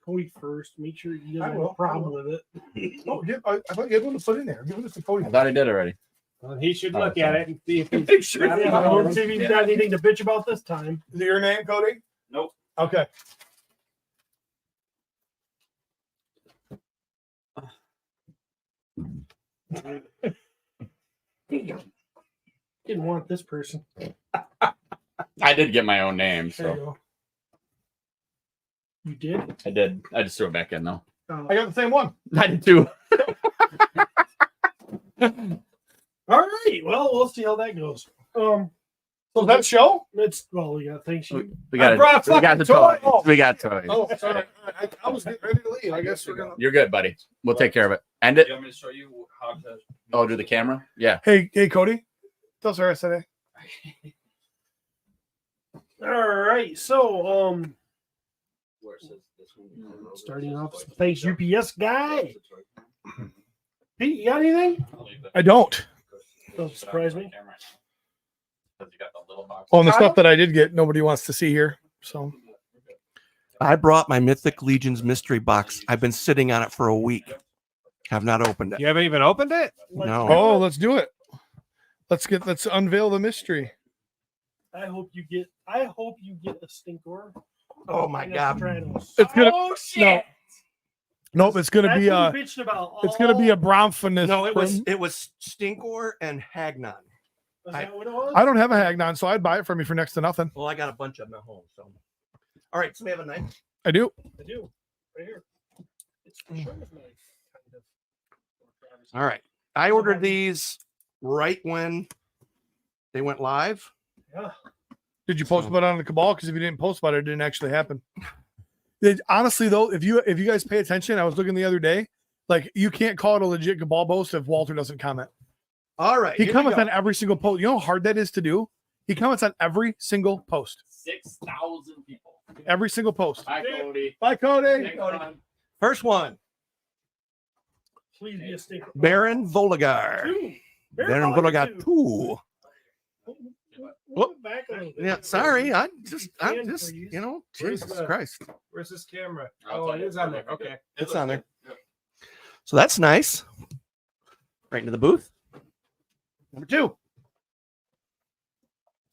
Cody first. Make sure you I don't have will, a problem with it. Oh, I thought you had one to put in there. Give it to Cody. I thought I did already. Well, he should Oh, look sorry. at it and see if he's Sure. Let's see if you've got anything to bitch about this time. Is it your name, Cody? Nope. Okay. Didn't want this person. I did get my own name, There you so go. You did? I did. I just threw it back in though. I got the same one. I did too. All right. Well, we'll see how that goes. So that show? It's we got thanks you. We got brought we got the fucking toys. toys. We got toys. Oh, sorry. I was getting ready to leave. I guess we're gonna. You're good, buddy. We'll take care of it. End it. You want me to show you how to? Oh, do the camera? Yeah. Hey, Cody. Tell Sarah I said hey. right, so Where it says this one. starting off, thanks UPS guy. Pete, you got anything? I don't. Don't surprise me. On the stuff that I did get, nobody wants to see here. So I brought my Mythic Legions mystery box. I've been sitting on it for a week. Have not opened it. You haven't even opened it? No. oh, let's do it. Let's unveil the mystery. I hope you get a stinkor. Oh my God. It's gonna Oh shit! nope, it's gonna That's be what a we bitched about. it's gonna be a Bromfinus. No, it was Stinkor and Hagnon. Was that what it was? I don't have a Hagnon, so I'd buy it from you for next to nothing. Well, I got a bunch of them at home. So, all right, so we have a knife. I do. I do. Right here. It's the sharp knife, kind of. All right, I ordered these right when they went live. Yeah. Did you post about it on the Cabal? Because if you didn't post about it, it didn't actually happen. Honestly, though, if you guys pay attention, I was looking the other day. Like, you can't call it a legit Cabal boast if Walter doesn't comment. All right, He here we comments go. on every single post. You know how hard that is to do? He comments on every single post. 6,000 people. Every single post. Hi, Cody. Bye, Cody. Hey, Cody. First one, Please be a stinker. Baron Volagar. Two. Baron Volagar 2. Whoop back a little bit. Yeah, sorry, I'm Can, just, please. you know, Where's Jesus the- Christ, Where's this camera? I'll Oh, tell it you. is on there. Okay. it's on there. So that's nice. Right into the booth. Number 2,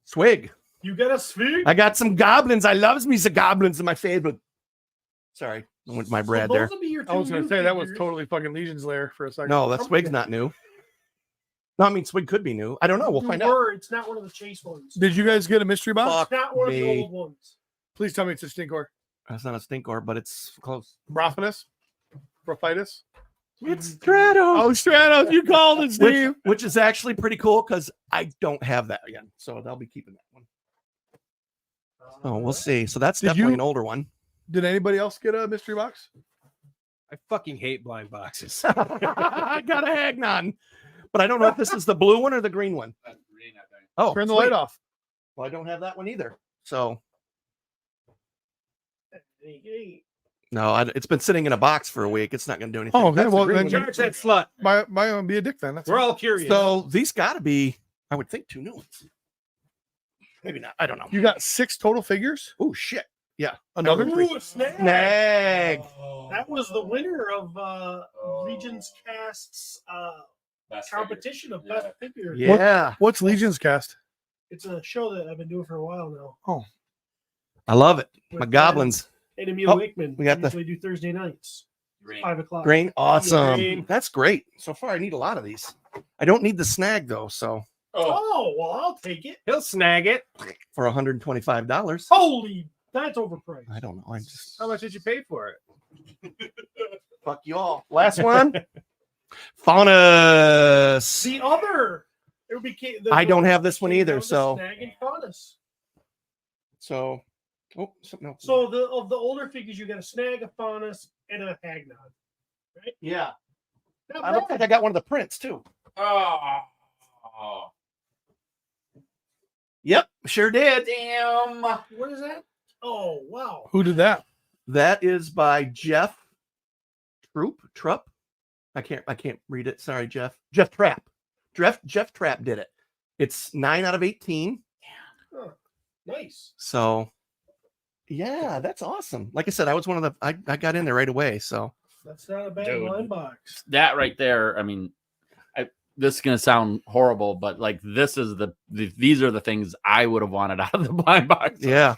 Swig. You got a speak? I got some goblins. I loves me some goblins in my favorite. Sorry, I went my Brad there. I was going to say that was totally fucking Legion's Lair for a second. No, that Swig's not new. No, I mean Swig could be new. I don't know. We'll find out. It's not one of the chase ones. Did you guys get a mystery box? Fuck It's not one of me. the old ones. Please tell me it's a Stinkor. That's not a Stinkor, but it's close. Bromfinus? Prophytus? It's Stratos. Oh, Stratos, you called it, Steve. Which is actually pretty cool because I don't have that again. So I'll be keeping that one. Oh, we'll see. So that's Did definitely you- an older one. Did anybody else get a mystery box? I fucking hate blind boxes. I got a Hagnon. But I don't know if this is the blue one or the green one. That's green, I think. Oh, Turn the sweet. light off. Well, I don't have that one either. So no, it's been sitting in a box for a week. It's not going to do anything. Oh, okay. That's the Well, green then one. Charge that slut. Buy and be a dick then. That's We're all. all curious. So these got to be, I would think, 2 new ones. Maybe not. I don't know. You got 6 total figures? Oh shit! Yeah, Another? Ooh, a snag. Snag. That was the winner of Legion's Cast's Best competition of best figure. Yeah, What's Legion's Cast? It's a show that I've been doing for a while now. I love it. With My goblins. And Emil Oh, Wickman. we got the- usually do Thursday nights, Green. 5 o'clock. Grain, awesome. Green. That's great. So far, I need a lot of these. I don't need the snag though. So Oh, well, I'll take it. He'll snag it. for $125, Holy, that's overpriced. I don't know. I just How much did you pay for it? fuck you all. Last one, Faunus. The other, it would be. I don't have this one that either. was the So Snag and Faunus. oh, something else. So of the older figures, you got a Snag, a Faunus, and a Hagnon. yeah, Not I look bad. like I got one of the prints too. Oh. Yep, sure did. Damn. What is that? Oh, wow. Who did that? That is by Jeff Trupp. I can't read it. Sorry, Jeff. Jeff Trapp. Jeff Trapp did it. It's 9 out of 18. Nice. So yeah, that's awesome. Like I said, I was one of the I got in there right away. So That's not a bad Dude. blind box. That right there, I mean, this is gonna sound horrible, but like this is these are the things I would have wanted out of the blind box. yeah.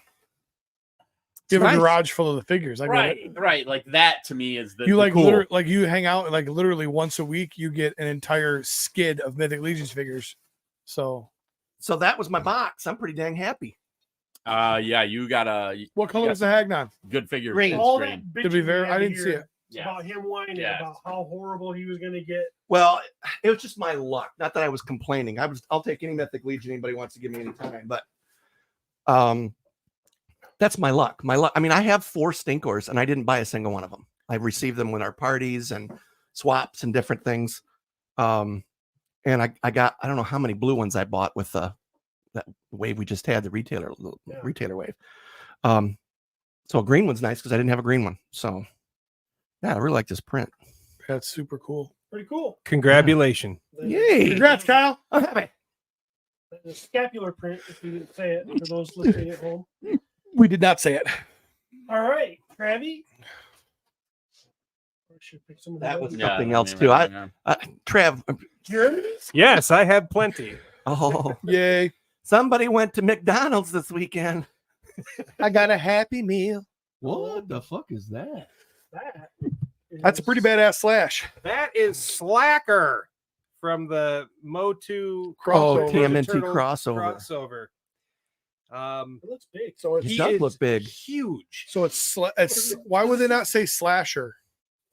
You have Nice. a garage full of the figures. I get it. Right. Like that to me is the You the like cool. literally, you hang out like literally once a week. You get an entire skid of Mythic Legions figures. So So that was my box. I'm pretty dang happy. Yeah, you got a what color Yes. is the Hagnon? good figure. Green. It's All green. that To be bitching fair, we had I to didn't see hear it. Yeah. about him whining Yeah. about how horrible he was going to get. Well, it was just my luck. Not that I was complaining. I'll take any Mythic Legion anybody wants to give me any time, but that's my luck. My luck. I mean, I have 4 Stinkors and I didn't buy a single one of them. I received them with our parties and swaps and different things. And I got I don't know how many blue ones I bought with the that wave we just had, the retailer Yeah. retailer wave. So a green one's nice because I didn't have a green one. So yeah, I really like this print. That's super cool. Pretty cool. Congratulations. Yay! Congrats, Kyle. I'm happy. The scapular print, if you didn't say it, for those listening at home. We did not say it. All right, Travi. I should pick some of That those. was something else too. Trev. Yes, I have plenty. Oh, Yay. somebody went to McDonald's this weekend. I got a Happy Meal. What the fuck is that? That That's a pretty badass slash. That is Slacker from the Motu Crossover. TMNT Turtle crossover. crossover. It looks big. So it's He He does is look big. Huge. so it's why would they not say slasher?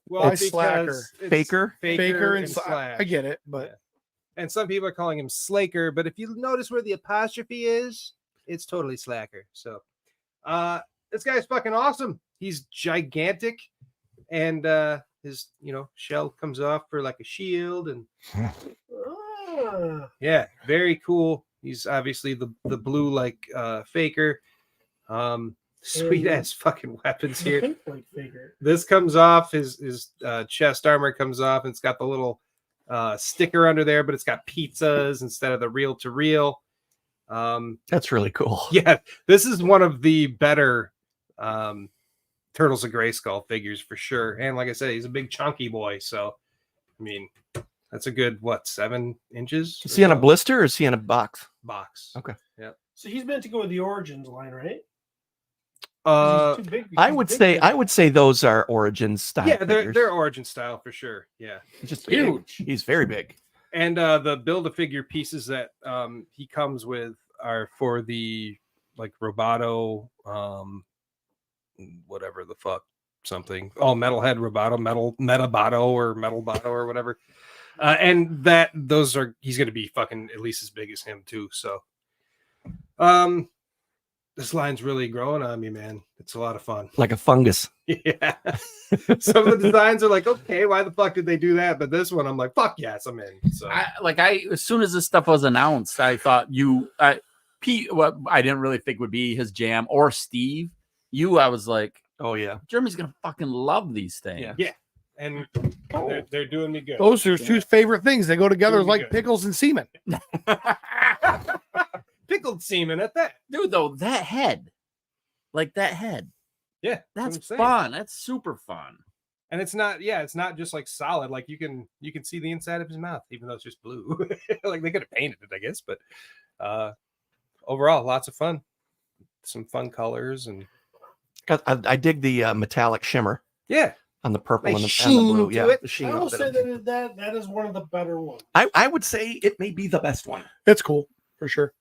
Well, It's Slacker. because it's Faker? Faker and Slash. I get it, but And some people are calling him Slaker, but if you notice where the apostrophe is, it's totally Slacker. So this guy's fucking awesome. He's gigantic, and his shell comes off for like a shield, and Ah, yeah, very cool. He's obviously the blue like Faker. Sweet ass fucking weapons the here. pink like figure. This comes off, his chest armor comes off, and it's got the little sticker under there, but it's got pizzas instead of the reel to reel. That's really cool. Yeah, this is one of the better Turtles of Grayskull figures for sure. And like I said, he's a big chunky boy, so I mean that's a good 7 inches? Is he on a blister or is he in a box? box? Okay. So he's meant to go with the Origins line, right? Uh, He's too big. I He's would big say for- those are Origins style. yeah, they're figures. origin style for sure. Yeah. He's just huge. He's very big. And the build-a-figure pieces that he comes with are for the like Roboto, whatever the fuck, something. Oh, Metalhead Roboto, Metaboto or Metal Boto or whatever. And he's going to be fucking at least as big as him too. So, this line's really growing on me, man. It's a lot of fun. Like a fungus. Yeah. Some of the designs are like, okay, why the fuck did they do that? But this one, I'm like, fuck yes, I'm in. So As soon as this stuff was announced, I thought Pete, what I didn't really think would be his jam, or Steve. I was like, Oh yeah. Jeremy's gonna fucking love these things. Yeah. and they're doing me good. those are two favorite things. They go together Really like good. pickles and semen. Pickled semen at that. Dude, though, that head. Yeah, That's what I'm saying. fun. That's super fun. And it's not just like solid. Like you can see the inside of his mouth, even though it's just blue. Like they could have painted it, I guess. But overall, lots of fun. Some fun colors and I dig the metallic shimmer yeah. on the purple Nice and the sheen blue. to Yeah, it. the sheen I of will it. say that is one of the better ones. I would say it may be the best one. It's cool for sure.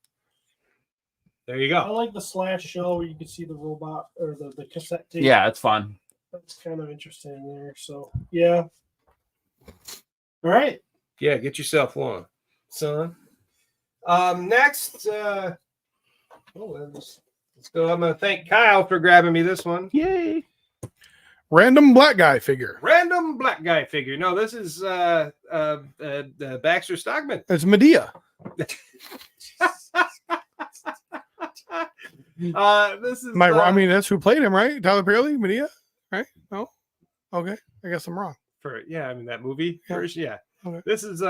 There you I go. like the slash shell where you can see the robot or the cassette tape. Yeah, it's fun. That's kind of interesting there. So yeah. All right. Yeah, get yourself one, son. Next, let's go. I'm gonna thank Kyle for grabbing me this one. Yay. Random black guy figure. Random black guy figure. No, this is Baxter Stockman. It's Medea. This is I mean, that's who played him, right? Tyler Perry, Medea, right? No, okay. I guess I'm wrong. I mean that movie Yeah. version. Yeah. Okay. This is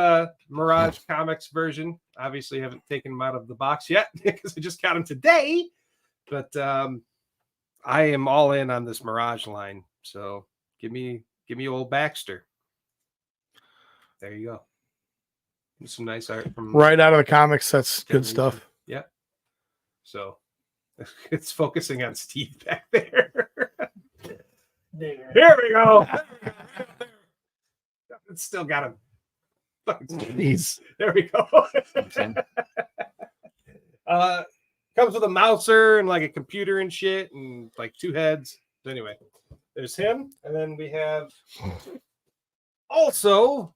Mirage Comics version. Obviously, haven't taken him out of the box yet because I just got him today. But I am all in on this Mirage line. So give me old Baxter. There you go. Some nice art from Right out of the comics. That's good stuff. Yeah. So it's focusing on Steve back there. There. Here we go. It's still got him. He's There we go. Comes with a mouser and like a computer and shit and like 2 heads. So anyway, there's him, and then we have also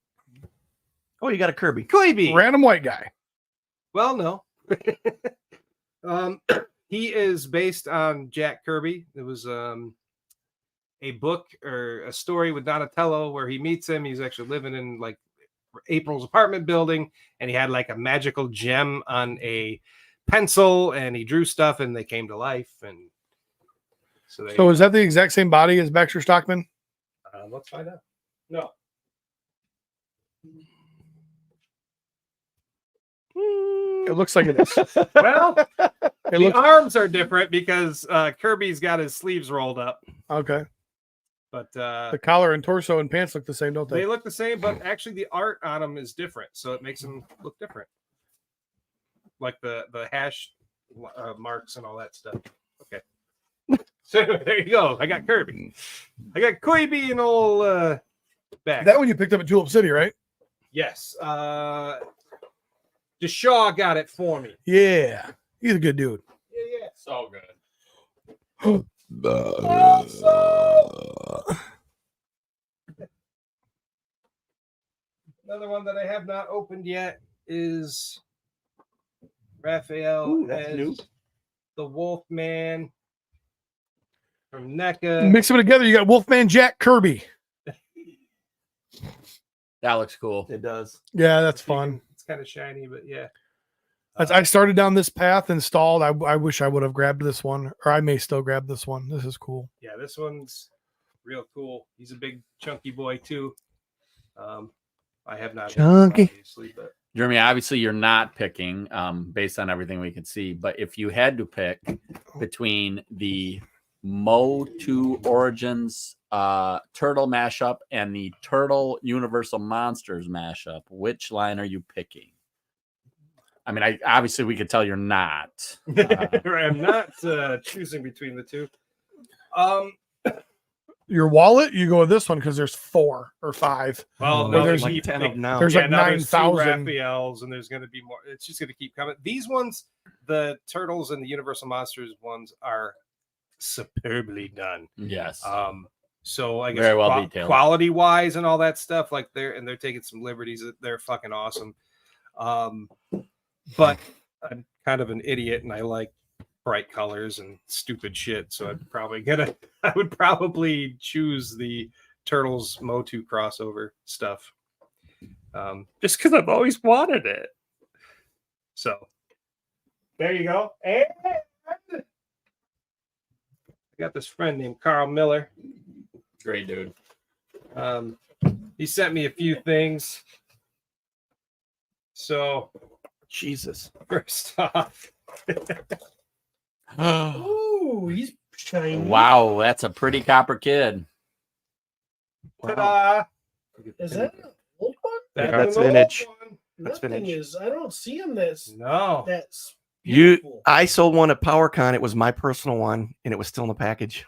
you got a Kirby. Koibi. Random white guy. Well, no. He is based on Jack Kirby. It was a book or a story with Donatello where he meets him. He's actually living in like April's apartment building, and he had like a magical gem on a pencil and he drew stuff and they came to life. And so So is that the exact same body as Baxter Stockman? let's find out. No. It looks like it is. Well, It the looks arms are different because Kirby's got his sleeves rolled up, okay. but The collar and torso and pants look the same, don't they they? look the same. But actually, the art on them is different, so it makes them look different, like the hash marks and all that stuff. Okay, so there you go. I got Kirby. I got Koibi and old back. That one you picked up at Tulip City, right? Yes. Deshaw got it for me. Yeah. He's a good dude. Yeah. So good. Another one that I have not opened yet is Raphael that's as new. the Wolfman from NECA. Mix them together. You got Wolfman Jack Kirby. That looks cool. It does. Yeah, that's fun. It's kind of shiny, but yeah. As I started down this path installed, I wish I would have grabbed this one, or I may still grab this one. This is cool. Yeah, this one's real cool. He's a big chunky boy too. I have not Chunky. obviously, but Jeremy, obviously you're not picking based on everything we can see, but if you had to pick between the Mo 2 Origins Turtle mashup and the Turtle Universal Monsters mashup, which line are you picking? I mean, obviously we could tell you're not. I'm not choosing between the two. Your wallet, you go with this one because there's 4 or 5. Well, no, no, there's there's like 10 of them now. There's like now there's 9,000. two Raphaels, and there's going to be more. It's just going to keep coming. These ones, the Turtles and the Universal Monsters ones, are superbly done. Yes. So I guess Very well detailed. quality wise and all that stuff, like they're taking some liberties. They're fucking awesome. But I'm kind of an idiot, and I like bright colors and stupid shit. So I would probably choose the Turtles Motu crossover stuff. Just because I've always wanted it. So there you go. And I got this friend named Carl Miller. Great dude. He sent me a few things. So Jesus. first off, Ooh, he's shiny. Wow, that's a pretty copper kid. ta-da! Is that an old one? That's an old vintage. one. That's That thing vintage. is, I don't see him that's No. that's You, beautiful. I sold one at PowerCon. It was my personal one, and it was still in the package.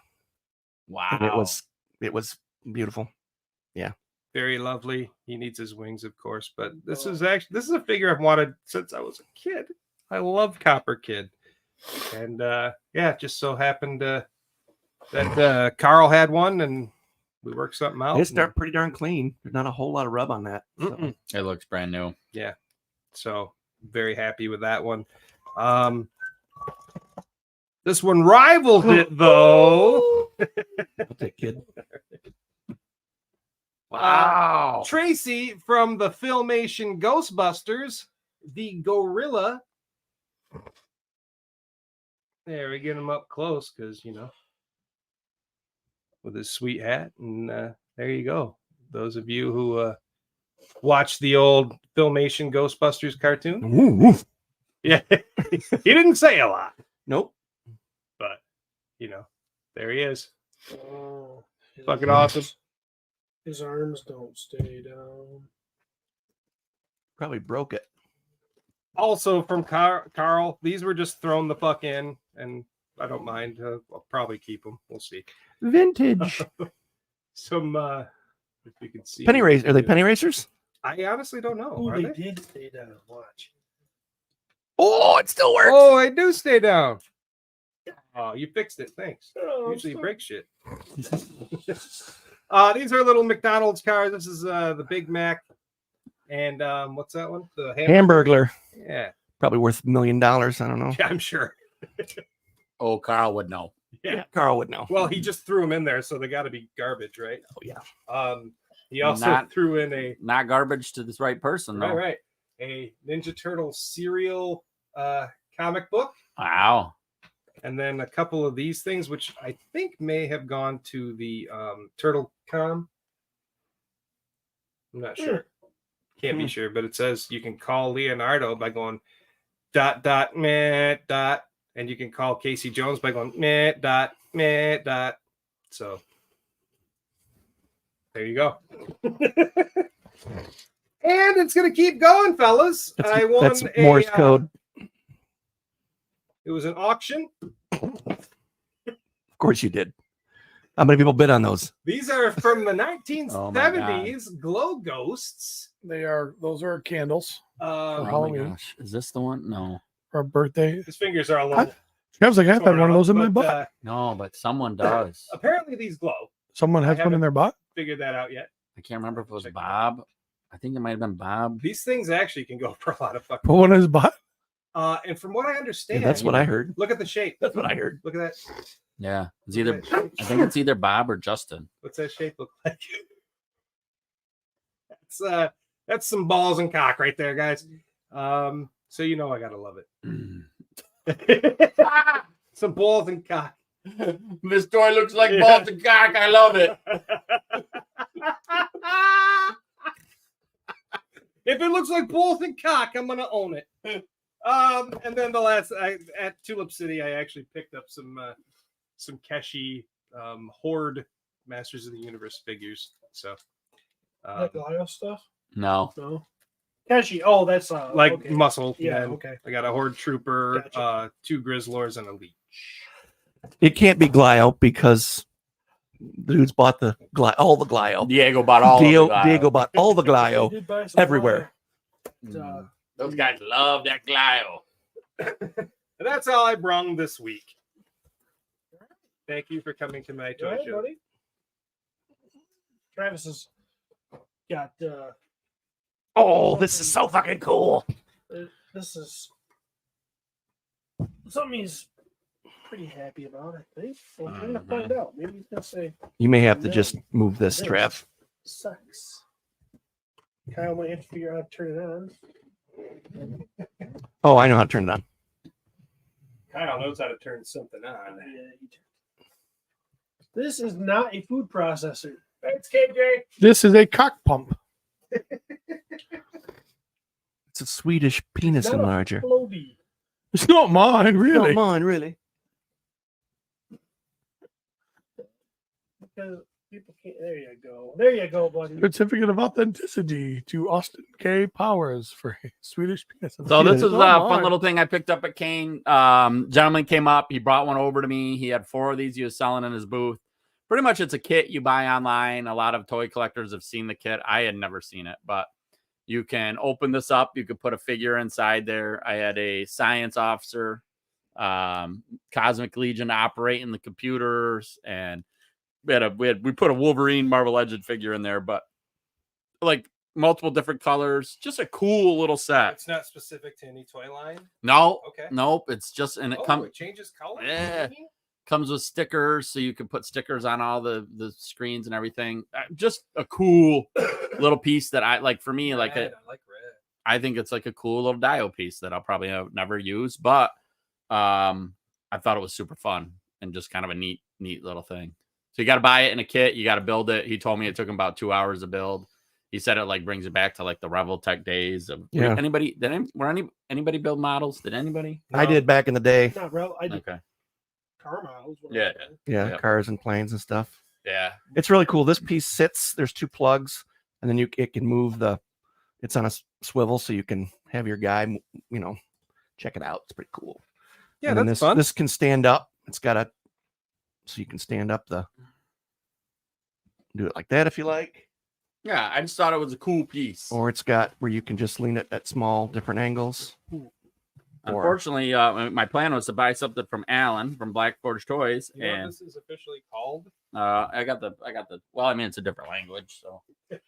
Wow. And it was beautiful. Very lovely. He needs his wings, of course, but this is a figure I've wanted since I was a kid. I love Copper Kid, and yeah, it just so happened that Carl had one, and we worked something out. It's pretty darn clean. There's not a whole lot of rub on that. So. Mm-mm. It looks brand new. So very happy with that one. This one rivals it though. I'll take kid. Wow. Tracy from the Filmation Ghostbusters, the gorilla. There, we get him up close because, with his sweet hat. And there you go. Those of you who watched the old Filmation Ghostbusters cartoon. Ooh. Yeah. He didn't say a lot, Nope. but, there he is. Oh, his Fucking arms- awesome. His arms don't stay down. Probably broke it. Also from Carl, these were just thrown the fuck in, and I don't mind. I'll probably keep them. We'll see. Vintage. Some, if you can see. Penny race. Are they penny racers? I honestly don't know. Oh, Are they they? did stay down. Watch. Oh, it still works. Oh, I do stay down. Oh, you fixed it. Thanks. Oh, Usually you sorry. break shit. These are little McDonald's cars. This is the Big Mac. And what's that one? The Hamburglar. Yeah. Probably worth $1 million. I don't know. I'm sure. Oh, Carl would know. Yeah. Carl would know. Well, he just threw them in there, so they got to be garbage, right? Oh, yeah. He also Not- threw in a Not garbage to this right person, though. right, a Ninja Turtle cereal comic book. Wow. And then a couple of these things, which I think may have gone to the TurtleCom. I'm not sure. Can't be sure, but it says you can call Leonardo by going ... meh ... and you can call Casey Jones by going ... meh ... So there you go. And it's gonna keep going, fellas. I won That's Morse code. It was an auction. Of course you did. How many people bid on those? These are from the Oh my 1970s Glow Ghosts. Those are candles for Oh my Halloween gosh. Is this the one? No. for a birthday. His fingers are a little. I was like, I have torn one of out, those in my but, butt. No, but someone does. apparently, these glow. Someone has I one in haven't- their butt. Figured that out yet. I can't remember if it was Bob. I think it might have been Bob. These things actually can go for a lot of fucking. Put one in his butt. And from what I Yeah, understand, that's what I heard. Look at the shape. That's what I heard. Look at that. Yeah. It's Look either at that shape. I think it's either Bob or Justin. What's that shape look like? That's some balls and cock right there, guys. So you know I gotta love it. Some balls and cock. This toy looks like balls and cock. I love it. If it looks like balls and cock, I'm gonna own it. And then the last at Tulip City, I actually picked up some Keshi Horde Masters of the Universe figures. So Like Lio stuff? No. No. Keshi. Oh, that's like okay. muscle. Yeah, and okay. I got a Horde Trooper, Gotcha. 2 Grizzlors, and a Leech. It can't be Glio because the dudes bought all the Glio. Diego bought all of the Diego bought all the Glio I did buy some everywhere. Lio. Those guys love that Glio. And that's all I brung this week. Thank you for coming to my Go toy ahead, show. buddy. Travis has got Oh, this is so fucking cool. this is something he's pretty happy about, I think. So I'm trying to find out. Maybe he's gonna say You may have to just move this, Trev. sucks. Kyle might have to figure out how to turn it on. Oh, I know how to turn it on. Kyle knows how to turn something on. This is not a food processor. Thanks, KJ. This is a cock pump. It's a Swedish penis Not a enlarger. Floby. It's not mine, really. Not mine, really. Because people can't. There you go. There you go, buddy. Certificate of authenticity to Austin K. Powers for a Swedish penis. So this It's is a not fun mine. little thing I picked up at Kane. Gentleman came up. He brought one over to me. He had 4 of these he was selling in his booth. Pretty much it's a kit you buy online. A lot of toy collectors have seen the kit. I had never seen it, but you can open this up. You could put a figure inside there. I had a science officer, Cosmic Legion operating the computers, and we put a Wolverine Marvel Legend figure in there, but like multiple different colors. Just a cool little set. It's not specific to any toy line. No, Okay. nope. It's just and it Oh, comes it changes color. Yeah. comes with stickers, so you can put stickers on all the screens and everything. Just a cool little piece that I like. For me, like I like red. I think it's like a cool little Dio piece that I'll probably never use, but I thought it was super fun and just kind of a neat little thing. So you got to buy it in a kit. You got to build it. He told me it took him about 2 hours to build. He said it like brings it back to like the Revel Tech days. Of Yeah. Anybody build models? Did anybody? I did back in the day. Not real. I did Okay. car models. when I Yeah. was young. Yeah, Yep. cars and planes and stuff. Yeah. It's really cool. This piece sits. There's 2 plugs, and then it can move It's on a swivel, so you can have your guy, check it out. It's pretty cool. Yeah, And then that's this fun. this can stand up. It's got so you can stand up do it like that if you like, Yeah. I just thought it was a cool piece. or it's got where you can just lean it at small different angles. Unfortunately, my plan was to buy something from Alan from Black Forge Toys, You know what and this is officially called? I got the. Well, I mean, it's a different language, so I'm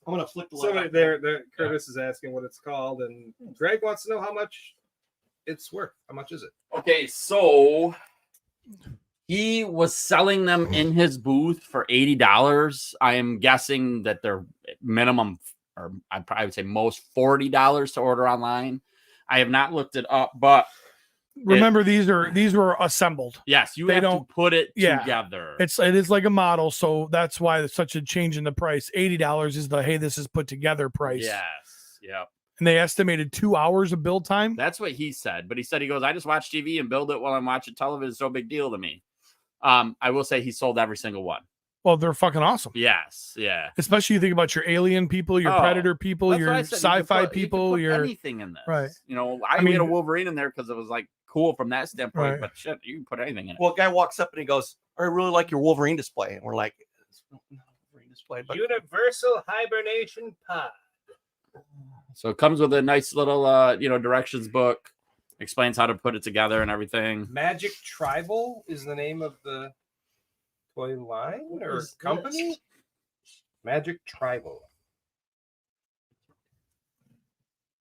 gonna flick the Somebody there, Curtis is asking what it's called, and Greg wants to know how much it's worth. How much is it? okay. So he was selling them in his booth for $80. I am guessing that they're minimum, or I would say most $40 to order online. I have not looked it up, but remember these were assembled. Yes, you They have to don't- put it yeah. together. It is like a model, so that's why there's such a change in the price. $80 is the hey, this is put together price. Yes. Yep. And they estimated 2 hours of build time. That's what he said. But he said, he goes, I just watch TV and build it while I'm watching television. It's no big deal to me. I will say he sold every single one. Well, they're fucking awesome. Yes. Yeah. Especially you think about your alien people, your Oh, predator people, That's what your I said. You could sci-fi put- you could people, put your anything in this. right. You know, I mean- made a Wolverine in there because it was like cool from that standpoint. Right. But shit, you can put anything in it. Well, a guy walks up and he goes, I really like your Wolverine display. And we're like, it's not a Wolverine display, but Universal hibernation pod. So it comes with a nice little, directions book. Explains how to put it together and everything. Magic Tribal is the name of the toy line or is company. this? Magic Tribal.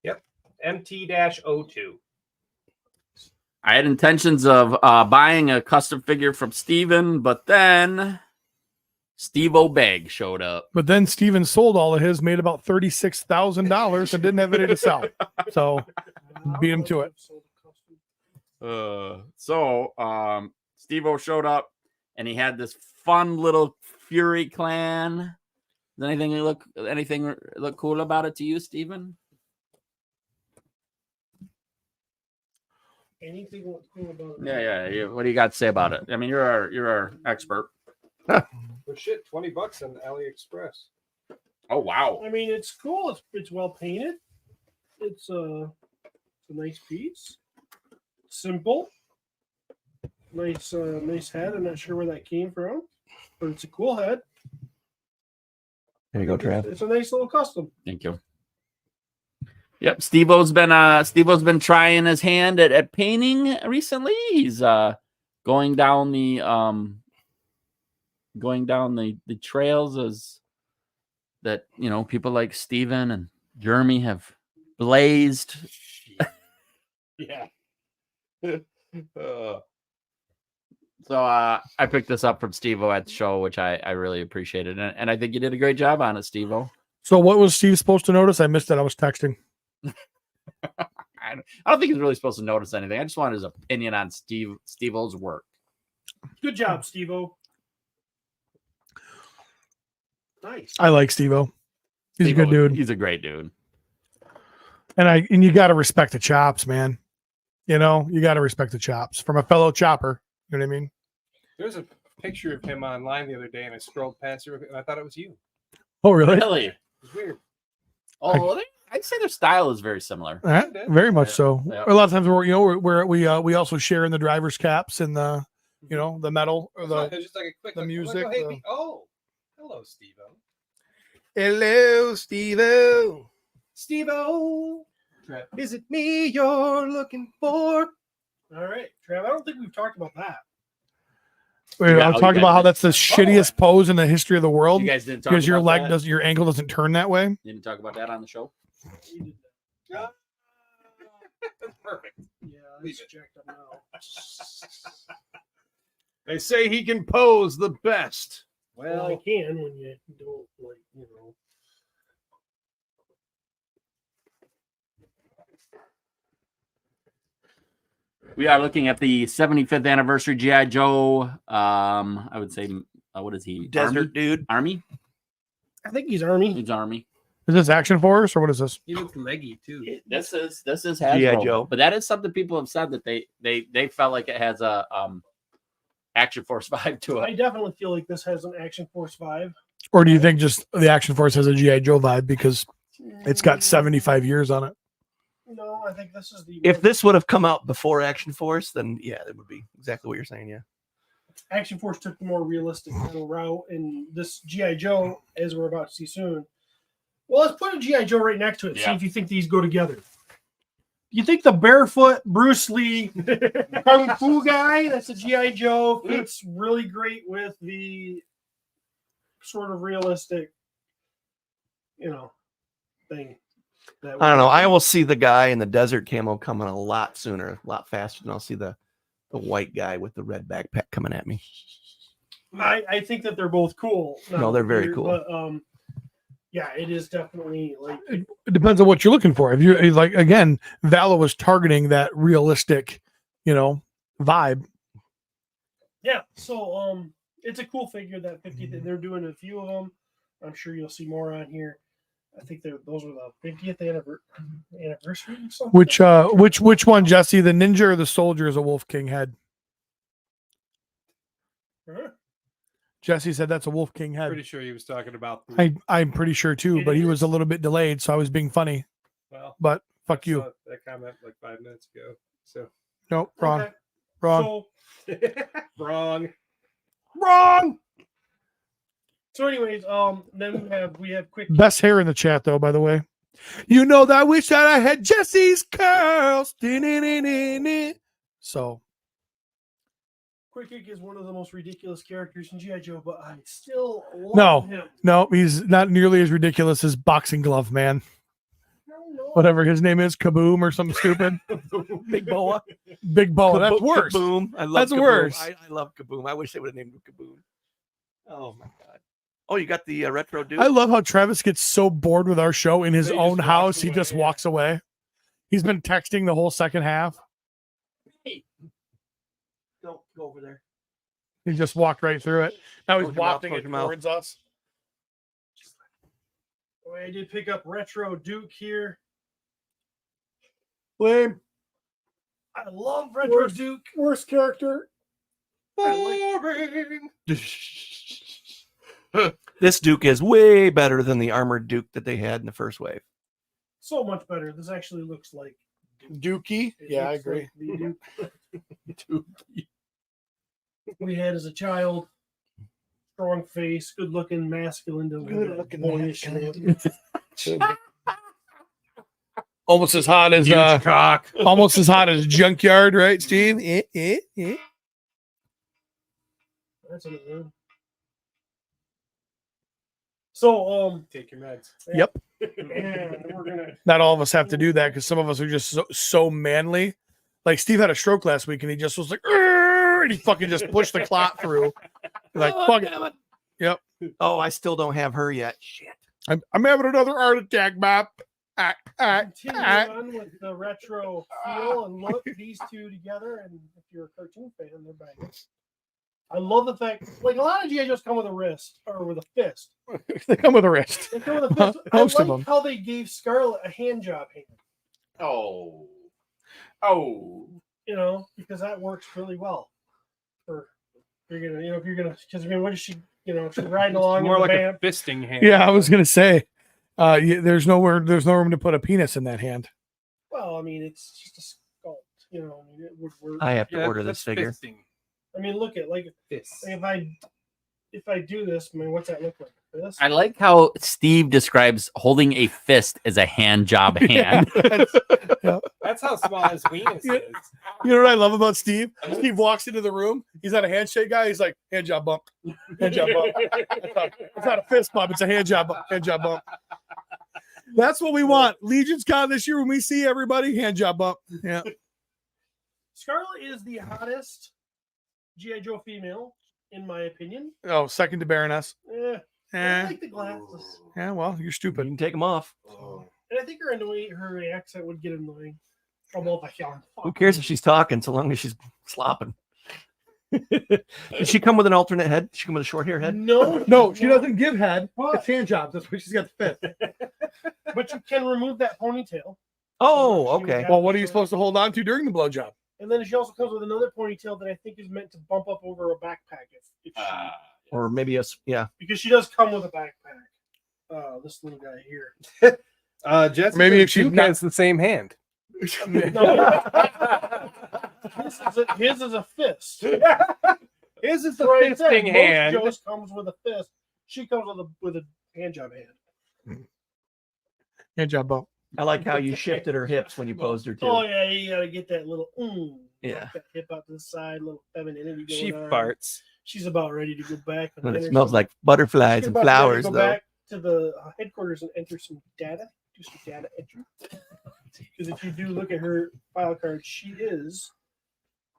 Yep. MT-02. I had intentions of buying a custom figure from Steven, but then Steve O'Bag showed up. But then Steven sold all of his, made about $36,000 and didn't have any to sell. So beat him to it. So Steve O showed up and he had this fun little Fury clan. Does anything look cool about it to you, Steven? Anything what's cool about it? Yeah. What do you got to say about it? I mean, you're our expert. But shit, $20 on AliExpress. Oh wow. I mean, it's cool. It's well painted. It's a nice piece. Simple. Nice head. I'm not sure where that came from, but it's a cool head. there you go, Trav. It's a nice little custom. Thank you. Yep, Steve-O's been trying his hand at painting recently. He's going down the trails as that people like Steven and Jeremy have blazed. Yeah. So I picked this up from Steve-O at the show, which I really appreciated, and I think you did a great job on it, Steve-O. So what was Steve supposed to notice? I missed it. I was texting. I don't think he's really supposed to notice anything. I just wanted his opinion on Steve-O's work. Good job, Steve-O. Nice. I like Steve-O. He's Steve-O, a good dude. He's a great dude. And you got to respect the chops, man. You got to respect the chops from a fellow chopper. You know what I mean? There's a picture of him online the other day, and I scrolled past it, and I thought it was you. Oh, really? Really? It's weird. Oh, I'd say their style is very similar. Very much so. Yeah. A lot of times we also share in the driver's caps and the the metal or It's the just like a quick the look. I'm like, music, oh, hey, the- hello, Steve-O. Hello, Steve-O. Steve-O, is it me you're looking for? All right, Trav. I don't think we've talked about that. Yeah, I'll talk about how that's the shittiest pose in the history of the world You guys didn't talk because your about leg that? doesn't, your ankle doesn't turn that way. You didn't talk about that on the show. Perfect. Yeah, Leave it's it. jacked up now. They say he can pose the best. Well, I can when you don't We are looking at the 75th anniversary GI Joe. I would say, what is he? Desert dude. Army. I think he's Army. He's Army. Is this Action Force or what is this? He looks leggy too. This is Hasbro. G.I. Joe. But that is something people have said that they felt like it has a Action Force vibe to I it. definitely feel like this has an Action Force vibe. Or do you think just the Action Force has a GI Joe vibe because it's got 75 years on it? No, I think this is the. If this would have come out before Action Force, then yeah, it would be exactly what you're saying. Yeah. Action Force took the more realistic route, and this GI Joe, as we're about to see soon. Well, let's put a GI Joe right next to it. See Yeah. if you think these go together. You think the barefoot Bruce Lee kung fu guy? That's a GI Joe. Fits really great with the sort of realistic, thing. That I don't know. I will see the guy in the desert camo coming a lot sooner, a lot faster than I'll see the white guy with the red backpack coming at me. I think that they're both cool. No, they're very cool. But, yeah, it is definitely like It depends on what you're looking for. If you like, again, Valo was targeting that realistic vibe. Yeah, so it's a cool figure, that 50th. They're doing a few of them. I'm sure you'll see more on here. I think those were the 50th anniversary or something. Which one, Jesse? The ninja or the soldier is a Wolf King head? Huh? Jesse said that's a Wolf King head. Pretty sure he was talking about. The, I'm pretty sure too, It but he is. was a little bit delayed, so I was being funny. well, But I fuck you. saw that comment like 5 minutes ago. So Nope, wrong. Okay. Wrong. wrong. Wrong. So anyways, then we have quick Best hair in the chat, though, by the way. That I wish that I had Jesse's curls. So Quick Kick is one of the most ridiculous characters in G.I. Joe, but I still love No. him. no, he's not nearly as ridiculous as Boxing Glove Man. No. Whatever his name is, Kaboom or something stupid. Big Boa. Big Boa. That's worse. Kaboom. I love That's Kaboom. worse. I love Kaboom. I wish they would have named him Kaboom. Oh my god. Oh, you got the retro dude. I love how Travis gets so bored with our show in his He own just house. walks He away, just yeah. walks away. He's been texting the whole second half. Don't go over there. He just walked right through it. Now he's Close your mouth, wafting close it your mouth. towards us. Oh, I did pick up Retro Duke here. Lame. I love Retro Duke. Worst character. This Duke is way better than the armored Duke that they had in the first wave. So much better. This actually looks like Dookie. it Yeah, I looks agree. like the Duke we had as a child. Strong face, good looking, masculine. Boyish. Almost as hot as cock. almost as hot as Junkyard, right, Steve? That's what it is. So Take your meds. Yep. and we're gonna Not all of us have to do that because some of us are just so manly. Like Steve had a stroke last week and he just was like, "Arr!" and he fucking just pushed the clot through. Like, fuck it. Yep. Oh, I still don't have her yet. Shit. I'm having another heart attack, Bop. continue on with the retro feel and look. These two together, and if you're a cartoon fan, they're bangers. I love the fact, like a lot of GI Joes come with a wrist or with a fist. They come with a wrist. They come with a fist. Most I of like them. how they gave Scarlet a hand job hand. Oh. Because that works really well. For if you're gonna, because what is she? She's riding along More in the like van. a fisting hand. Yeah, I was gonna say, there's no room to put a penis in that hand. Well, I mean, it's just a sculpt. It would work. I have to Yeah, order this that's figure. fisting. I mean, look at Fist. if I do this, I mean, what's that look like? This? I like how Steve describes holding a fist as a hand job hand. That's how small his penis is. You know what I love about Steve? Steve walks into the room. He's not a handshake guy. He's like, hand job bump. Hand job bump. It's not a fist bump. It's a hand job bump. Hand job bump. That's what we want. Legion's Con this year when we see everybody, hand job bump. Yeah. Scarlet is the hottest G.I. Joe female, in my opinion. Oh, second to Baroness. I like the glasses. Yeah, well, you're You stupid. can take them off. And I think her accent would get annoying. Who cares if she's talking so long as she's slopping? Did she come with an alternate head? Did she come with a short hair head? No, she doesn't give head. It's hand jobs. That's why she's got the fifth. But you can remove that ponytail. Oh, okay. Well, what are you supposed to hold on to during the blowjob? And then she also comes with another ponytail that I think is meant to bump up over a backpack. If she, Or maybe yeah. because she does come with a backpack. This little guy here. Jessica Maybe if she's Duke not- has the same hand. No, his is a fist. His is the Right there. fisting Most hand. Joe's comes with a fist. She comes with a hand job hand. Hand job bump. I like how you shifted her hips when you posed her too. Oh yeah, you gotta get that little Yeah. that hip out to the side, little femininity going She on. farts. She's about ready to go back. And it smells like butterflies She's and about ready to flowers, go though. back to the headquarters and enter some data. Do some data entry. Because if you do look at her file card,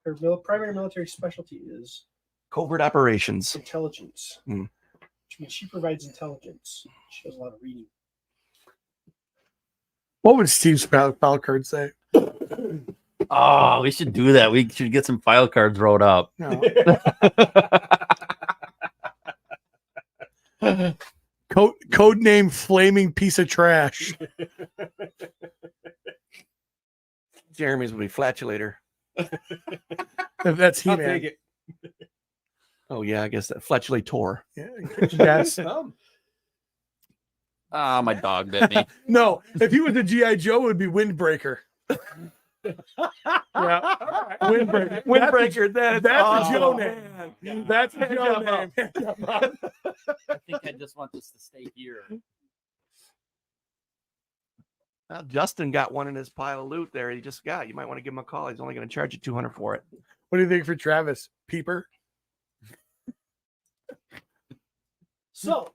her primary military specialty is Covert operations. intelligence. Hmm. Which means she provides intelligence. She does a lot of reading. What would Steve's file card say? Oh, we should do that. We should get some file cards wrote up. No. Code name Flaming Piece of Trash. Jeremy's will be Flatulator. That's I'll He-Man. take it. Oh yeah, I guess that Flatulator. Yeah, yes. Ah, my dog bit me. No, if he was a G.I. Joe, it would be Windbreaker. Yeah. Windbreaker. Windbreaker. That's a Joe name. That's a Joe name. I think I just want this to stay here. Well, Justin got one in his pile of loot there. He just got. You might want to give him a call. He's only going to charge you $200 for it. What do you think for Travis? Peeper? So,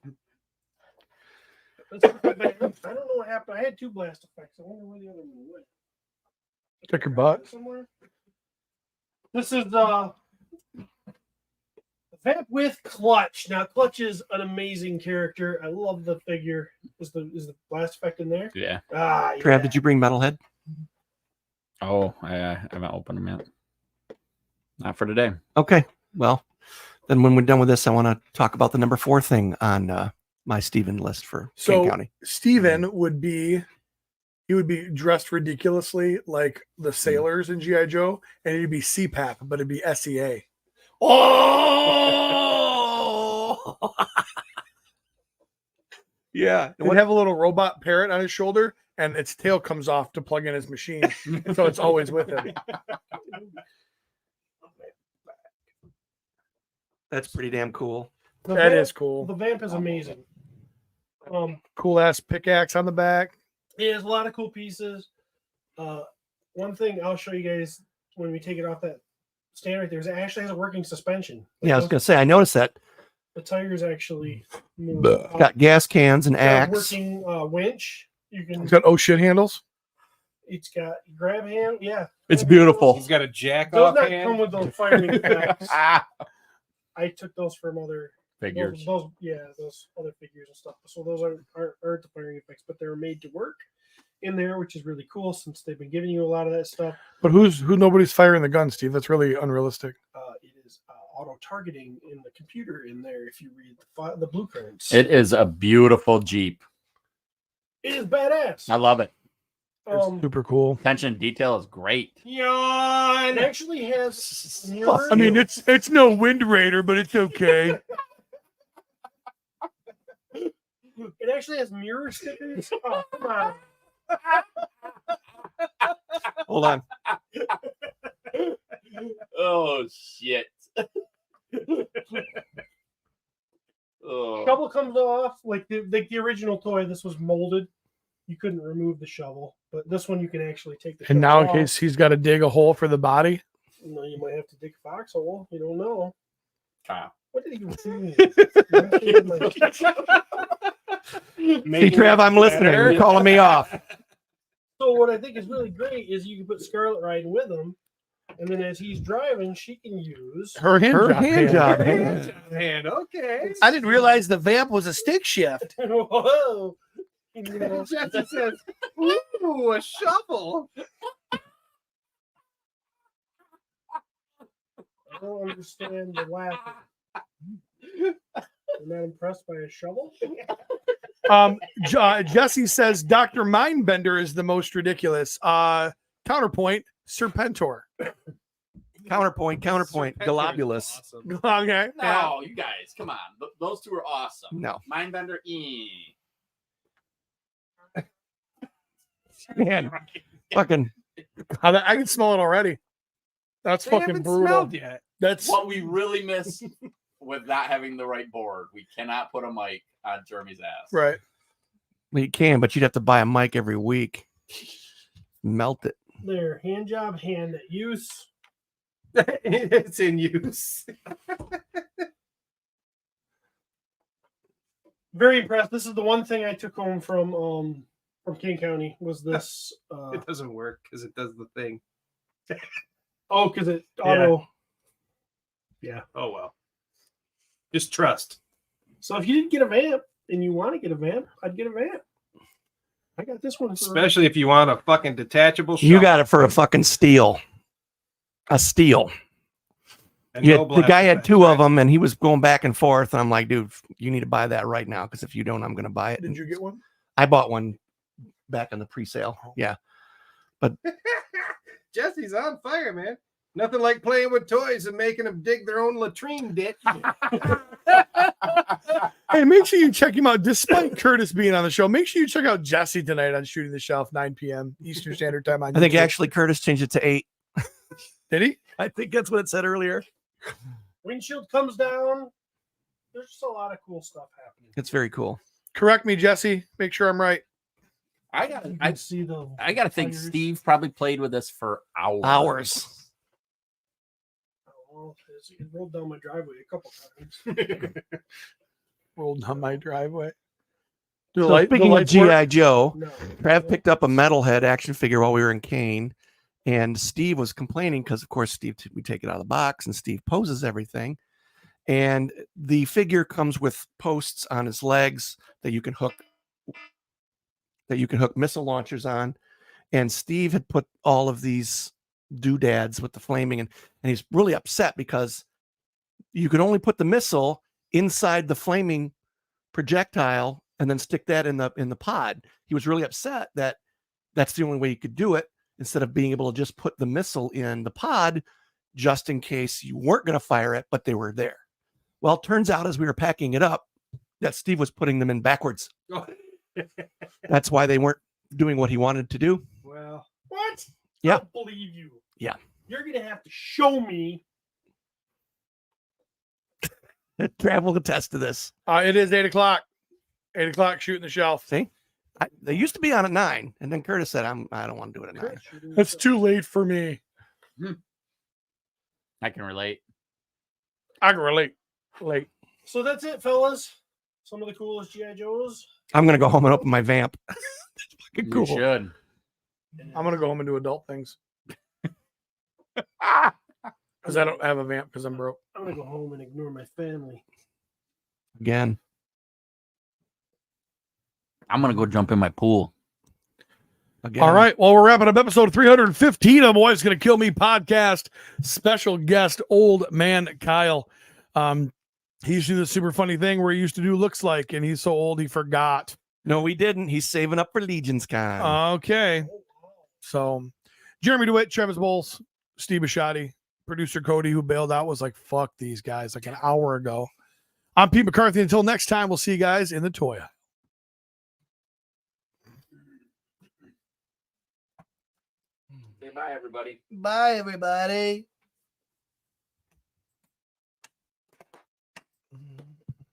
let's look at my- I don't know what happened. I had 2 blast effects. I wonder where the other one went. Took your butt. Somewhere. This is Vamp with Clutch. Now, Clutch is an amazing character. I love the figure. Is the blast effect in there? Yeah. Ah, yeah. Trav, did you bring Metalhead? Oh, I haven't opened them yet. Not for today. Okay. Well, then when we're done with this, I want to talk about the number 4 thing on my Steven list for King County. Steven would be dressed ridiculously like the sailors in G.I. Joe, and he'd be CPAP, but it'd be SEA. Oh! Yeah. He'd have a little robot parrot on his shoulder, and its tail comes off to plug in his machine. So it's always with him. That's pretty damn cool. That is cool. The Vamp is amazing. Cool ass pickaxe on the back. It has a lot of cool pieces. One thing I'll show you guys when we take it off that stand right there is it actually has a working suspension. Yeah, I was going to say, I noticed that. The tires actually move. Got gas cans and Got a axe. working winch. You can. It's got oh shit handles. It's got grab hand. Yeah, It's beautiful. He's got a jack Those off not hand. come with those firing effects. Ah, I took those from other figures. Those other figures and stuff. So those aren't the firing effects, but they're made to work in there, which is really cool since they've been giving you a lot of that stuff. But who nobody's firing the gun, Steve? That's really unrealistic. It is auto targeting in the computer in there. If you read the blueprints, It is a beautiful Jeep. it is badass. I love it. It's super cool. Attention to detail is great. It actually has mirror. I mean, it's no Wind Raider, but it's okay. It actually has mirror stickers. Oh, come on. Hold on. Oh shit. Oh. Shovel comes off like the original toy. This was molded. You couldn't remove the shovel, but this one you can actually take the. And shovel now, in off. case he's got to dig a hole for the body, You might have to dig a foxhole. You don't know. Kyle. What did he even see? See, Trav, I'm listening. You're calling me off. So what I think is really great is you can put Scarlet riding with him, and then as he's driving, she can use. her hand job. hand. Okay. I didn't realize the Vamp was a stick shift. Whoa! You know, Jesse says, "Ooh, a shovel." I don't understand the laughing. You're not impressed by a shovel? Jesse says Dr. Mindbender is the most ridiculous. Counterpoint, Serpentor. Counterpoint. Globulus. Awesome. Okay. Yeah. No, you guys, come on. Those two are awesome. No. Mindbender, Man. Fucking. I can smell it already. That's They fucking haven't brutal. smelled yet. That's What we really miss with not having the right board, we cannot put a mic on Jeremy's ass. right. Well, you can, but you'd have to buy a mic every week. Melt it. Their hand job, hand use. It's in use. Very impressed. This is the one thing I took home from King County was this. It doesn't work because it does the thing. Because it auto. Oh well. Just trust. So if you didn't get a vamp and you want to get a vamp, I'd get a vamp. I got this one. For, Especially if you want a fucking detachable shot. You got it for a fucking steal. A steal. And Yeah, no the guy blast had effects, 2 right? of them, and he was going back and forth. And I'm like, dude, you need to buy that right now, because if you don't, I'm going to buy it. Did you get one? I bought one back on the pre-sale. Yeah. Jesse's on fire, man. Nothing like playing with toys and making them dig their own latrine ditch. Hey, make sure you check him out. Despite Curtis being on the show, make sure you check out Jesse tonight on Shooting the Shelf, 9 p.m. Eastern Standard Time on I think YouTube. actually Curtis changed it to 8. Did he? I think that's what it said earlier. windshield comes down. There's just a lot of cool stuff happening. It's very cool. Correct me, Jesse. Make sure I'm right. I got You I can see the. I got to think tires. Steve probably played with this for hours. Hours. Oh, it rolled down my driveway a couple times. Rolled down my driveway. So speaking of G.I. Joe, No. Trav picked up a metalhead action figure while we were in Kane, and Steve was complaining because, of course, we take it out of the box and Steve poses everything. And the figure comes with posts on his legs that you can hook missile launchers on. And Steve had put all of these doodads with the flaming, and he's really upset because you could only put the missile inside the flaming projectile and then stick that in the pod. He was really upset that that's the only way you could do it, instead of being able to just put the missile in the pod just in case you weren't going to fire it, but they were there. Well, it turns out as we were packing it up that Steve was putting them in backwards. That's why they weren't doing what he wanted to do. Well, What? Yeah. I don't believe you. Yeah. You're gonna have to show me. Trav will attest to this. It is 8 o'clock. 8 o'clock, Shooting the Shelf. See, they used to be on at 9, and then Curtis said, I don't want to do it at 9. It's too late for me. I can relate. I can relate. Late. So that's it, fellas. Some of the coolest GI Joes. I'm gonna go home and open my vamp. That's fucking You cool. should. I'm gonna go home and do adult things because I don't have a vamp because I'm broke. I'm gonna go home and ignore my family. Again. I'm gonna go jump in my pool. Again. All right. Well, we're wrapping up episode 315 of Boys Gonna Kill Me podcast. Special guest, old man Kyle. He used to do this super funny thing where he used to do looks like, and he's so old he forgot. No, we didn't. He's saving up for Legions Con. Okay. So Jeremy DeWitt, Travis Bowles, Steve Bisciotti, producer Cody, who bailed out, was like, fuck these guys, like an hour ago. I'm Pete McCarthy. Until next time, we'll see you guys in the toy aisle. Say bye, everybody. Bye, everybody.